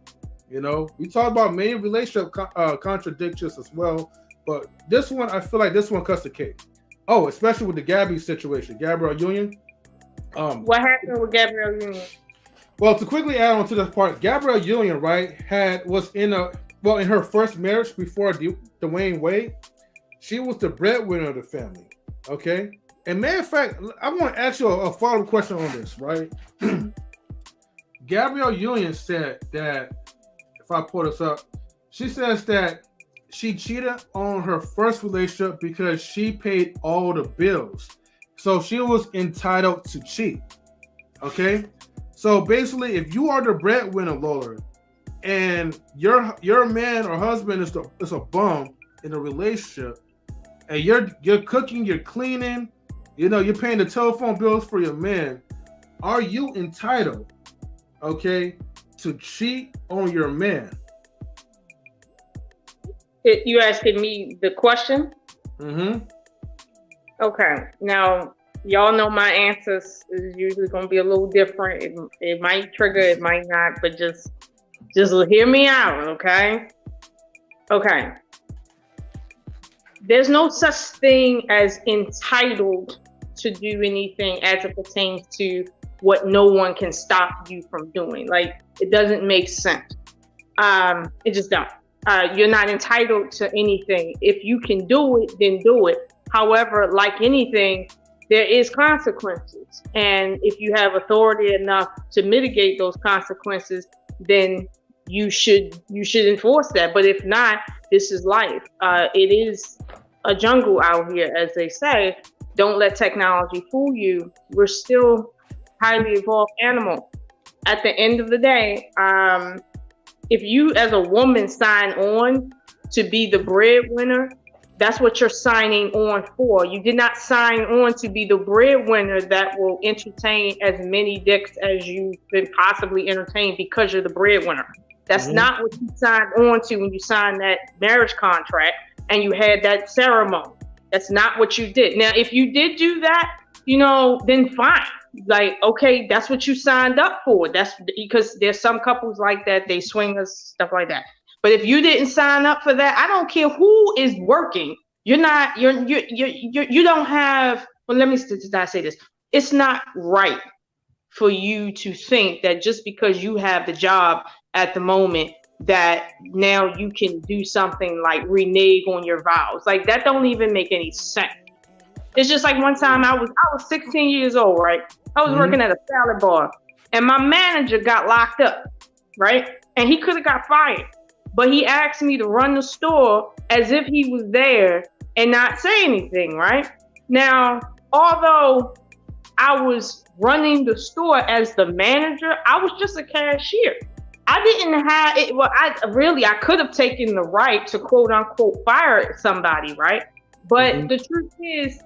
You know, we talk about many relationship contradictions as well, but this one, I feel like this one cuts the cake. Oh, especially with the Gabby situation, Gabrielle Union. What happened with Gabrielle Union? Well, to quickly add on to this part, Gabrielle Union, right, was in her first marriage before Dwayne Wade, she was the breadwinner of the family. Okay. And matter of fact, I want to ask you a follow-up question on this, right? Gabrielle Union said that, if I pull this up, she says that she cheated on her first relationship because she paid all the bills. So she was entitled to cheat. Okay? So basically, if you are the breadwinner, Lola, and your man or husband is a bum in a relationship, and you're cooking, you're cleaning, you know, you're paying the telephone bills for your man, are you entitled, okay, to cheat on your man? You asking me the question? Mm-hmm. Okay. Now, y'all know my answers is usually going to be a little different. It might trigger, it might not, but just hear me out, okay? Okay. There's no such thing as entitled to do anything as it pertains to what no one can stop you from doing. Like, it doesn't make sense. It just don't. You're not entitled to anything. If you can do it, then do it. However, like anything, there is consequences. And if you have authority enough to mitigate those consequences, then you should enforce that. But if not, this is life. It is a jungle out here, as they say. Don't let technology fool you. We're still highly evolved animal. At the end of the day, if you as a woman sign on to be the breadwinner, that's what you're signing on for. You did not sign on to be the breadwinner that will entertain as many dicks as you could possibly entertain because you're the breadwinner. That's not what you signed on to when you signed that marriage contract and you had that ceremony. That's not what you did. Now, if you did do that, you know, then fine. Like, okay, that's what you signed up for. That's because there's some couples like that, they swingers, stuff like that. But if you didn't sign up for that, I don't care who is working. You don't have. Well, let me not say this. It's not right for you to think that just because you have the job at the moment that now you can do something like renege on your vows. Like that don't even make any sense. It's just like one time I was 16 years old, right? I was working at a salad bar and my manager got locked up, right? And he could have got fired, but he asked me to run the store as if he was there and not say anything, right? Now, although I was running the store as the manager, I was just a cashier. I didn't have it. Well, I could have taken the right to quote unquote fire somebody, right? But the truth is,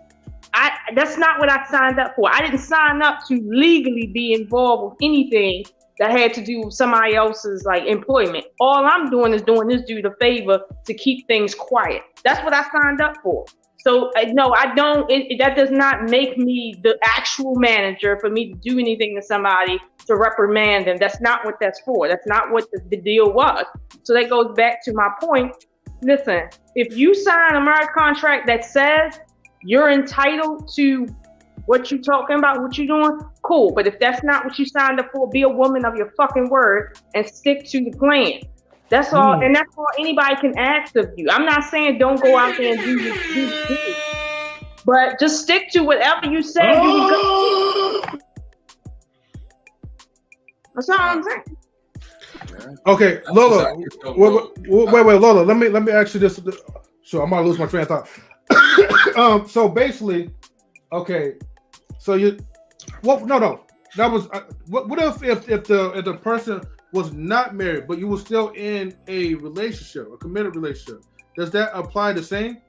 that's not what I signed up for. I didn't sign up to legally be involved with anything that had to do with somebody else's like employment. All I'm doing is doing this dude a favor to keep things quiet. That's what I signed up for. So no, I don't. That does not make me the actual manager for me to do anything to somebody to reprimand them. That's not what that's for. That's not what the deal was. So that goes back to my point. Listen, if you sign a marriage contract that says you're entitled to what you're talking about, what you're doing, cool. But if that's not what you signed up for, be a woman of your fucking word and stick to the plan. That's all, and that's all anybody can ask of you. I'm not saying don't go out there and do this, but just stick to whatever you say. That's all I'm saying. Okay, Lola. Wait, Lola. Let me ask you this. So I might lose my train of thought. So basically, okay. So you, what? No. That was what if the person was not married, but you were still in a relationship, a committed relationship? Does that apply the same?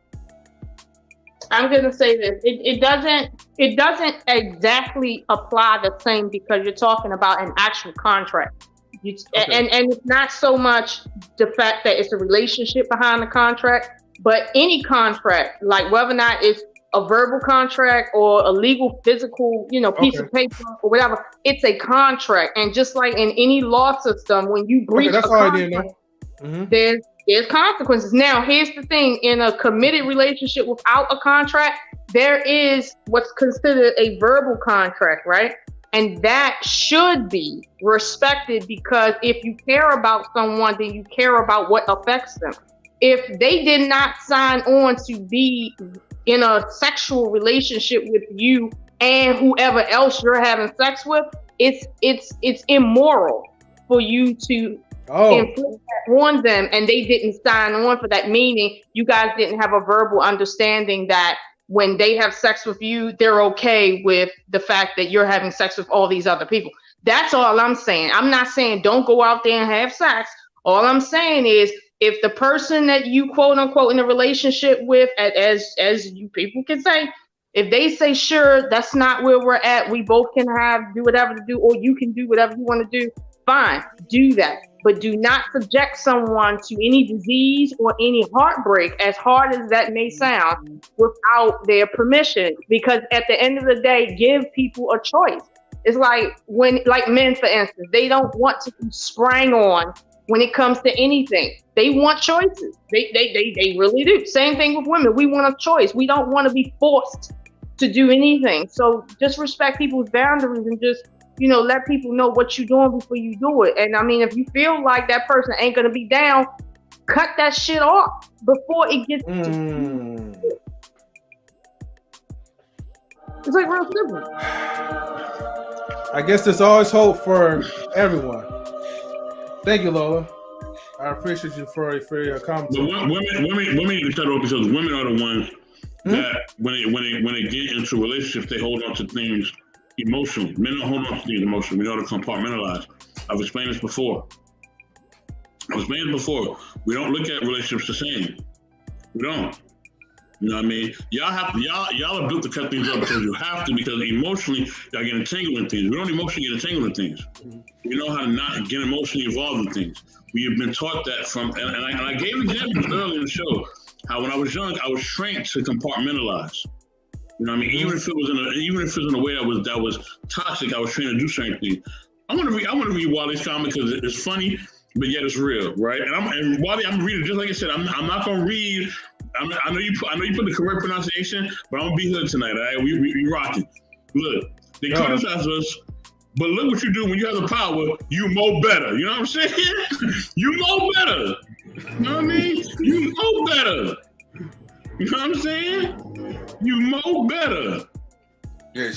I'm gonna say this. It doesn't exactly apply the same because you're talking about an actual contract. And it's not so much the fact that it's a relationship behind the contract, but any contract, like whether or not it's a verbal contract or a legal physical, piece of paper or whatever, it's a contract. And just like in any law system, when you breach a contract, there's consequences. Now, here's the thing: in a committed relationship without a contract, there is what's considered a verbal contract, right? And that should be respected because if you care about someone, then you care about what affects them. If they did not sign on to be in a sexual relationship with you and whoever else you're having sex with, it's immoral for you to inflict that on them, and they didn't sign on for that. Meaning, you guys didn't have a verbal understanding that when they have sex with you, they're okay with the fact that you're having sex with all these other people. That's all I'm saying. I'm not saying don't go out there and have sex. All I'm saying is, if the person that you quote unquote in a relationship with, as you people can say, if they say, sure, that's not where we're at, we both can do whatever to do, or you can do whatever you want to do, fine, do that. But do not subject someone to any disease or any heartbreak, as hard as that may sound, without their permission. Because at the end of the day, give people a choice. It's like men, for instance, they don't want to be sprang on when it comes to anything. They want choices. They really do. Same thing with women. We want a choice. We don't want to be forced to do anything. So just respect people's boundaries and just, let people know what you're doing before you do it. And I mean, if you feel like that person ain't going to be down, cut that shit off before it gets It's like real simple. I guess there's always hope for everyone. Thank you, Lola. I appreciate you for your comments. Women you cut off because women are the ones that when they get into relationships, they hold on to things emotionally. Men don't hold on to things emotionally. We know to compartmentalize. I've explained this before. We don't look at relationships the same. We don't. You know what I mean? Y'all are built to cut things up because you have to, because emotionally y'all get entangled in things. We don't emotionally get entangled in things. We know how to not get emotionally involved in things. We have been taught that and I gave examples earlier in the show, how when I was young, I was trained to compartmentalize. You know what I mean? Even if it was in a way that was toxic, I was trained to do certain things. I want to read Wally's comment because it's funny, but yet it's real, right? And Wally, I'm reading just like I said. I'm not gonna read I know you put the correct pronunciation, but I'm gonna be hood tonight. All right, we rocking. Look, they criticize us, but look what you do when you have the power. You mow better. You know what I'm saying? You mow better. You know what I mean? You mow better. You know what I'm saying? You mow better. Yeah,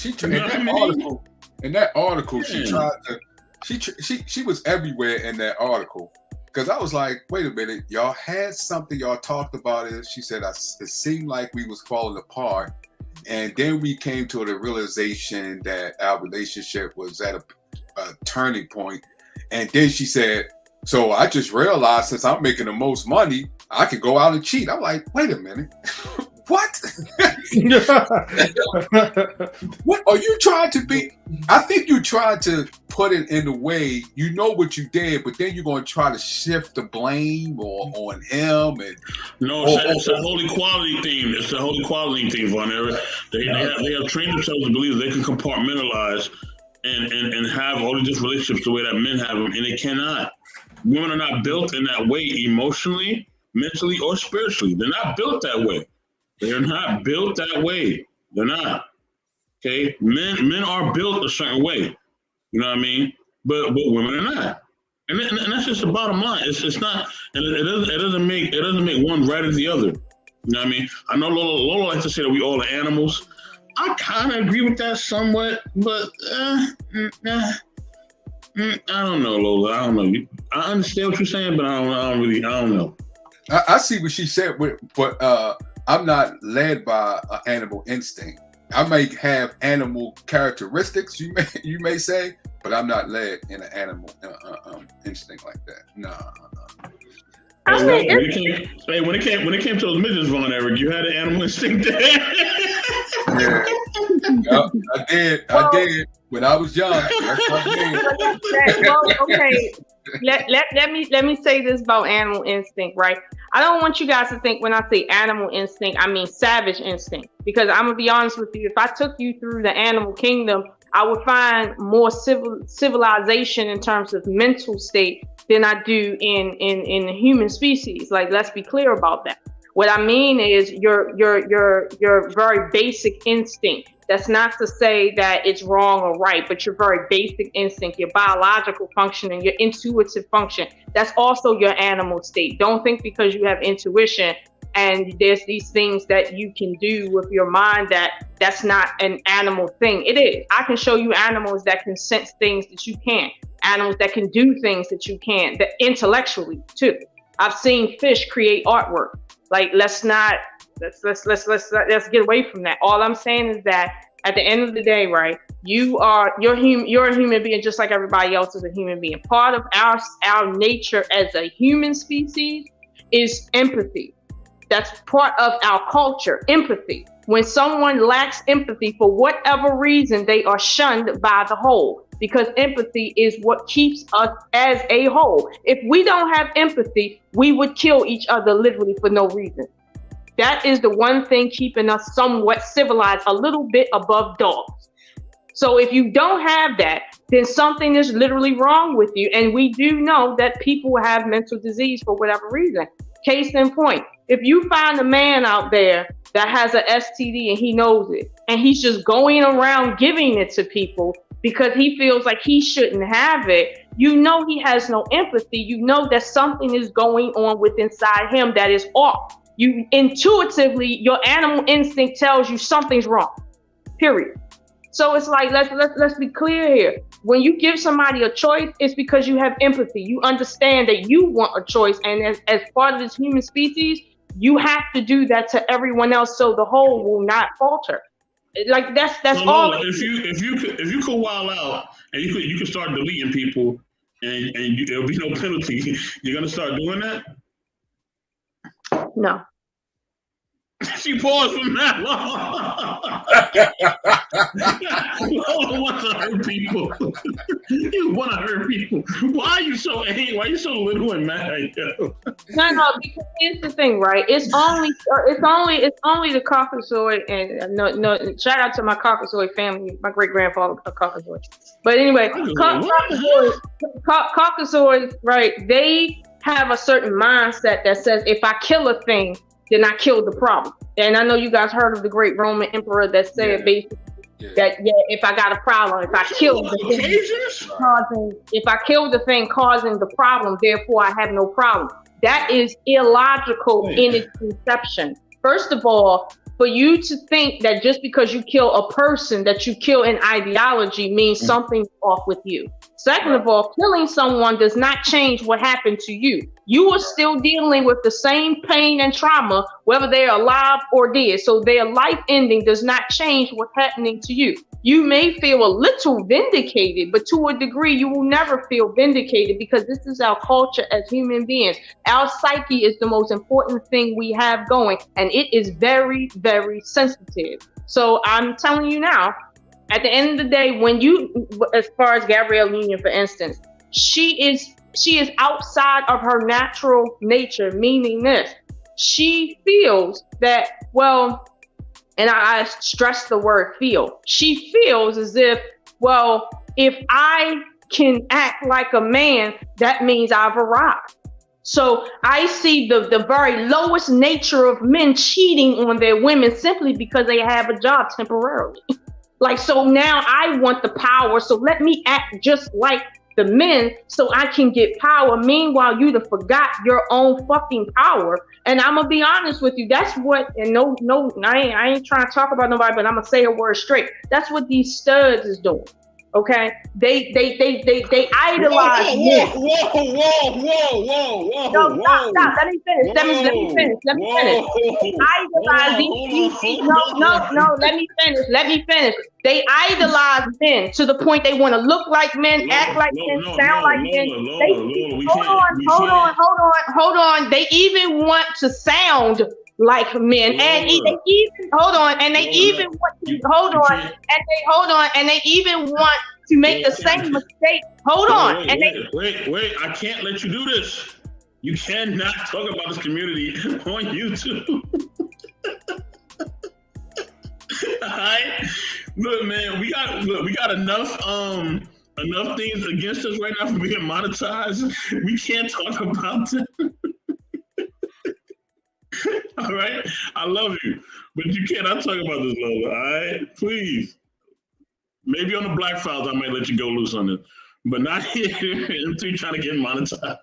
in that article, she tried to. She was everywhere in that article. Because I was like, wait a minute, y'all had something y'all talked about it. She said, it seemed like we was falling apart. And then we came to the realization that our relationship was at a turning point. And then she said, so I just realized since I'm making the most money, I could go out and cheat. I'm like, wait a minute. What? What are you trying to be? I think you tried to put it in a way, you know what you did, but then you're going to try to shift the blame on him. And it's a whole equality thing. It's a whole equality thing, Vaughn. They have trained themselves to believe they can compartmentalize and have all of these relationships the way that men have them, and they cannot. Women are not built in that way emotionally, mentally, or spiritually. They're not built that way. They're not built that way. They're not. Okay, men are built a certain way. You know what I mean? But women are not. And that's just the bottom line. It's not, and it doesn't make one right as the other. You know what I mean? I know Lola likes to say that we all are animals. I kind of agree with that somewhat, but I don't know, Lola. I don't know. I understand what you're saying, but I don't know. I see what she said, but I'm not led by an animal instinct. I may have animal characteristics, you may say, but I'm not led in an animal instinct like that. No. When it came to those midgets, Vaughn, Eric, you had an animal instinct there. Yeah. I did. When I was young, that's what I did. Well, okay. Let me say this about animal instinct, right? I don't want you guys to think when I say animal instinct, I mean savage instinct. Because I'm gonna be honest with you, if I took you through the animal kingdom, I would find more civilization in terms of mental state than I do in the human species. Like, let's be clear about that. What I mean is your very basic instinct. That's not to say that it's wrong or right, but your very basic instinct, your biological function and your intuitive function, that's also your animal state. Don't think because you have intuition and there's these things that you can do with your mind that's not an animal thing. It is. I can show you animals that can sense things that you can't. Animals that can do things that you can't, that intellectually too. I've seen fish create artwork. Like, let's get away from that. All I'm saying is that at the end of the day, right, you're a human being just like everybody else is a human being. Part of our nature as a human species is empathy. That's part of our culture, empathy. When someone lacks empathy for whatever reason, they are shunned by the whole, because empathy is what keeps us as a whole. If we don't have empathy, we would kill each other literally for no reason. That is the one thing keeping us somewhat civilized, a little bit above dogs. So if you don't have that, then something is literally wrong with you. And we do know that people have mental disease for whatever reason. Case in point, if you find a man out there that has an STD and he knows it, and he's just going around giving it to people because he feels like he shouldn't have it, you know he has no empathy. You know that something is going on with inside him that is off. You intuitively, your animal instinct tells you something's wrong, period. So it's like, let's be clear here. When you give somebody a choice, it's because you have empathy. You understand that you want a choice. And as part of this human species, you have to do that to everyone else so the whole will not falter. Like that's so all. If you could wild out and you could start deleting people and there'll be no penalty, you're gonna start doing that? No. She paused from that long. Lola wants to hurt people. You want to hurt people. Why are you so angry? Why are you so little and mad? No, because here's the thing, right? It's only the Caucasoid, and no. Shout out to my Caucasoid family. My great grandfather was a Caucasoid. But anyway, Caucasoids, right? They have a certain mindset that says if I kill a thing, then I killed the problem. And I know you guys heard of the great Roman emperor that said basically that if I got a problem, if I kill the thing causing the problem, therefore I have no problem. That is illogical in its conception. First of all, for you to think that just because you kill a person, that you kill an ideology means something's off with you. Second of all, killing someone does not change what happened to you. You are still dealing with the same pain and trauma, whether they're alive or dead. So their life ending does not change what's happening to you. You may feel a little vindicated, but to a degree, you will never feel vindicated because this is our culture as human beings. Our psyche is the most important thing we have going, and it is very, very sensitive. So I'm telling you now, at the end of the day, when you, as far as Gabrielle Union, for instance, she is outside of her natural nature, meaning this, she feels that, well, and I stress the word feel, she feels as if, well, if I can act like a man, that means I've arrived. So I see the very lowest nature of men cheating on their women simply because they have a job temporarily. Like, so now I want the power, so let me act just like the men so I can get power. Meanwhile, you done forgot your own fucking power. And I'm gonna be honest with you, that's what, and no, I ain't trying to talk about nobody, but I'm gonna say a word straight. That's what these studs is doing. Okay, they idolize men. Whoa! No, stop. Let me finish. Let me finish. They idolize these. No. Let me finish. They idolize men to the point they want to look like men, act like men, sound like men. Hold on. They even want to sound like men, and they even want to make the same mistake. Wait! I can't let you do this. You cannot talk about this community on YouTube. All right, look, man, we got enough things against us right now for being monetized. We can't talk about that. All right, I love you, but you cannot talk about this, Lola. All right, please. Maybe on the Black Files, I might let you go loose on this, but not here until you're trying to get monetized.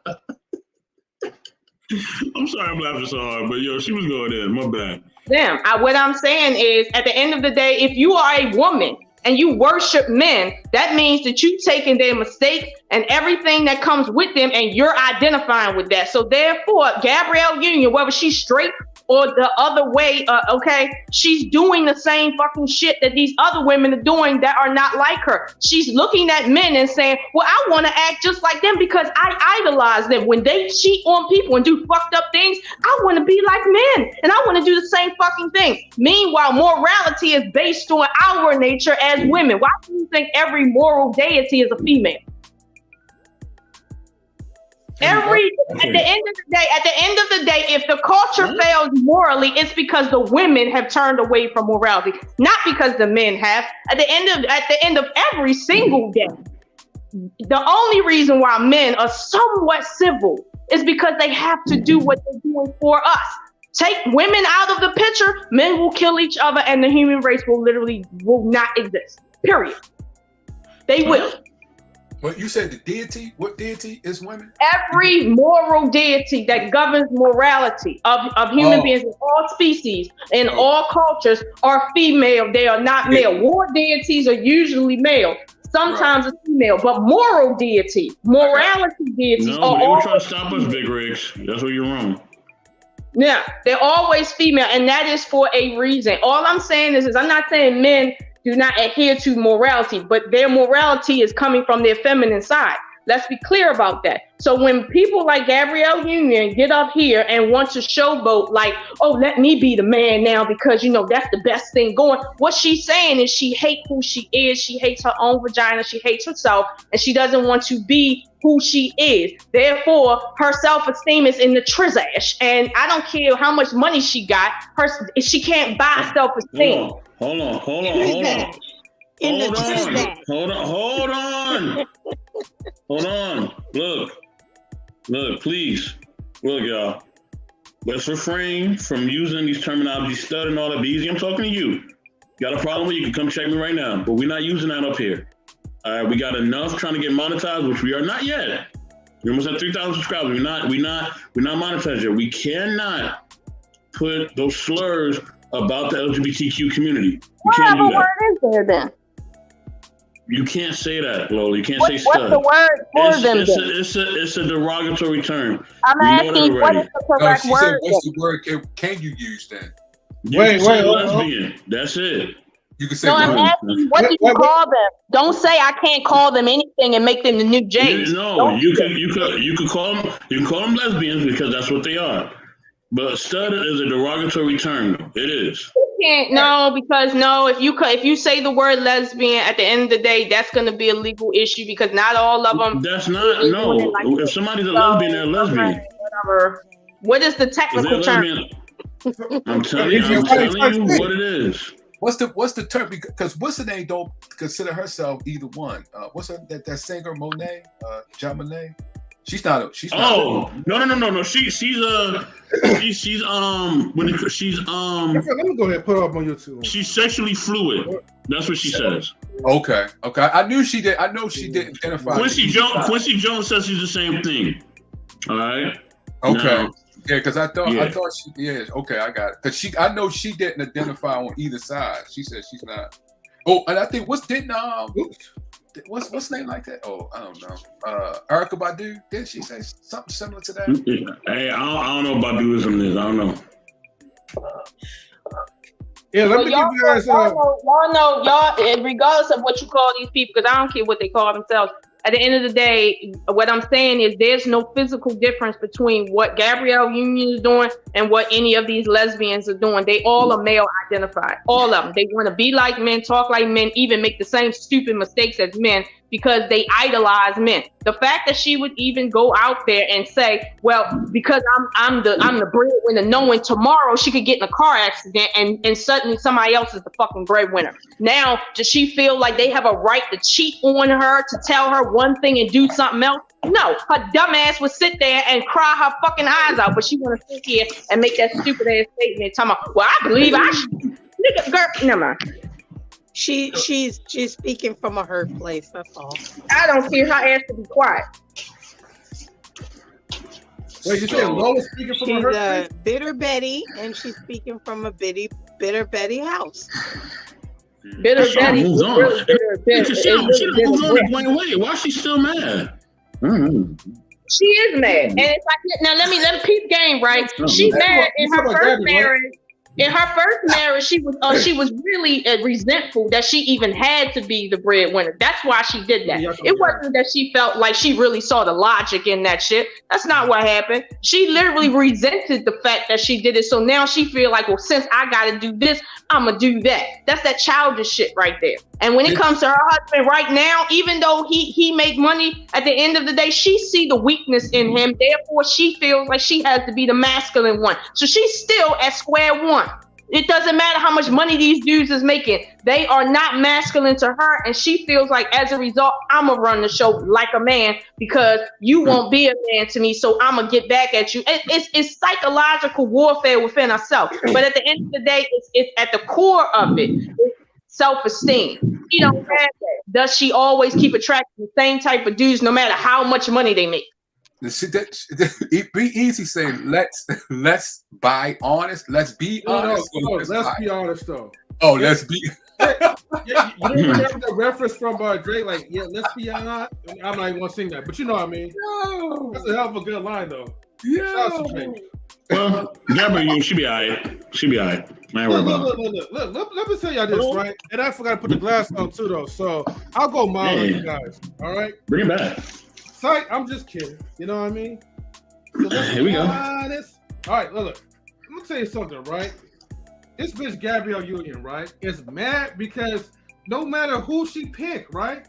I'm sorry I'm laughing so hard, but yo, she was going in. My bad. Damn, what I'm saying is, at the end of the day, if you are a woman and you worship men, that means that you've taken their mistakes and everything that comes with them, and you're identifying with that. So therefore, Gabrielle Union, whether she's straight or the other way, okay, she's doing the same fucking shit that these other women are doing that are not like her. She's looking at men and saying, well, I want to act just like them because I idolize them. When they cheat on people and do fucked up things, I want to be like men and I want to do the same fucking thing. Meanwhile, morality is based on our nature as women. Why do you think every moral deity is a female? At the end of the day, if the culture fails morally, it's because the women have turned away from morality, not because the men have. At the end of every single day, the only reason why men are somewhat civil is because they have to do what they're doing for us. Take women out of the picture, men will kill each other, and the human race will not exist. Period. They will. But you said the deity? What deity is women? Every moral deity that governs morality of human beings in all species, in all cultures, are female. They are not male. War deities are usually male. Sometimes it's female, but moral deity, morality deities are always... No, they were trying to stop us, Big Rigs. That's where you're wrong. Yeah, they're always female, and that is for a reason. All I'm saying is I'm not saying men do not adhere to morality, but their morality is coming from their feminine side. Let's be clear about that. So when people like Gabrielle Union get up here and want to showboat like, oh, let me be the man now because, you know, that's the best thing going. What she's saying is she hates who she is. She hates her own vagina. She hates herself, and she doesn't want to be who she is. Therefore, her self-esteem is in the trizash. And I don't care how much money she got. She can't buy self-esteem. Hold on. Look, please. Look, y'all. let's refrain from using these terminologies, stud and all that. B-Eazy, I'm talking to you. Got a problem with it, you can come check me right now. But we're not using that up here. All right, we got enough trying to get monetized, which we are not yet. We almost at 3,000 subscribers. We're not monetized yet. We cannot put those slurs about the LGBTQ community. We can't do that. What word is there then? You can't say that, Lola. You can't say What's stud. the word for them then? It's a derogatory term. I'm asking what is the correct she word? said, what's the word can you use then? You can say lesbian. That's it. You can say No, I'm asking, what do you call them? Don't say I can't call them anything and make them the new Jays. No, you could call them lesbians because that's what they are. But stud is a derogatory term. It is. You can't, if you say the word lesbian at the end of the day, that's going to be a legal issue because not all of them. That's not if somebody's a lesbian, they're a lesbian. Whatever. What is the technical term? I'm telling you what it is. What's the term? Because what's the name don't consider herself either one. What's that singer Monet? John Monet? She's not. No. Let me go ahead and put it up on YouTube. She's sexually fluid. That's what she says. Okay. I knew she did. I know she didn't identify. Quincy Jones says she's the same thing. All right. Okay. Now, yeah, because I thought she. Yeah. Okay, I got it. Because I know she didn't identify on either side. She said she's not. Oh, and I think what's the name like that? Oh, I don't know. Erykah Badu, did she say something similar to that? Hey, I don't know about Baduism. I don't know. Yeah, let me give you guys. Y'all know, regardless of what you call these people, because I don't care what they call themselves. At the end of the day, what I'm saying is there's no physical difference between what Gabrielle Union is doing and what any of these lesbians are doing. They all are male identified. All of them. They want to be like men, talk like men, even make the same stupid mistakes as men because they idolize men. The fact that she would even go out there and say, well, because I'm the breadwinner, knowing tomorrow she could get in a car accident and suddenly somebody else is the fucking breadwinner. Now, does she feel like they have a right to cheat on her, to tell her one thing and do something else? No, her dumb ass would sit there and cry her fucking eyes out, but she want to sit here and make that stupid ass statement talking about, well, I believe I should. Nigga, girl, never mind. She's speaking from a hurt place. That's all. I don't care. Her ass to be quiet. Wait, you saying Lola speaking from a hurt place? She's a bitter Betty, and she's speaking from a bitter Betty house. Bitter Betty. Moves on. She don't move on the way. Why is she still mad? She is mad, and it's like now let me peep game right. She's mad in her first marriage. In her first marriage, she was really resentful that she even had to be the breadwinner. That's why she did that. It wasn't that she felt like she really saw the logic in that shit. That's not what happened. She literally resented the fact that she did it. So now she feel like, well, since I got to do this, I'm going to do that. That's that childish shit right there. And when it comes to her husband right now, even though he make money, at the end of the day, she see the weakness in him. Therefore, she feels like she has to be the masculine one. So she's still at square one. It doesn't matter how much money these dudes is making. They are not masculine to her. And she feels like, as a result, I'm going to run the show like a man because you won't be a man to me. So I'm going to get back at you. It's psychological warfare within herself. But at the end of the day, it's at the core of it. It's self-esteem. She don't have that. Does she always keep attracting the same type of dudes no matter how much money they make? B-Eazy saying let's be honest. Let's be honest though. Oh, let's be. You remember the reference from Drake? Like, yeah, let's be honest. I'm not even gonna sing that, but you know what I mean. No. That's a hell of a good line though. Yeah. Well, Gabrielle, she be alright. Look, let me tell y'all this, right? And I forgot to put the glass on too though. So I'll go mild on you guys. All right. Bring it back. Psych, I'm just kidding. You know what I mean? So here we go. Honest. All right, look. I'm gonna tell you something, right? This bitch Gabrielle Union, right, is mad because no matter who she picked, right,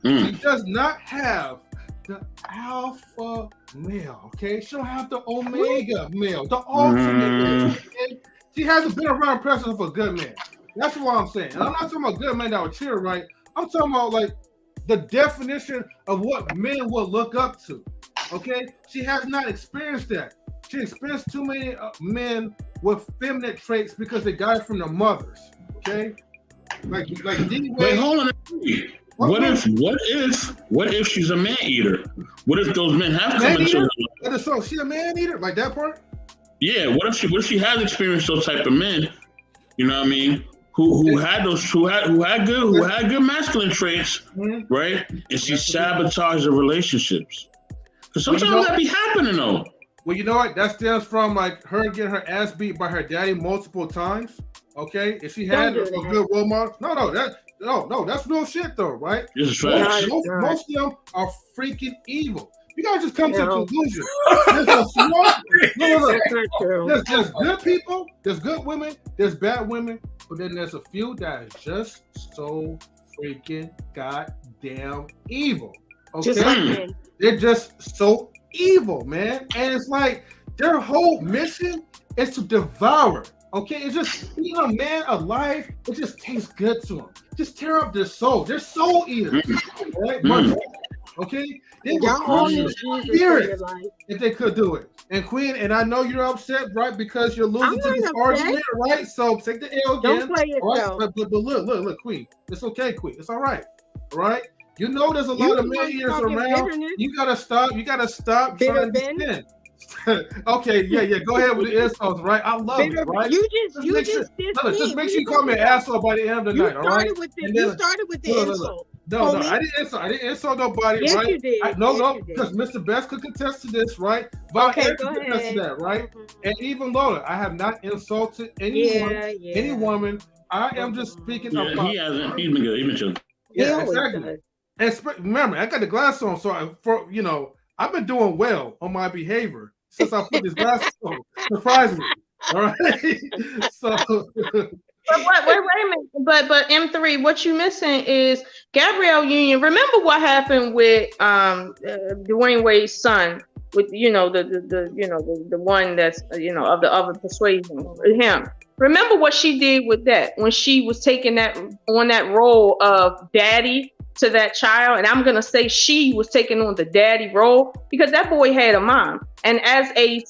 she does not have the alpha male. Okay, she don't have the omega male, the ultimate male. Okay? She hasn't been around presence of a good man. That's what I'm saying. And I'm not talking about good men that would cheer, right? I'm talking about like the definition of what men will look up to. Okay, she has not experienced that. She experienced too many men with feminine traits because they got it from their mothers. Okay, like D. Wait, hold on. What if she's a man eater? What if those men have come into her life? So she a man eater, like that part? Yeah. What if she has experienced those type of men? You know what I mean? Who had good masculine traits, right? And she sabotaged the relationships. Because sometimes that be happening though. Well, you know what? That stems from like her getting her ass beat by her daddy multiple times. Okay, if she had a good role model, no, that's real shit though, right? This is facts. Most of them are freaking evil. You gotta just come to a conclusion. There's good people, there's good women, there's bad women, but then there's a few that are just so freaking goddamn evil. Okay, they're just so evil, man, and it's like their whole mission is to devour. Okay, it's just being a man alive. It just tastes good to them. Just tear up their soul. They're soul eaters, right? Okay, they would crush your spirit if they could do it. And Queen, and I know you're upset, right? Because you're losing to this argument, right? So take the L again. Don't play yourself. Right? But look, Queen. It's okay, Queen. It's all right. All right. You know there's a lot of man eaters around. Bitterness. You gotta stop trying to defend. Okay, yeah. Go ahead with the insults, right? I love it, right? Just make sure you call me an asshole by the end of the night, all right? You started with the insult. No, I didn't insult nobody, yes, right? You did. No, because Mr. Best could contest to this, right? Vouaghn could contest to that, right? And even Lola, I have not insulted anyone, any woman. I am just speaking about. He hasn't. He's been good. He's been chill. Yeah, exactly. And remember, I got the glass on, so I've been doing well on my behavior since I put this glasses on. Surprise me, all right? So. But wait a minute. But M3, what you missing is Gabrielle Union. Remember what happened with Dwayne Wade's son, with the one that's of the other persuasion, him. Remember what she did with that when she was taking that role of daddy to that child, and I'm gonna say she was taking on the daddy role because that boy had a mom, and as a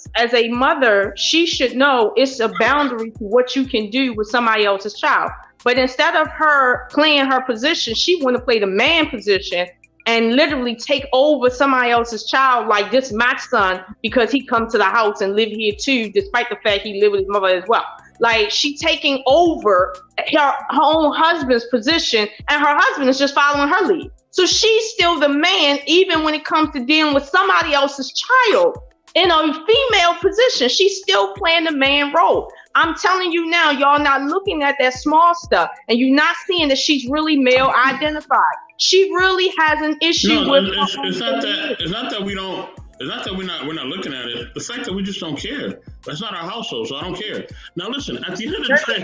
mother, she should know it's a boundary to what you can do with somebody else's child. But instead of her playing her position, she want to play the man position and literally take over somebody else's child, like this my son because he come to the house and live here too, despite the fact he live with his mother as well. Like she taking over her own husband's position, and her husband is just following her lead. So she's still the man, even when it comes to dealing with somebody else's child in a female position. She's still playing the man role. I'm telling you now, y'all not looking at that small stuff, and you're not seeing that she's really male identified. She really has an issue with. It's not that we don't. It's not that we're not looking at it. The fact that we just don't care. That's not our household, so I don't care. Now listen, at the end of the day,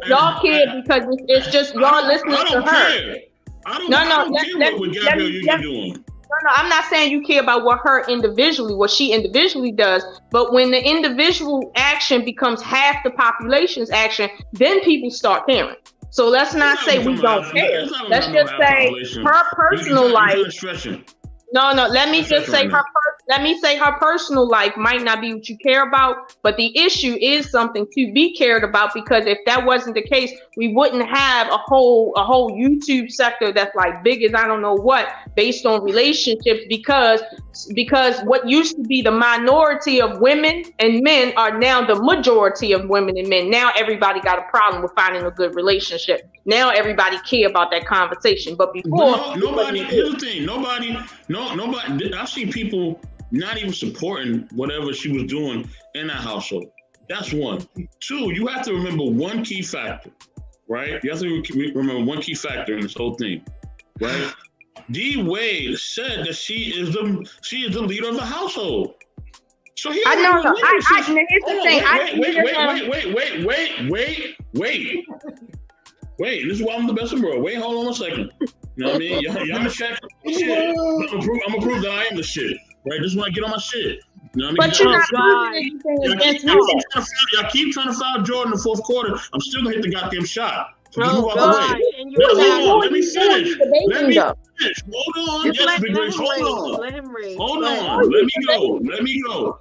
y'all care because it's just y'all listening to her. I don't care what Gabrielle Union doing. No, I'm not saying you care about what she individually does, but when the individual action becomes half the population's action, then people start caring. So let's not say we don't care. Let's just say her personal life. No, let me just say her personal life might not be what you care about, but the issue is something to be cared about, because if that wasn't the case, we wouldn't have a whole YouTube sector that's like big as I don't know what, based on relationships, because what used to be the minority of women and men are now the majority of women and men. Now everybody got a problem with finding a good relationship. Now everybody care about that conversation, but before nobody. Here's the thing: nobody. I've seen people not even supporting whatever she was doing in that household. That's one. Two, you have to remember one key factor, right? You have to remember one key factor in this whole thing, right? D. Wade said that she is the leader of the household. So he. I know. Here's the thing. Wait, this is why I'm the best in the world. Wait, hold on a second. You know what I mean? Y'all check shit. I'm gonna prove that I am the shit. Right? This is when I get on my shit. You know what I mean? But you're not proving anything against me. Y'all keep trying to foul Jordan in the fourth quarter. I'm still gonna hit the goddamn shot. So oh, move out the way. Let me finish. Hold on. Yes, Big Grace. Hold on. Let him read. Hold on. Let me go.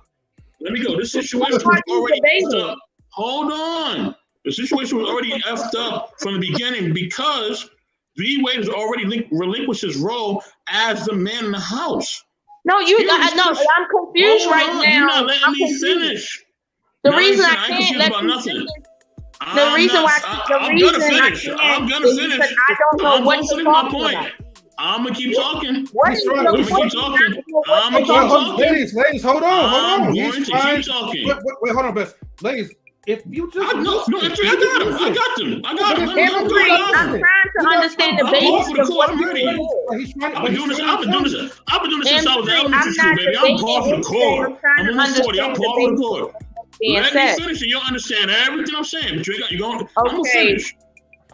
Let me go. This situation was already effed up. Hold on. The situation was already effed up from the beginning because D-Wade has already relinquished his role as the man in the house. No, I'm confused right now. You're not letting me finish. The reason I can't let you finish. The reason why I'm gonna finish. I'm gonna finish. I don't know what you're talking about. I'm gonna keep talking. Ladies, hold on. Ladies, hold on. I'm going to keep talking. Wait, hold on, Bess. Ladies, if you just I got them. I'm trying to understand the basis of what you're doing. I've been doing this since I was in elementary school, baby. I'm par for the court. I'm almost 40. I'm par for the court. Let me finish and you'll understand everything I'm saying. But you're going. I'm gonna finish.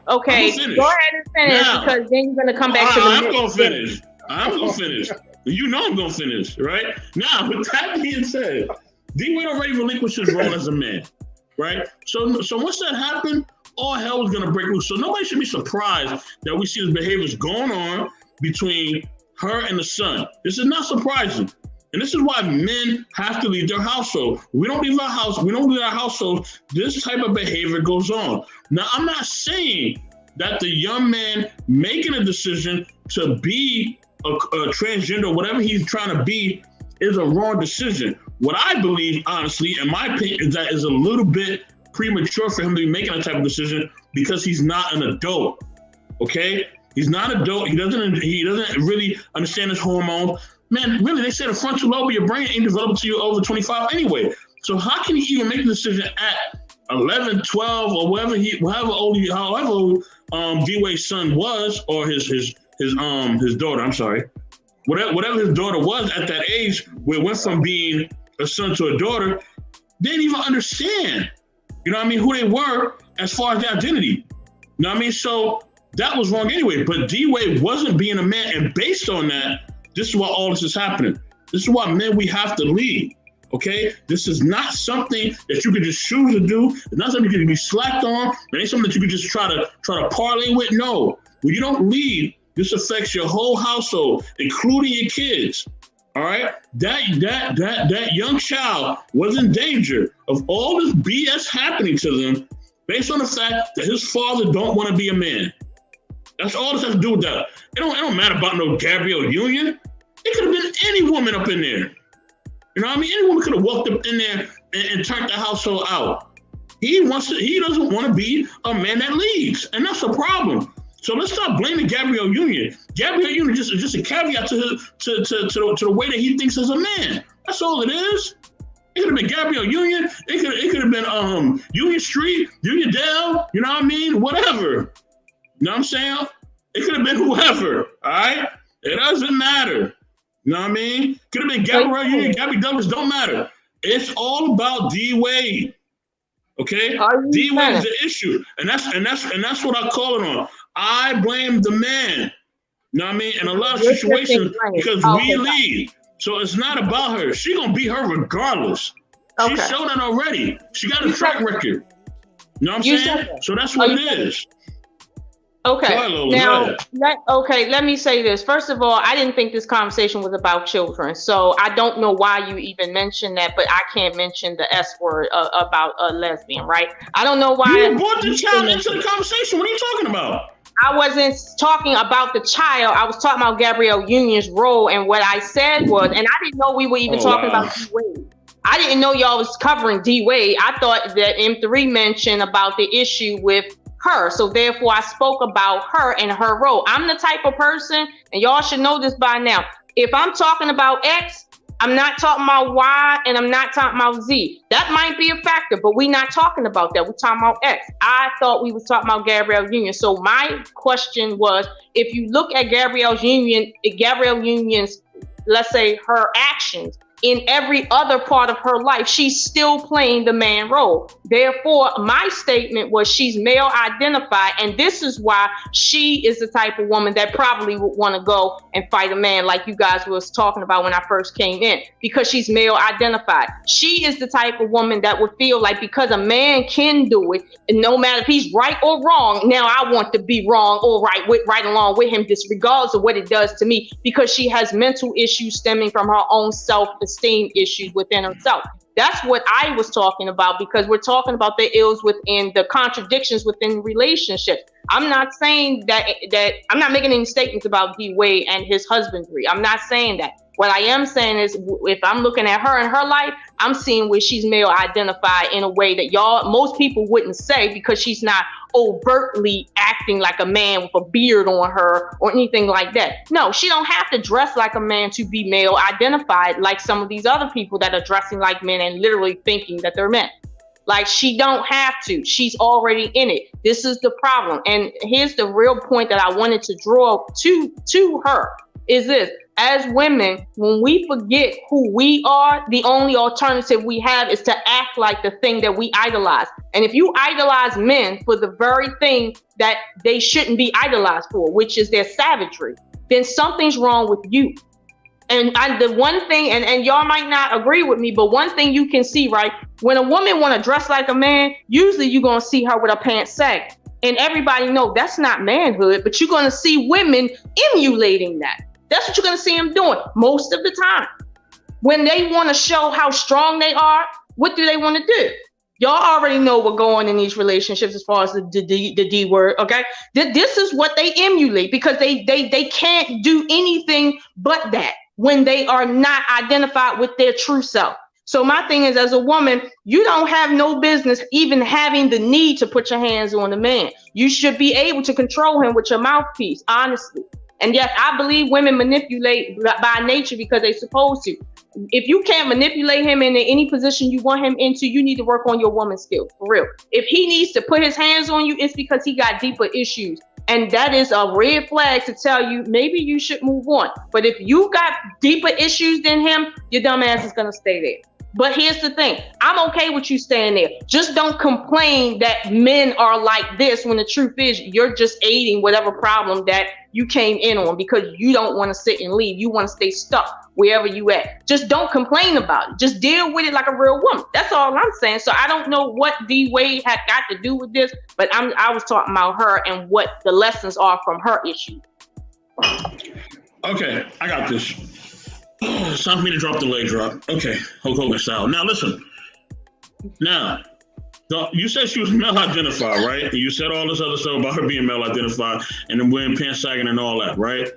Okay, go ahead and finish now, because then you're gonna come back to the. I'm gonna finish. You know I'm gonna finish, right? Now, with that being said, D-Wade already relinquished his role as a man, right? So once that happened, all hell was gonna break loose. So nobody should be surprised that we see this behaviors going on between her and the son. This is not surprising. And this is why men have to leave their household. We don't leave our house. We don't leave our household. This type of behavior goes on. Now, I'm not saying that the young man making a decision to be a transgender, whatever he's trying to be, is a wrong decision. What I believe, honestly, in my opinion, is that it's a little bit premature for him to be making that type of decision because he's not an adult. Okay? He's not an adult. He doesn't really understand his hormones. Man, really, they say the frontal lobe of your brain ain't developed until you're over 25 anyway. So how can he even make a decision at 11, 12, or however old D-Wade's son was, or his daughter, I'm sorry. Whatever his daughter was at that age, where it went from being a son to a daughter, they didn't even understand, you know what I mean, who they were as far as their identity. You know what I mean? So that was wrong anyway. But D-Wade wasn't being a man, and based on that, this is why all this is happening. This is why men, we have to lead, okay? This is not something that you can just choose to do. It's not something you can be slacked on. It ain't something that you can just try to parlay with. No, when you don't lead, this affects your whole household, including your kids, all right? That young child was in danger of all this BS happening to them based on the fact that his father don't want to be a man. That's all this has to do with that. It don't matter about no Gabrielle Union. It could have been any woman up in there. You know what I mean? Any woman could have walked up in there and turned the household out. He doesn't want to be a man that leads, and that's a problem. So let's stop blaming Gabrielle Union. Gabrielle Union is just a caveat to the way that he thinks as a man. That's all it is. It could have been Gabrielle Union. It could have been Union Street, Union Dale. You know what I mean? Whatever. You know what I'm saying? It could have been whoever, all right? It doesn't matter. You know what I mean? Could have been Gabrielle Union, Gabby Douglas, don't matter. It's all about D-Wade. Okay? D-Wade is the issue. And that's what I call it on. I blame the man. You know what I mean? In a lot of situations, because we lead. So it's not about her. She gonna be her regardless. She showed it already. She got a track record. You know what I'm saying? So that's what it is. Okay. Let me say this. First of all, I didn't think this conversation was about children. So I don't know why you even mentioned that, but I can't mention the S word about a lesbian, right? I don't know why. You brought the child into the conversation. What are you talking about? I wasn't talking about the child. I was talking about Gabrielle Union's role, and what I said was, and I didn't know we were even talking about D-Wade. I didn't know y'all was covering D-Wade. I thought that M3 mentioned about the issue with her. So therefore I spoke about her and her role. I'm the type of person, and y'all should know this by now, if I'm talking about X, I'm not talking about Y, and I'm not talking about Z. That might be a factor, but we're not talking about that. We're talking about X. I thought we was talking about Gabrielle Union. So my question was, if you look at Gabrielle Union's, let's say, her actions, in every other part of her life, she's still playing the man role. Therefore, my statement was she's male identified, and this is why she is the type of woman that probably would want to go and fight a man like you guys was talking about when I first came in, because she's male identified. She is the type of woman that would feel like because a man can do it, and no matter if he's right or wrong, now I want to be wrong or right along with him, disregardless of what it does to me, because she has mental issues stemming from her own self-esteem issues within herself. That's what I was talking about, because we're talking about the ills within the contradictions within relationships. I'm not saying that I'm not making any statements about D Wade and his husbandry. I'm not saying that. What I am saying is, if I'm looking at her and her life, I'm seeing where she's male identified in a way that most people wouldn't say, because she's not overtly acting like a man with a beard on her or anything like that. No, she don't have to dress like a man to be male identified like some of these other people that are dressing like men and literally thinking that they're men. Like, she don't have to. She's already in it. This is the problem. And here's the real point that I wanted to draw to her is this. As women, when we forget who we are, the only alternative we have is to act like the thing that we idolize. And if you idolize men for the very thing that they shouldn't be idolized for, which is their savagery, then something's wrong with you. And the one thing, and y'all might not agree with me, but one thing you can see, right? When a woman want to dress like a man, usually you're going to see her with her pants sagging. And everybody know that's not manhood, but you're going to see women emulating that. That's what you're going to see them doing most of the time. When they want to show how strong they are, what do they want to do? Y'all already know what's going on in these relationships as far as the D word, okay? This is what they emulate, because they can't do anything but that when they are not identified with their true self. So my thing is, as a woman, you don't have no business even having the need to put your hands on a man. You should be able to control him with your mouthpiece, honestly. And yes, I believe women manipulate by nature because they're supposed to. If you can't manipulate him into any position you want him into, you need to work on your woman skills, for real. If he needs to put his hands on you, it's because he got deeper issues. And that is a red flag to tell you maybe you should move on. But if you got deeper issues than him, your dumb ass is going to stay there. But here's the thing. I'm okay with you staying there. Just don't complain that men are like this, when the truth is you're just aiding whatever problem that you came in on, because you don't want to sit and leave. You want to stay stuck wherever you at. Just don't complain about it. Just deal with it like a real woman. That's all I'm saying. So I don't know what D Wade had got to do with this, but I was talking about her and what the lessons are from her issue. Okay, I got this. It's time for me to drop the leg drop. Okay, Hulk Hogan style. Now listen. Now, you said she was male identified, right? And you said all this other stuff about her being male identified and then wearing pants sagging and all that, right?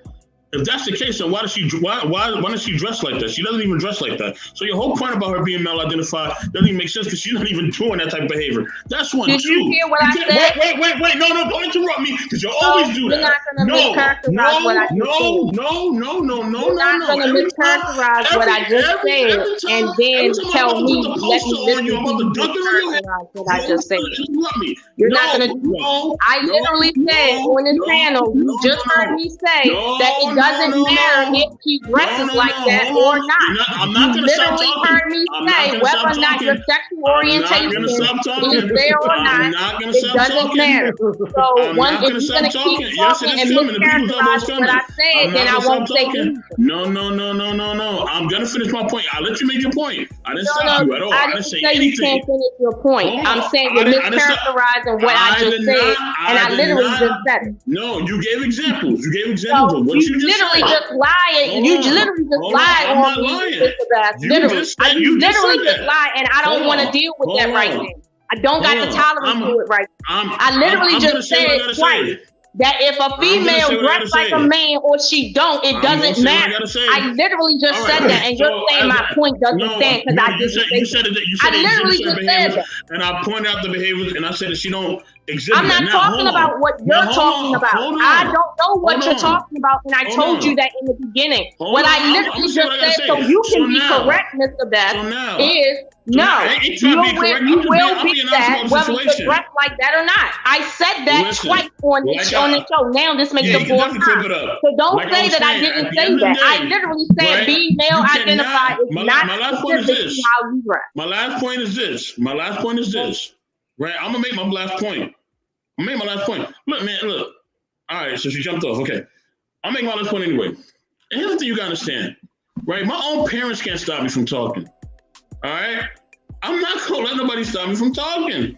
If that's the case, then why does she dress like that? She doesn't even dress like that. So your whole point about her being male identified doesn't even make sense, because she's not even doing that type of behavior. That's one. Did you hear what I said? Wait. No, don't interrupt me, because you always do that. You're not going to mischaracterize what I just said. No. You're not going to mischaracterize what I just said and then tell me, let me listen to you mischaracterize what I just said. You're not going to do that. I literally said on this channel, you just heard me say that it doesn't matter if she dresses like that or not. I'm not going to stop talking. You literally heard me say whether or not your sexual orientation is there or not, it doesn't matter. So if you're going to keep talking and mischaracterize what I said, then I won't say anything. No. I'm going to finish my point. I'll let you make your point. I didn't stop you at all. I didn't say anything. You can't finish your point. I'm saying you're mischaracterizing what I just said, and I literally just said it. No, you gave examples. You gave examples of what you just literally said. Just lying. You literally just lied on me. Literally, you literally just lied, and I don't want to deal with that right now. I don't got the tolerance to it right now. I literally just said twice that if a female dresses like a man or she don't, it doesn't matter. I literally just said that, and you're saying my point doesn't stand because I didn't say that. I literally just said that. And I pointed out the behaviors, and I said that she don't exhibit. I'm not talking about what you're talking about. I don't know what you're talking about, and I told you that in the beginning. What I literally just said, so you can be correct, Mr. Best, is no, you will be that whether you dress like that or not. I said that twice on the show. Now this makes the fourth time. So don't say that I didn't say that. I literally said being male identified is not specifically how you dress. My last point is this. Right? I'm gonna make my last point. Look, man, look. All right, so she jumped off. Okay. I'll make my last point anyway. And here's the thing you gotta understand. Right? My own parents can't stop me from talking. All right? I'm not gonna let nobody stop me from talking.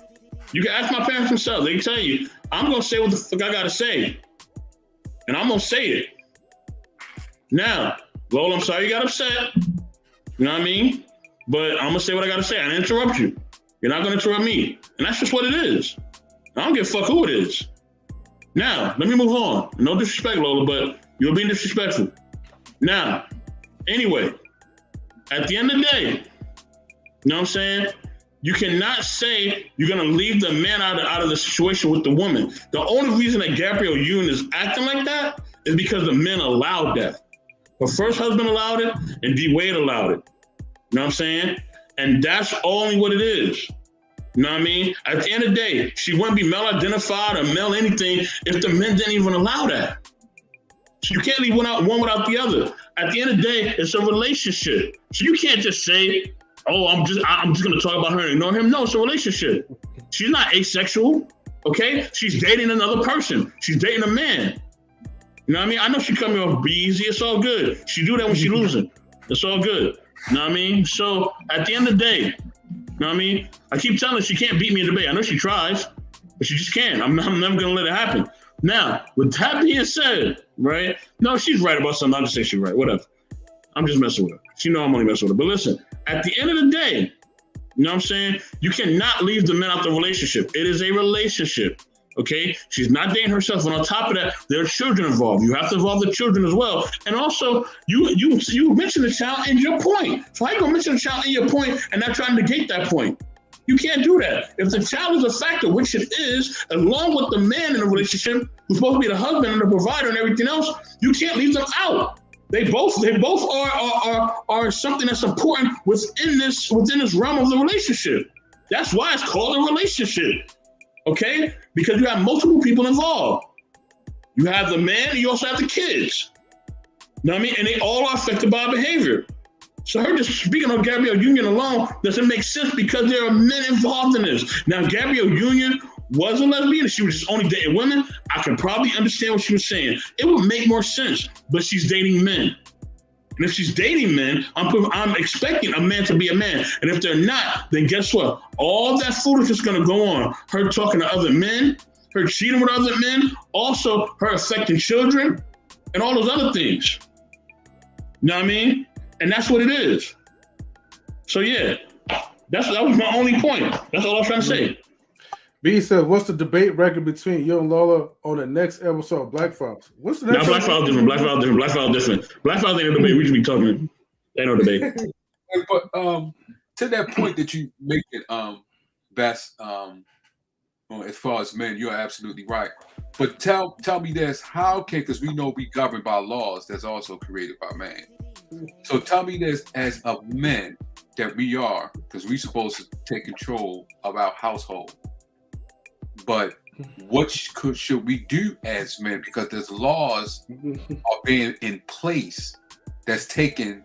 You can ask my parents themselves. They can tell you. I'm gonna say what the fuck I gotta say. And I'm gonna say it. Now, Lola, I'm sorry you got upset. You know what I mean? but I'm gonna say what I gotta say. I didn't interrupt you. You're not gonna interrupt me, and that's just what it is. I don't give a fuck who it is. Now, let me move on. No disrespect, Lola, but you're being disrespectful. Now, anyway, at the end of the day, you know what I'm saying? You cannot say you're gonna leave the man out of the situation with the woman. The only reason that Gabrielle Union is acting like that is because the men allowed that. Her first husband allowed it, and D Wade allowed it. You know what I'm saying? And that's only what it is. You know what I mean? At the end of the day, she wouldn't be male identified or male anything if the men didn't even allow that. So you can't leave one without the other. At the end of the day, it's a relationship. So you can't just say, oh, I'm just gonna talk about her and ignore him. No, it's a relationship. She's not asexual, okay? She's dating another person. She's dating a man. You know what I mean? I know she coming off B-Eazy. It's all good. She do that when she losing. It's all good. You know what I mean? So at the end of the day, you know what I mean? I keep telling her she can't beat me in debate. I know she tries, but she just can't. I'm never gonna let it happen. Now, with that being said, right? No, she's right about something. I'll just say she's right. Whatever. I'm just messing with her. She know I'm only messing with her. But listen, at the end of the day, you know what I'm saying? You cannot leave the men out the relationship. It is a relationship. Okay, she's not dating herself, and on top of that, there are children involved. You have to involve the children as well. And also, you mentioned the child in your point. So how you gonna mention the child in your point and not try to negate that point? You can't do that. If the child is a factor, which it is, along with the man in the relationship, who's supposed to be the husband and the provider and everything else, you can't leave them out. They both are something that's important within this realm of the relationship. That's why it's called a relationship. Okay? Because you have multiple people involved. You have the man and you also have the kids. You know what I mean? And they all are affected by behavior. So her just speaking on Gabrielle Union alone doesn't make sense because there are men involved in this. Now, Gabrielle Union was a lesbian and she was just only dating women. I can probably understand what she was saying. It would make more sense, but she's dating men. And if she's dating men, I'm expecting a man to be a man. And if they're not, then guess what? All that foolishness is going to go on. Her talking to other men, her cheating with other men, also her affecting children, and all those other things. You know what I mean? And that's what it is. So yeah, that was my only point. That's all I was trying to say. B said, "What's the debate record between you and Lola on the next episode of Black Files?" What's the next? Black Files different. Black Files different. Black Files different. Black Files ain't no debate. We just be talking. Ain't no debate. But to that point that you make it, Bess, as far as men, you're absolutely right. But tell me this: how can, because we know we governed by laws that's also created by man. So tell me this, as of men that we are, because we're supposed to take control of our household. But what should we do as men? Because there's laws are being in place that's taking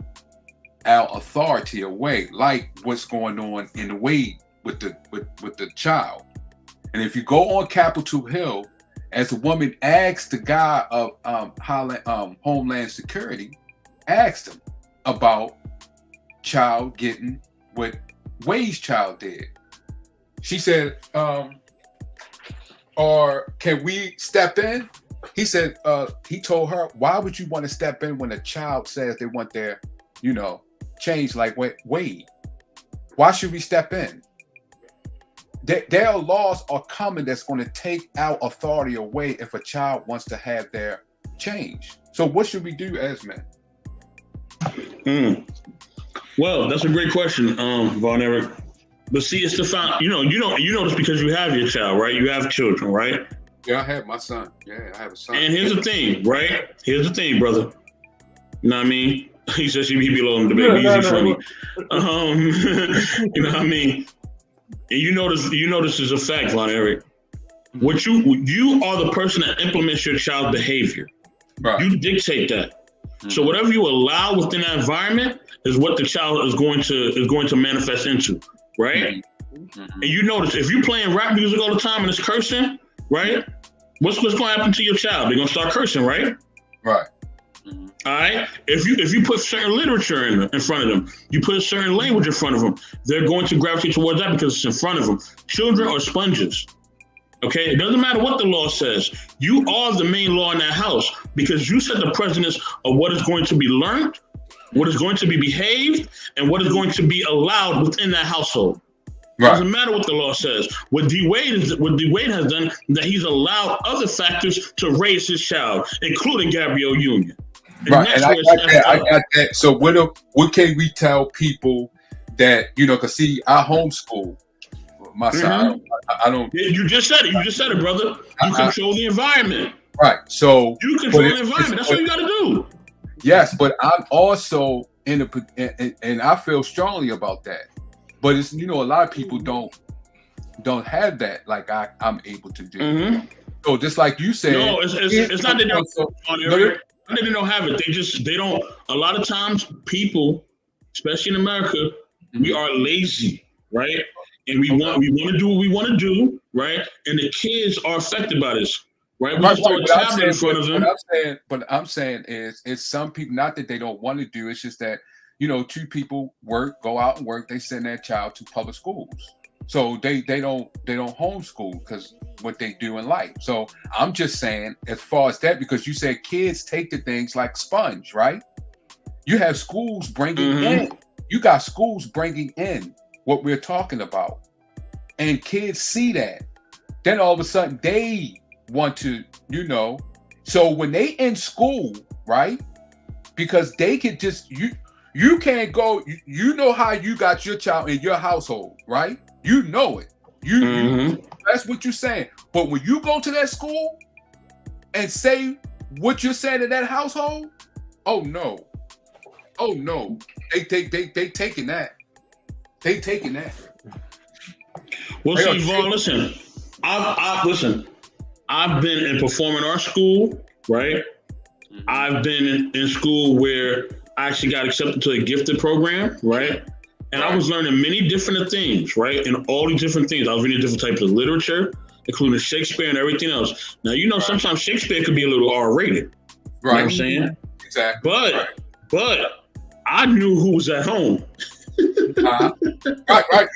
our authority away, like what's going on in the way with the child. And if you go on Capitol Hill, as a woman asked the guy of Homeland Security, asked him about child getting what Wade's child did. She said, or can we step in? He said, he told her, why would you want to step in when a child says they want their, change like Wade? Why should we step in? There are laws are coming that's going to take our authority away if a child wants to have their change. So what should we do as men? Well, that's a great question, Vaughn Eric. But see, it's the fact, you know this because you have your child, right? You have children, right? Yeah, I have my son. Yeah, I have a son. And here's the thing, right? Here's the thing, brother. You know what I mean? He says he be low in the debate. Easy funny. You know what I mean? And you know this is a fact, Vaughn Eric. What you are the person that implements your child's behavior. Right. You dictate that. Mm-hmm. So whatever you allow within that environment is what the child is going to manifest into, right? Mm-hmm. And you notice if you're playing rap music all the time and it's cursing, right? What's going to happen to your child? They're going to start cursing, right? Right. Mm-hmm. All right. If you put certain literature in front of them, you put a certain language in front of them, they're going to gravitate towards that because it's in front of them. Children are sponges. Okay, it doesn't matter what the law says. You are the main law in that house because you set the precedence of what is going to be learned what is going to be behaved and what is going to be allowed within that household. Right. Doesn't matter what the law says. What D Wade has done is that he's allowed other factors to raise his child, including Gabrielle Union. And right, and I got that. So what can we tell people that, you know, because see, I homeschool my son. I don't. You just said it. You just said it, brother. You control the environment. Right. So you control the environment. That's what you got to do. Yes, but I'm also and I feel strongly about that. But it's, you know, a lot of people don't have that like I'm able to do. So just like you said, no, it's not that they don't have it. They don't. A lot of times, people, especially in America, we are lazy, right? And we want to do what we want to do, right? And the kids are affected by this, right? We just throw a tablet in front of them. But I'm saying is, it's some people, not that they don't want to do. It's just that, you know, two people go out and work. They send their child to public schools, so they don't homeschool because what they do in life. So I'm just saying, as far as that, because you said kids take the things like sponge, right? You have schools bringing in. You got schools bringing in what we're talking about, and kids see that. Then all of a sudden they want to, you know. So when they in school, right? Because they can just you can't go. You know how you got your child in your household, right? You know it. You that's what you're saying. But when you go to that school and say what you're saying in that household, oh no, they taking that. They taking that. Well, see, Vaughn, listen. I've been in performing arts school, right? I've been in school where I actually got accepted to a gifted program, right? And I was learning many different things, right? And all these different things. I was reading different types of literature, including Shakespeare and everything else. Now, you know, sometimes Shakespeare could be a little R-rated. Right. You know what I'm saying? Exactly. But I knew who was at home. Right.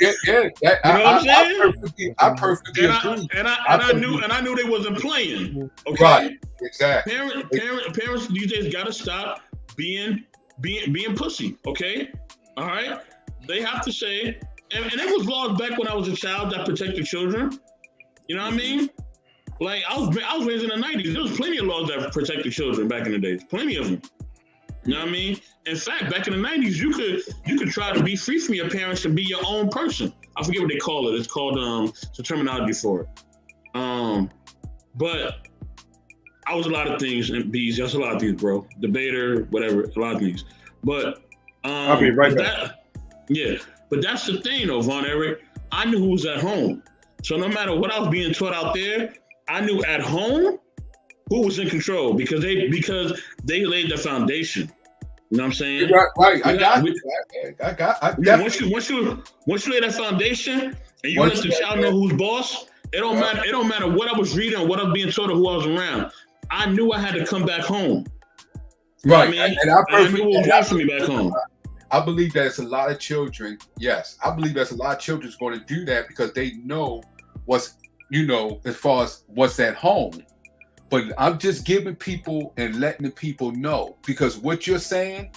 Yeah. You know what I'm saying? I perfectly agree. And I knew they wasn't playing. Okay. Right. Exactly. Parents these days gotta stop being pussy. Okay. All right. They have to say, and it was laws back when I was a child that protected children. You know what I mean? Like I was raised in the 90s. There was plenty of laws that protected children back in the days. Plenty of them. You know what I mean? In fact, back in the 90s, you could try to be free from your parents and be your own person. I forget what they call it. It's called it's a terminology for it. But I was a lot of things in B-Eazy. That's a lot of things, bro. Debater, whatever, a lot of things. But I'll be right back. But that's the thing though, Von Eric. I knew who was at home. So no matter what I was being taught out there, I knew at home who was in control because they laid the foundation. You know what I'm saying? Right. I got. Once you lay that foundation and you let the child know who's boss, it don't matter. It don't matter what I was reading or what I was being taught or who I was around. I knew I had to come back home. Right. You know what I mean? And I knew what was right for me back home. I believe that it's a lot of children. Yes, I believe that's a lot of children's going to do that because they know what's, you know, as far as what's at home. But I'm just giving people and letting the people know because what you're saying,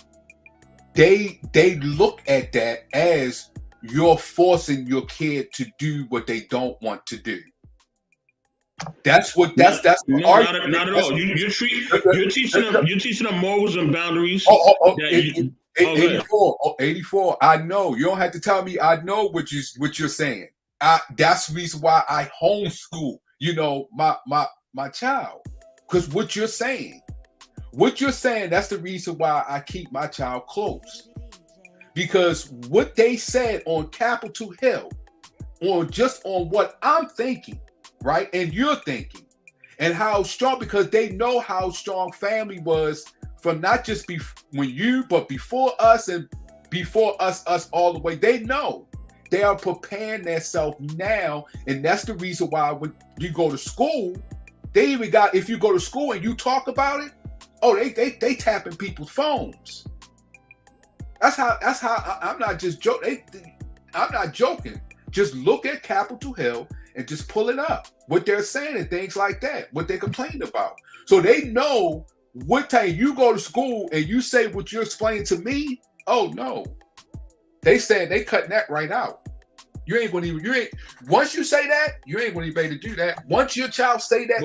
they look at that as you're forcing your kid to do what they don't want to do. That's the argument. Not at all. You're teaching them morals and boundaries. 84. I know. You don't have to tell me. I know what you're saying. That's the reason why I homeschool. You know, my child, because what you're saying, that's the reason why I keep my child close, because what they said on Capitol Hill, on what I'm thinking, right, and you're thinking, and how strong, because they know how strong family was from not just when you, but before us and before us all the way. They know. They are preparing themselves now, and that's the reason why when you go to school, they even got, if you go to school and you talk about it, oh, they tapping people's phones. That's how I'm not just joking. I'm not joking. Just look at Capitol Hill and just pull it up, what they're saying and things like that, what they complained about. So they know what time you go to school and you say what you explain to me? Oh no. They said they cutting that right out. You ain't gonna even, once you say that, you ain't gonna be able to do that. Once your child say that,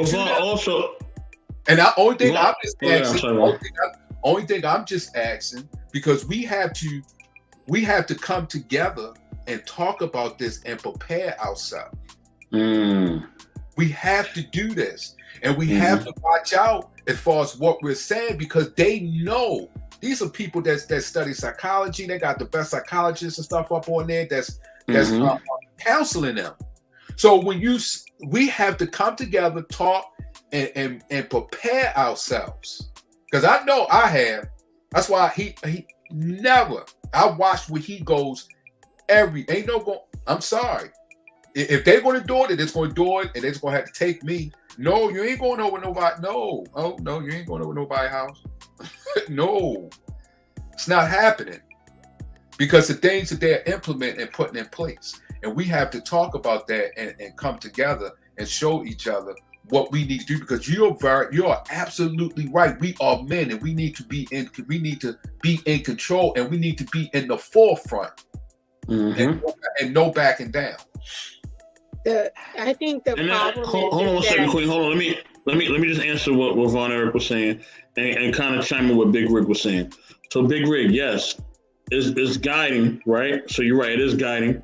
and the only thing I'm just asking, only thing I'm just asking, because we have to come together and talk about this and prepare ourselves. We have to do this, and we have to watch out as far as what we're saying, because they know these are people that study psychology. They got the best psychologists and stuff up on there that's counseling them. So we have to come together, talk, and prepare ourselves. Because I know I have. That's why he never. I watch where he goes. I'm sorry. If they're going to do it, it's going to do it, and it's going to have to take me. No, you ain't going over nobody. No, no, you ain't going over nobody's house. No, it's not happening. Because the things that they're implementing and putting in place, and we have to talk about that and come together and show each other what we need to do. Because you are absolutely right. We are men, and we need to be in control, and we need to be in the forefront, and no backing down. I think the problem. Hold on one second, Queen. Hold on. Let me just answer what Von Eric was saying, and kind of chime in what Big Rig was saying. So Big Rig, yes, is guiding, right? So you're right, it is guiding,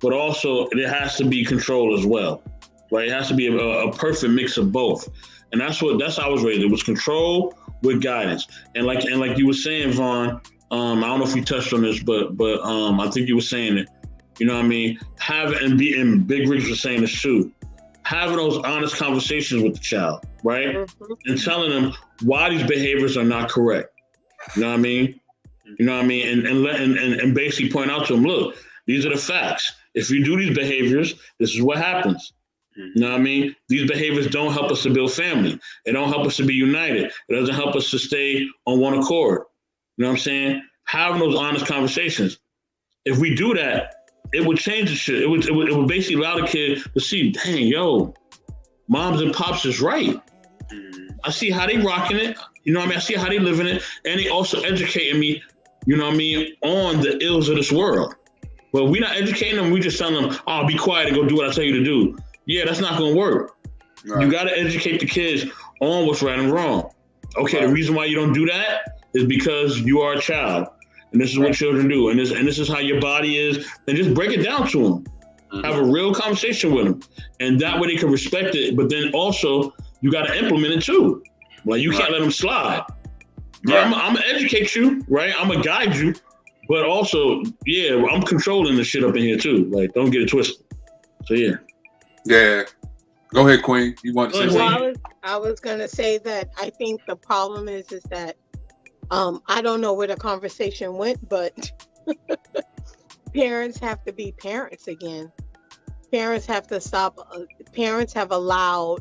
but also it has to be control as well, right? It has to be a perfect mix of both, and that's how I was raised. It was control with guidance, and like you were saying, Vaughn. I don't know if you touched on this, but I think you were saying it. You know what I mean? And Big Rigs was saying this too. Having those honest conversations with the child, right? And telling them why these behaviors are not correct. You know what I mean? You know what I mean? And basically point out to them, look, these are the facts. If you do these behaviors, this is what happens. You know what I mean? These behaviors don't help us to build family. It don't help us to be united. It doesn't help us to stay on one accord. You know what I'm saying? Having those honest conversations. If we do that, it would change the shit. It would basically allow the kid to see, dang, yo, moms and pops is right. I see how they rocking it. You know what I mean? I see how they living it. And they also educating me, you know what I mean, on the ills of this world. But we're not educating them. We just telling them, oh, be quiet and go do what I tell you to do. Yeah, that's not going to work. Right. You got to educate the kids on what's right and wrong. Okay, The reason why you don't do that is because you are a child. And this is what children do. And this is how your body is. And just break it down to them. Have a real conversation with them. And that way they can respect it. But then also, you got to implement it too. Like, you can't let them slide. Yeah, I'm going to educate you, right? I'm going to guide you. But also, yeah, I'm controlling the shit up in here too. Like, don't get it twisted. So, yeah. Yeah. Go ahead, Queen. You want to say something? I was going to say that I think the problem is that I don't know where the conversation went, but parents have to be parents again. Parents have to stop. Parents have allowed,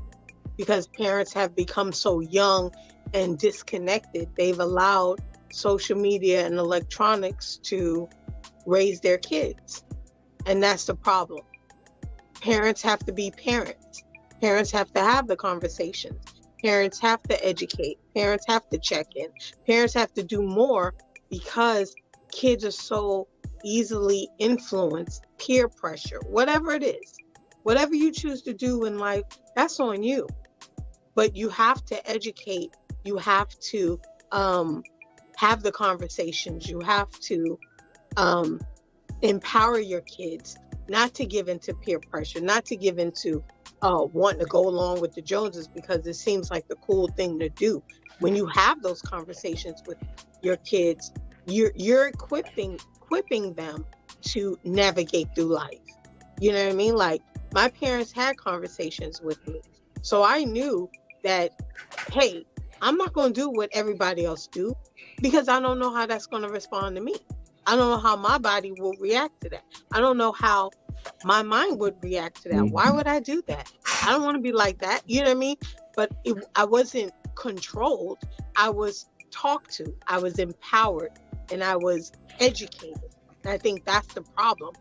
because parents have become so young and disconnected, they've allowed social media and electronics to raise their kids. And that's the problem. Parents have to be parents. Parents have to have the conversations. Parents have to educate. Parents have to check in. Parents have to do more, because kids are so easily influenced, peer pressure, whatever it is. Whatever you choose to do in life, that's on you. But you have to educate. You have to have the conversations. You have to empower your kids, not to give into peer pressure, not to give into wanting to go along with the Joneses because it seems like the cool thing to do. When you have those conversations with your kids, you're equipping them to navigate through life. You know what I mean? Like, my parents had conversations with me, so I knew that, hey, I'm not going to do what everybody else do, because I don't know how that's going to respond to me. I don't know how my body will react to that. I don't know how my mind would react to that. Why would I do that? I don't want to be like that. You know what I mean? But I wasn't controlled. I was talked to. I was empowered, and I was educated. And I think that's the problem.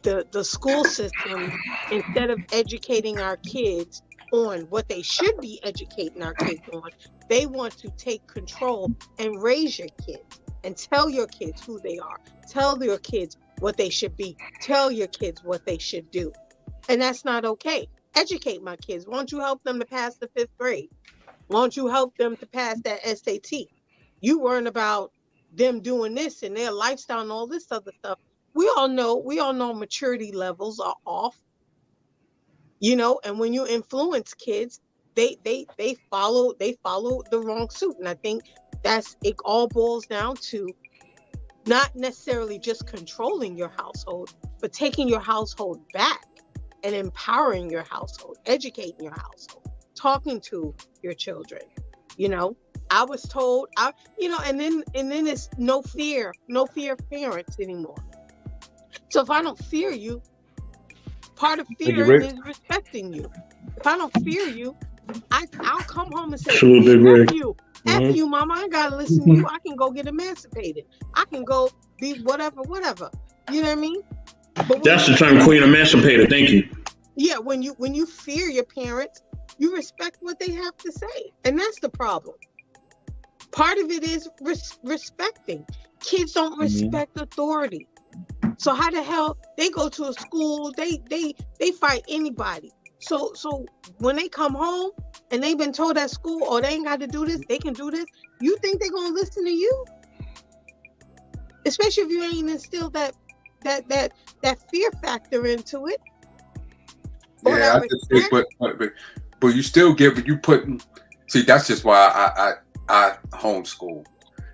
The school system, instead of educating our kids on what they should be educating our kids on, They want to take control and raise your kids and tell your kids who they are. Tell your kids what they should be. Tell your kids what they should do. And that's not okay. Educate my kids. Won't you help them to pass the 5th grade? Won't you help them to pass that SAT? You worrying about them doing this and their lifestyle and all this other stuff. We all know maturity levels are off. You know, and when you influence kids, they follow the wrong suit. And I think it all boils down to not necessarily just controlling your household, but taking your household back and empowering your household, educating your household, talking to your children. You know, I was told, and then it's no fear of parents anymore. So if I don't fear you, part of fear is respecting you. If I don't fear you, I'll come home and say, F you, mama, I gotta listen to you. I can go get emancipated. I can go be whatever. You know what I mean? But that's the term, Queen, emancipated. Thank you. Yeah, when you fear your parents, you respect what they have to say. And that's the problem. Part of it is respecting. Kids don't respect authority. So how the hell they go to a school, they fight anybody. So when they come home and they've been told at school, oh, they ain't got to do this, they can do this, you think they're gonna listen to you? Especially if you ain't instilled that fear factor into it. Yeah, I just think, but you still get what you put. See, that's just why I homeschool,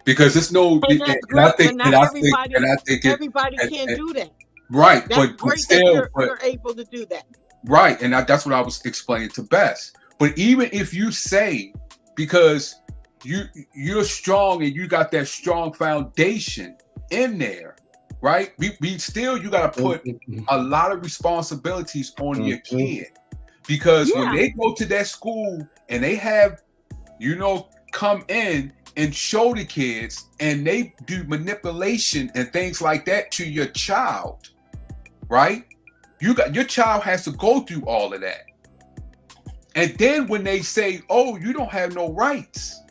because it's no. I think everybody can't do that. Right, that's but still, you're able to do that. Right, and that's what I was explaining to Bess. But even if you say, because you're strong and you got that strong foundation in there, right? We still, you got to put a lot of responsibilities on your kid, because when they go to that school and they have, come in and show the kids and they do manipulation and things like that to your child, right? Your child has to go through all of that. And then when they say, oh, you don't have no rights.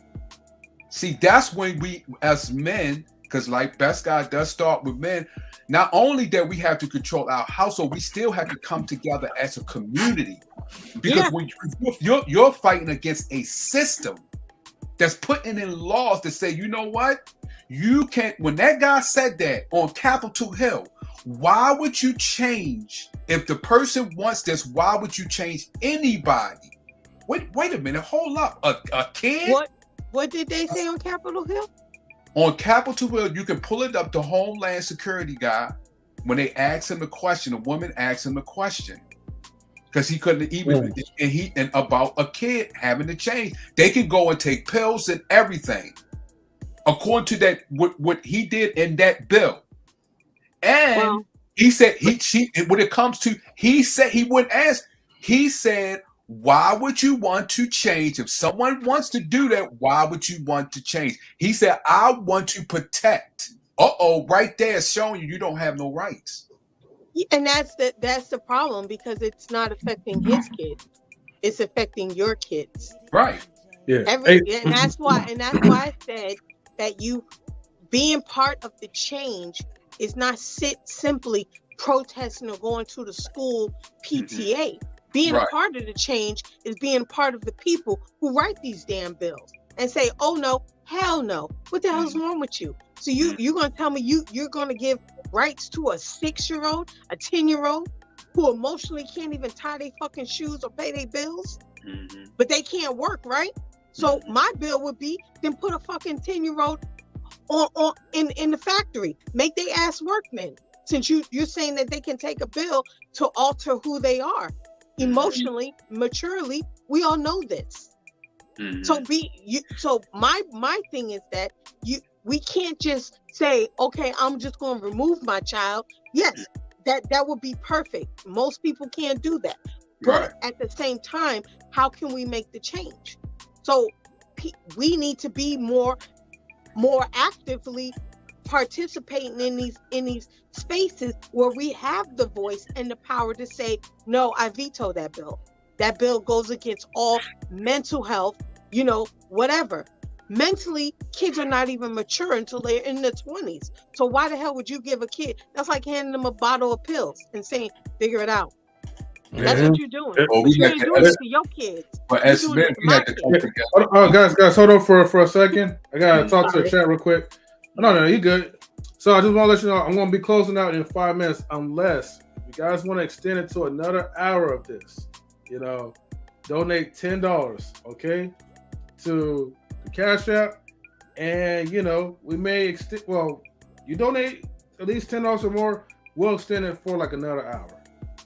See, that's when we as men, because like Best Guy does start with men, not only that we have to control our household, we still have to come together as a community. Because when you're fighting against a system that's putting in laws that say, you know what? You can't, when that guy said that on Capitol Hill, why would you change? If the person wants this, why would you change anybody? Wait a minute, hold up. A kid? What did they say on Capitol Hill? On Capitol Hill, you can pull it up, the Homeland Security guy, when they asked him a question, a woman asked him a question. Because he couldn't even, and about a kid having to change. They can go and take pills and everything, according to that, what he did in that bill. And he said, when it comes to, he said he wouldn't ask. He said, why would you want to change? If someone wants to do that, why would you want to change? He said, I want to protect. Right there showing you don't have no rights. And that's the problem, because it's not affecting his kids. It's affecting your kids. Right. Yeah. And that's why I said that you being part of the change is not simply protesting or going to the school PTA. Being a part of the change is being part of the people who write these damn bills and say, oh no, hell no. What the hell's wrong with you? So you're going to tell me you're going to give rights to a 6-year-old, a 10-year-old who emotionally can't even tie their fucking shoes or pay their bills, but they can't work, right? So my bill would be, then put a fucking 10-year-old in the factory, make they ass workmen, since you're saying that they can take a bill to alter who they are emotionally, maturely. We all know this. So my thing is that we can't just say, okay, I'm just going to remove my child. Yes, that would be perfect. Most people can't do that. But at the same time, how can we make the change? So we need to be more actively participating in these spaces where we have the voice and the power to say, no, I veto that bill. That bill goes against all mental health, you know, whatever. Mentally, kids are not even mature until they're in their 20s. So why the hell would you give a kid? That's like handing them a bottle of pills and saying, figure it out. That's what you're doing. Well, But we you had ain't to- doing it to your kids. But You're as doing men, it to we my had to come kids. together. Oh, guys, hold on for a second. I gotta talk to the chat real quick. No, you good. So I just want to let you know I'm gonna be closing out in 5 minutes, unless you guys want to extend it to another hour of this. You know, donate $10, okay, to the Cash App, and you know we may extend. Well, you donate at least $10 or more, we'll extend it for like another hour,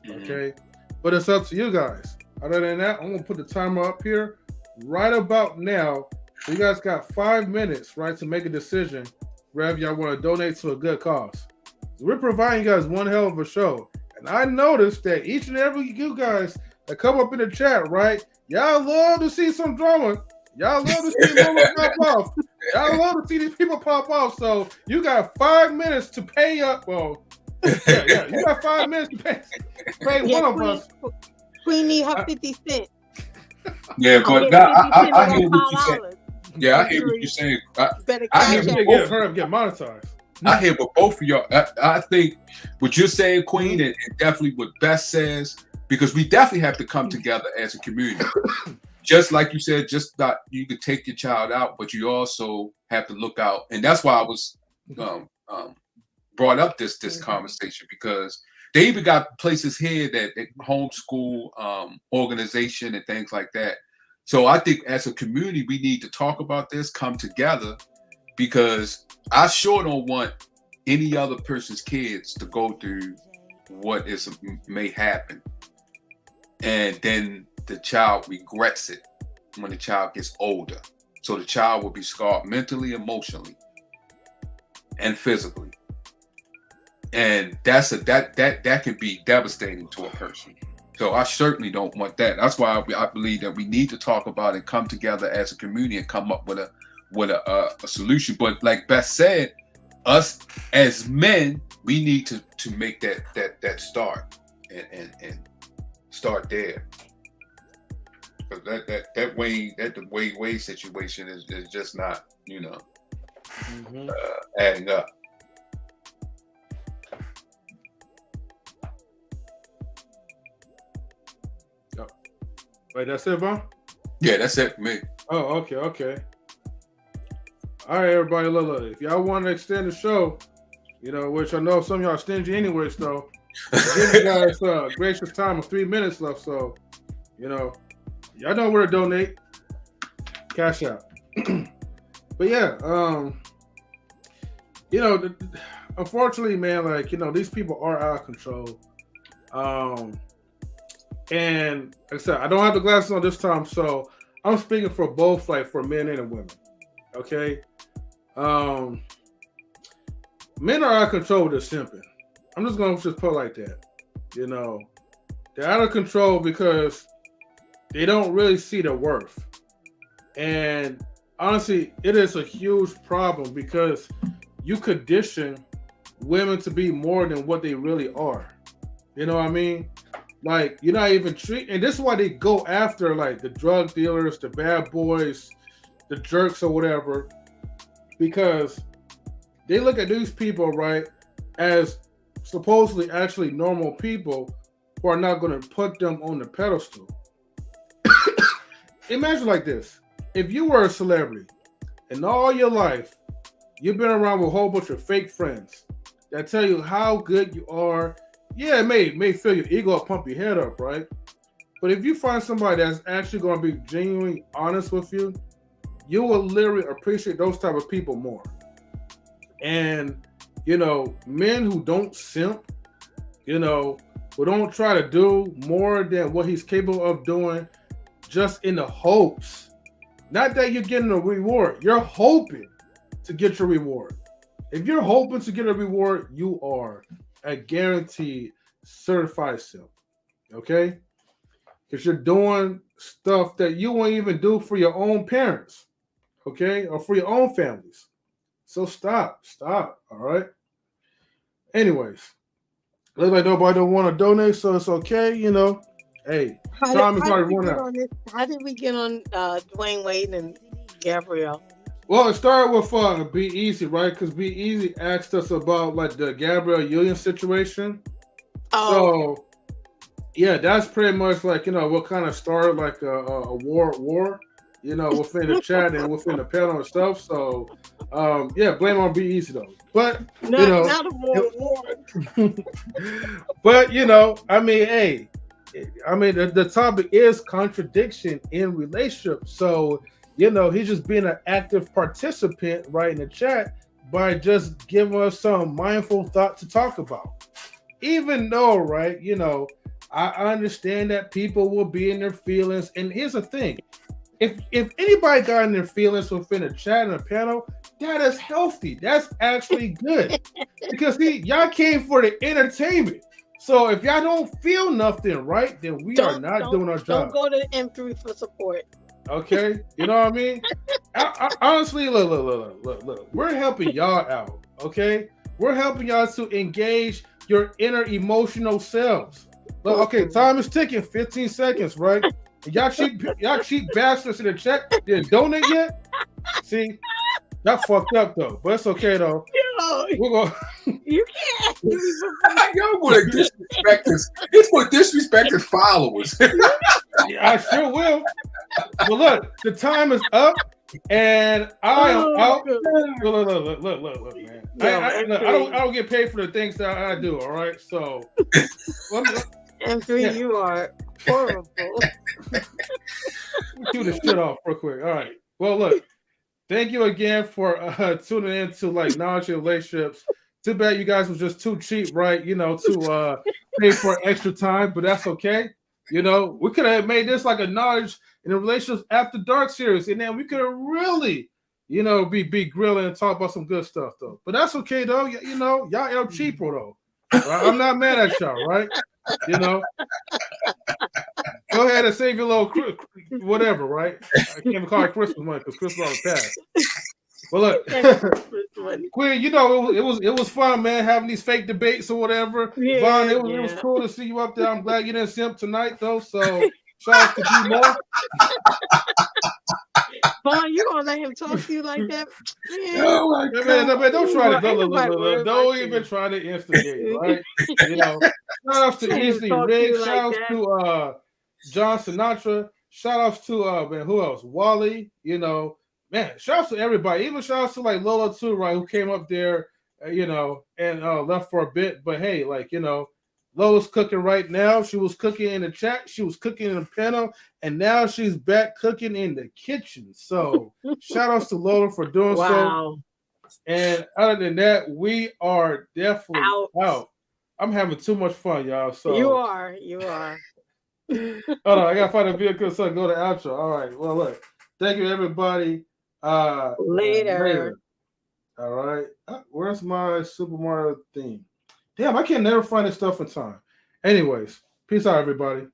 okay. But it's up to you guys. Other than that, I'm gonna put the timer up here right about now. So you guys got 5 minutes, right, to make a decision whether y'all want to donate to a good cause. We're providing you guys one hell of a show. And I noticed that each and every you guys that come up in the chat, right, y'all love to see some drama. Y'all love to see Lola pop off. Y'all love to see these people pop off. So you got 5 minutes to pay up. Well, yeah, you got 5 minutes to pay Yeah, one of us. Queen need her 50 cents. Yeah, but I hear what you're saying. $5. Yeah, I hear what you're saying. Better I cash hear out. Get monetized. I hear what both of y'all. I think what you're saying, Queen, and definitely what Beth says, because we definitely have to come together as a community. Just like you said, just not you could take your child out, but you also have to look out, and that's why I was brought up this conversation, because they even got places here that homeschool organization and things like that. So I think as a community, we need to talk about this, come together, because I sure don't want any other person's kids to go through what may happen. And then the child regrets it when the child gets older. So the child will be scarred mentally, emotionally, and physically. And that can be devastating to a person. So I certainly don't want that. That's why I believe that we need to talk about it, come together as a community, and come up with a solution. But like Beth said, us as men, we need to make that start and start there. Because that Wade situation is just not, adding up. Wait, that's it, Vaughn? Yeah, that's it for me. Oh, okay. All right, everybody, look, if y'all want to extend the show, which I know some of y'all are stingy anyway, so give you guys a gracious time of 3 minutes left, so, y'all know where to donate. Cash out. But yeah, unfortunately, man, these people are out of control. And like I said, I don't have the glasses on this time, so I'm speaking for both, for men and women. Okay. Men are out of control with their simping. I'm just gonna put it like that. They're out of control because they don't really see their worth. And honestly, it is a huge problem because you condition women to be more than what they really are. You know what I mean? You're not even and this is why they go after the drug dealers, the bad boys, the jerks or whatever, because they look at these people, right, as supposedly actually normal people who are not going to put them on the pedestal. Imagine like this. If you were a celebrity and all your life you've been around with a whole bunch of fake friends that tell you how good you are, yeah, it may fill your ego up, pump your head up, right? But if you find somebody that's actually going to be genuinely honest with you, you will literally appreciate those type of people more. And, men who don't simp, who don't try to do more than what he's capable of doing just in the hopes, not that you're getting a reward, you're hoping to get your reward. If you're hoping to get a reward, you are a guaranteed certified simp, okay? Because you're doing stuff that you won't even do for your own parents, okay? Or for your own families. So stop, all right? Anyways, looks like nobody don't want to donate, so it's okay, Hey, How time is did already we running get out. on this? How did we get on Dwayne Wade and Gabrielle? Well, it started with B-Eazy, right? Because B-Eazy asked us about like the Gabrielle Union situation. Oh, So yeah, that's pretty much like what kind of started like a war, within the chat and within the panel and stuff. So yeah, blame on B-Eazy though. But not a war. but I mean, hey, the topic is contradiction in relationships. So he's just being an active participant right in the chat by just giving us some mindful thought to talk about. Even though, right, I understand that people will be in their feelings. And here's the thing. If anybody got in their feelings within a chat and a panel, that is healthy. That's actually good. Because y'all came for the entertainment. So if y'all don't feel nothing, right, then we are not doing our job. Don't go to M3 for support. Okay, you know what I mean? Honestly, look. We're helping y'all out. Okay, we're helping y'all to engage your inner emotional selves. Look, okay, time is ticking. 15 seconds, right? Y'all cheap bastards in the chat didn't donate yet. See, y'all fucked up though, but it's okay though. We're gonna. You can't. Y'all gonna disrespect us. It's for disrespect his followers. I sure will. But look, the time is up, and I am out. Look, man. I don't get paid for the things that I do. All right, so M3, you are horrible. Cue the shit off real quick. All right. Well, look. Thank you again for tuning in to like Knowledge in Relationships. Too bad you guys was just too cheap, right? To pay for extra time, but that's okay. We could have made this like a Knowledge in the Relationships After Dark series, and then we could have really, be grilling and talk about some good stuff though. But that's okay though. Y'all El Cheapo though. Right? I'm not mad at y'all, right? Go ahead and save your little whatever, right? I can't even call it Christmas money because Christmas already passed. Well, look, Queen, it was fun, man, having these fake debates or whatever. Yeah, Vaughn, it was cool to see you up there. I'm glad you didn't simp tonight, though. So, shout out to you more. Vaughn, you gonna let him talk to you like that? Oh my God. Man, don't try to don't even try to instigate, right? Shout outs to Easy Rick, shout outs to John Sinatra, shout outs to man, who else? Wally, man, shout outs to everybody, even shout outs to like Lola too, right? Who came up there, and left for a bit. But hey, Lola's cooking right now. She was cooking in the chat, she was cooking in the panel, and now she's back cooking in the kitchen. So shout outs to Lola for doing so. And other than that, we are definitely out. I'm having too much fun, y'all. So you are. Hold on, I gotta find a vehicle so I can go to outro. All right. Well, look. Thank you, everybody. Later. All right. Where's my Super Mario theme? Damn, I can never find this stuff in time. Anyways, peace out, everybody.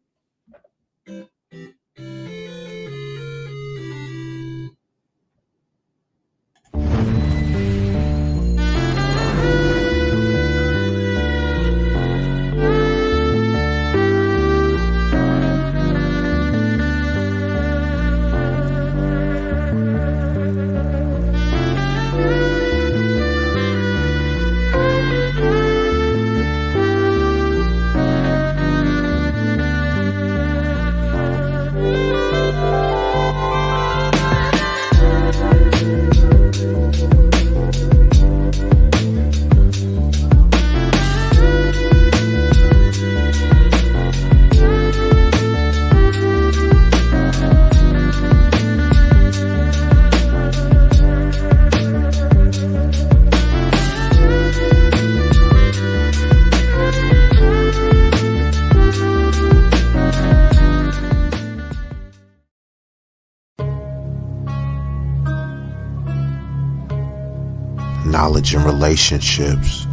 Knowledge in Relationships.